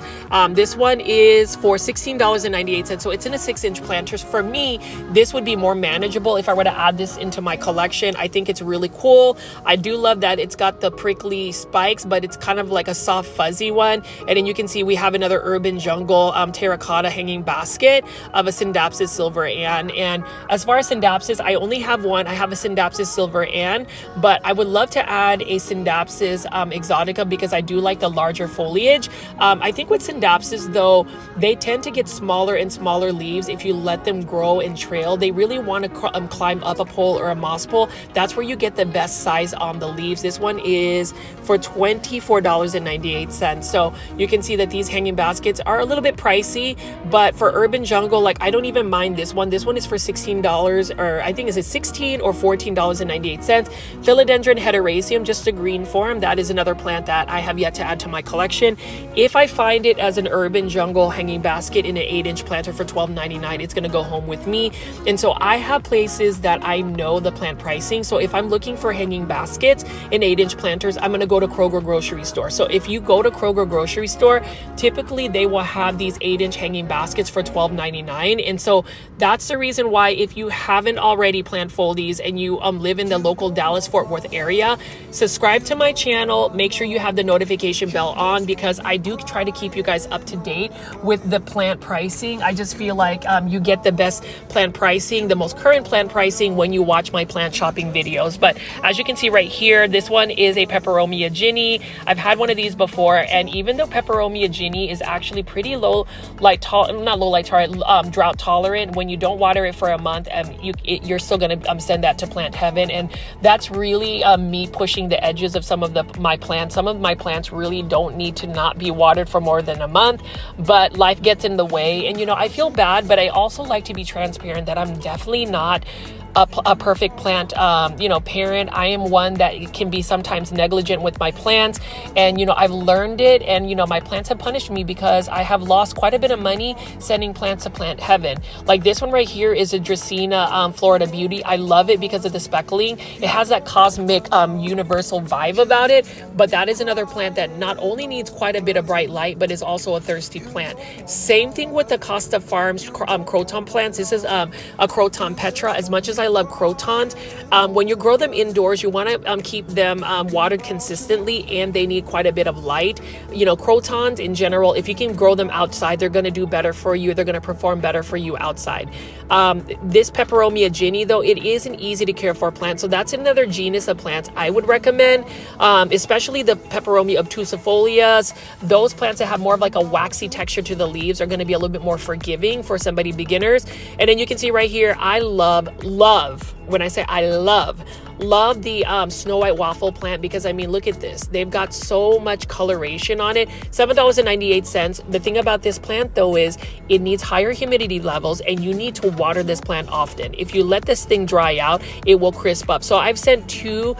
This one is for $16.98. So it's in a 6-inch planter. For me, this would be more manageable if I were to add this into my collection. I think it's really cool. I do love that it's got the prickly spikes, but it's kind of like a soft fuzzy one. And then you can see we have another Urban Jungle terracotta hanging basket of a Syngoniums Silver Ann. And as far as Syngoniums, I only have one. I have a Syngoniums Silver Ann, but I would love to add a Syngoniums exotica because I do like the larger foliage. I think with Syngoniums though, they tend to get smaller and smaller leaves if you let them grow and trail. They really want to climb up a pole or a moss pole. That's where you get the best size on the leaves. This one is for $24.98. So you can see that these hanging baskets are a little bit bit pricey, but for urban jungle, like I don't even mind this one. This one is for $16, or I think is it $16 or $14.98. Philodendron hederaceum, just a green form. That is another plant that I have yet to add to my collection. If I find it as an urban jungle hanging basket in an 8-inch planter for $12.99, it's gonna go home with me. And so I have places that I know the plant pricing. So if I'm looking for hanging baskets in 8-inch planters, I'm gonna go to Kroger grocery store. So if you go to Kroger grocery store, typically they will have these 8-inch hanging baskets for $12.99. And so that's the reason why, if you haven't already plant foldies and you live in the local Dallas-Fort Worth area, subscribe to my channel. Make sure you have the notification bell on, because I do try to keep you guys up to date with the plant pricing. I just feel like you get the best plant pricing, the most current plant pricing, when you watch my plant shopping videos. But as you can see right here, this one is a Peperomia Ginny. I've had one of these before, and even though Peperomia Ginny is actually pretty drought tolerant, when you don't water it for a month, you're still going to send that to plant heaven. And that's really me pushing the edges of some of my plants. Some of my plants really don't need to not be watered for more than a month, but life gets in the way. And I feel bad, but I also like to be transparent that I'm definitely not a perfect plant parent. I am one that can be sometimes negligent with my plants, and I've learned it, and my plants have punished me because I have lost quite a bit of money sending plants to plant heaven. Like this one right here is a Dracaena Florida Beauty. I love it because of the speckling. It has that cosmic universal vibe about it, but that is another plant that not only needs quite a bit of bright light, but is also a thirsty plant. Same thing with the Costa Farms Croton plants. This is a Croton Petra. As much as I love Crotons, when you grow them indoors, you want to keep them watered consistently, and they need quite a bit of light. Crotons in general, if you can grow them outside, they're going to do better for you. They're going to perform better for you outside. This Peperomia Ginny, though, it is an easy to care for plant. So that's another genus of plants I would recommend, especially the Peperomia obtusifolias. Those plants that have more of like a waxy texture to the leaves are going to be a little bit more forgiving for somebody beginners. And then you can see right here, I love, when I say I love the Snow White waffle plant, because look at this. They've got so much coloration on it. $7.98. The thing about this plant though is it needs higher humidity levels, and you need to water this plant often. If you let this thing dry out, it will crisp up. So I've sent 2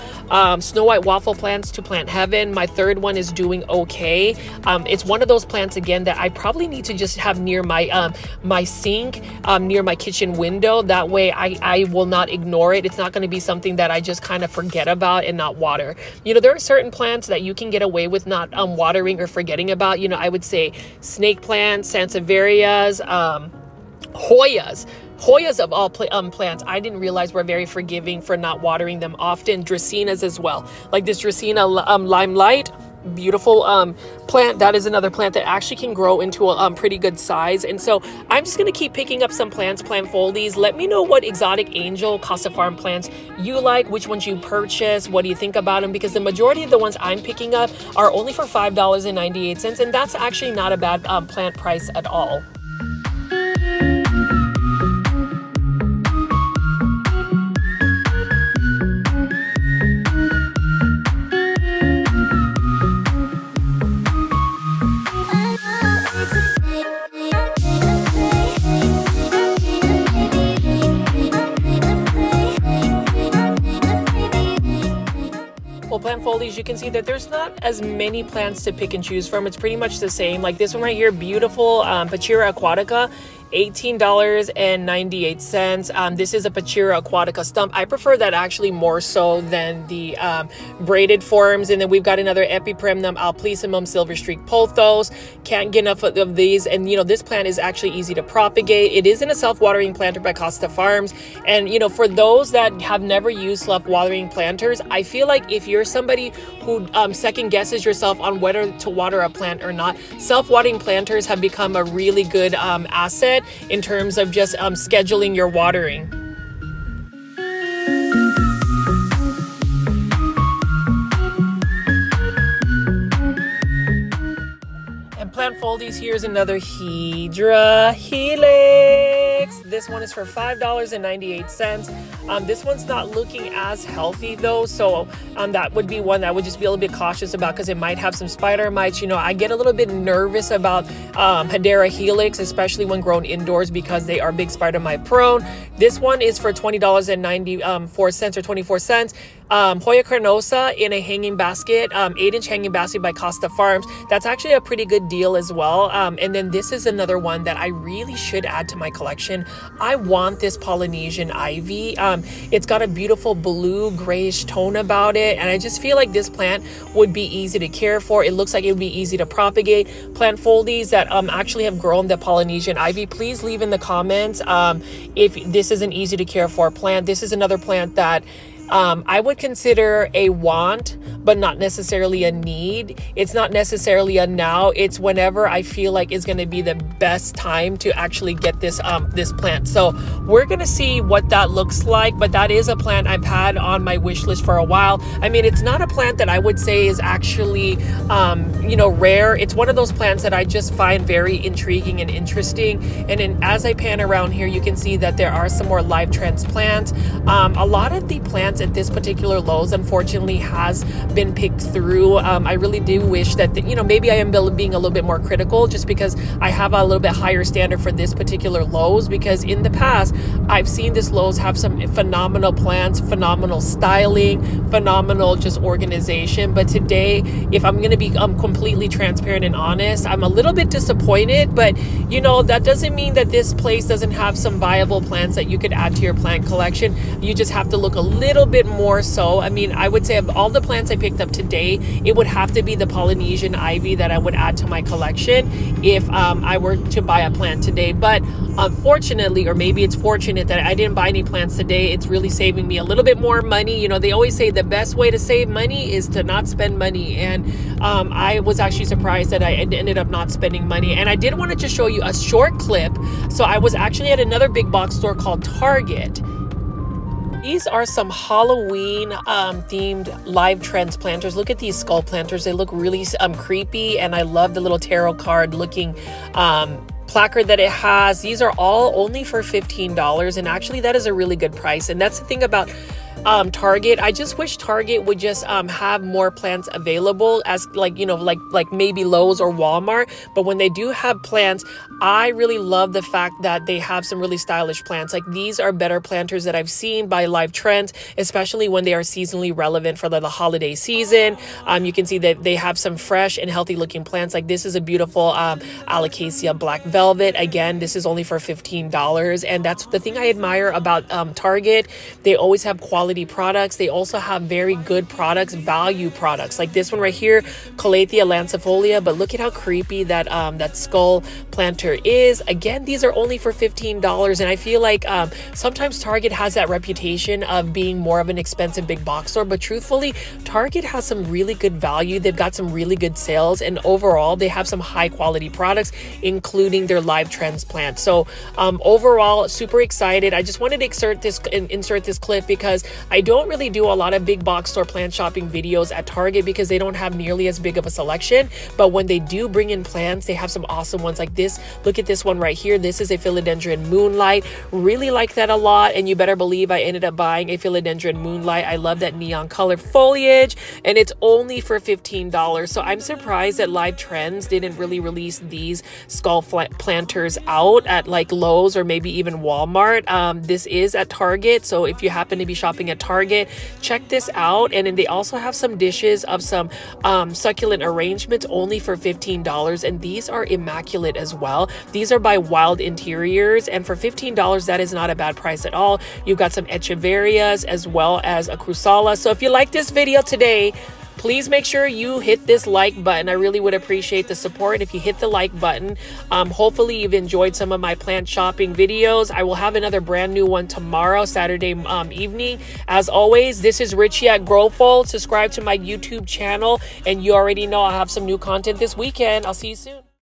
Snow White waffle plants to plant heaven. My third one is doing okay. It's one of those plants again that I probably need to just have near my my sink, near my kitchen window. That way I will not ignore it. It's not going to be something that I just kind of forget about and not water. There are certain plants that you can get away with not watering or forgetting about. I would say snake plants, sansevierias, Hoyas of all plants, I didn't realize were very forgiving for not watering them often. Dracaenas as well, like this Dracaena limelight. Beautiful plant. That is another plant that actually can grow into a pretty good size. And so I'm just going to keep picking up some plants, plant foldies. Let me know what exotic angel Costa Farm plants you like, which ones you purchase, what do you think about them, because the majority of the ones I'm picking up are only for $5.98, and that's actually not a bad plant price at all. Plant foldies, you can see that there's not as many plants to pick and choose from. It's pretty much the same. Like this one right here, beautiful Pachira aquatica, $18.98. This is a Pachira aquatica stump. I prefer that actually more so than the braided forms. And then we've got another Epipremnum alplicimum silver streak pothos. Can't get enough of these. And this plant is actually easy to propagate. It is in a self-watering planter by Costa Farms. And for those that have never used self-watering planters, I feel like if you're somebody who second guesses yourself on whether to water a plant or not, self-watering planters have become a really good asset in terms of just scheduling your watering. And plant foldies, here's another Hydra Helix. This one is for $5.98. This one's not looking as healthy though, so that would be one that I would just be a little bit cautious about because it might have some spider mites. You know, I get a little bit nervous about Hedera helix, especially when grown indoors, because they are big spider mite prone. This one is for $20.94 or 24 cents. Hoya carnosa in a hanging basket, 8-inch hanging basket by Costa Farms. That's actually a pretty good deal as well. And then this is another one that I really should add to my collection. I want this Polynesian ivy. It's got a beautiful blue grayish tone about it, and I just feel like this plant would be easy to care for. It looks like it would be easy to propagate. Plant foldies that actually have grown the Polynesian ivy, please leave in the comments if this is an easy to care for plant. This is another plant that I would consider a want, but not necessarily a need. It's not necessarily a now, it's whenever I feel like it's going to be the best time to actually get this this plant. So we're going to see what that looks like, but that is a plant I've had on my wish list for a while. I mean, it's not a plant that I would say is actually you know, rare. It's one of those plants that I just find very intriguing and interesting. And then as I pan around here, you can see that there are some more live transplants. A lot of the plants at this particular Lowe's unfortunately has been picked through. I really do wish that you know, maybe I am being a little bit more critical just because I have a little bit higher standard for this particular Lowe's, because in the past I've seen this Lowe's have some phenomenal plants, phenomenal styling, phenomenal just organization. But today, if I'm going to be completely transparent and honest, I'm a little bit disappointed. But you know, that doesn't mean that this place doesn't have some viable plants that you could add to your plant collection. You just have to look a little bit more so. I mean, I would say of all the plants I picked up today, it would have to be the Polynesian ivy that I would add to my collection if I were to buy a plant today. But unfortunately, or maybe it's fortunate that I didn't buy any plants today, it's really saving me a little bit more money. You know, they always say the best way to save money is to not spend money, and I was actually surprised that I ended up not spending money. And I did want to just show you a short clip. So I was actually at another big box store called Target. These are some Halloween themed live transplanters. Look at these skull planters. They look really creepy, and I love the little tarot card looking placard that it has. These are all only for $15, and actually that is a really good price. And that's the thing about Target. I just wish Target would just have more plants available as like, you know, like maybe Lowe's or Walmart. But when they do have plants, I really love the fact that they have some really stylish plants. Like these are better planters that I've seen by Live Trends, especially when they are seasonally relevant for the holiday season. You can see that they have some fresh and healthy looking plants. Like this is a beautiful Alocasia Black Velvet. Again, this is only for $15. And that's the thing I admire about Target. They always have quality products. They also have very good products, value products. Like this one right here, Calathea lancifolia. But look at how creepy that that skull planter is. Again, these are only for $15. And I feel like sometimes Target has that reputation of being more of an expensive big box store. But truthfully, Target has some really good value. They've got some really good sales. And overall, they have some high quality products, including their live transplants. So overall, super excited. I just wanted to insert this clip because I don't really do a lot of big box store plant shopping videos at Target because they don't have nearly as big of a selection. But when they do bring in plants, they have some awesome ones like this. Look at this one right here. This is a philodendron moonlight. Really like that a lot. And you better believe I ended up buying a philodendron moonlight. I love that neon color foliage, and it's only for $15. So I'm surprised that Live Trends didn't really release these skull planters out at like Lowe's or maybe even Walmart. This is at Target. So if you happen to be shopping at Target, check this out. And then they also have some dishes of some succulent arrangements only for $15, and these are immaculate as well. These are by Wild Interiors, and for $15 that is not a bad price at all. You've got some echeverias as well as a crusala. So if you like this video today, please make sure you hit this like button. I really would appreciate the support if you hit the like button. Hopefully you've enjoyed some of my plant shopping videos. I will have another brand new one tomorrow, Saturday evening. As always, this is Richie at Growfold. Subscribe to my YouTube channel, and you already know I'll have some new content this weekend. I'll see you soon.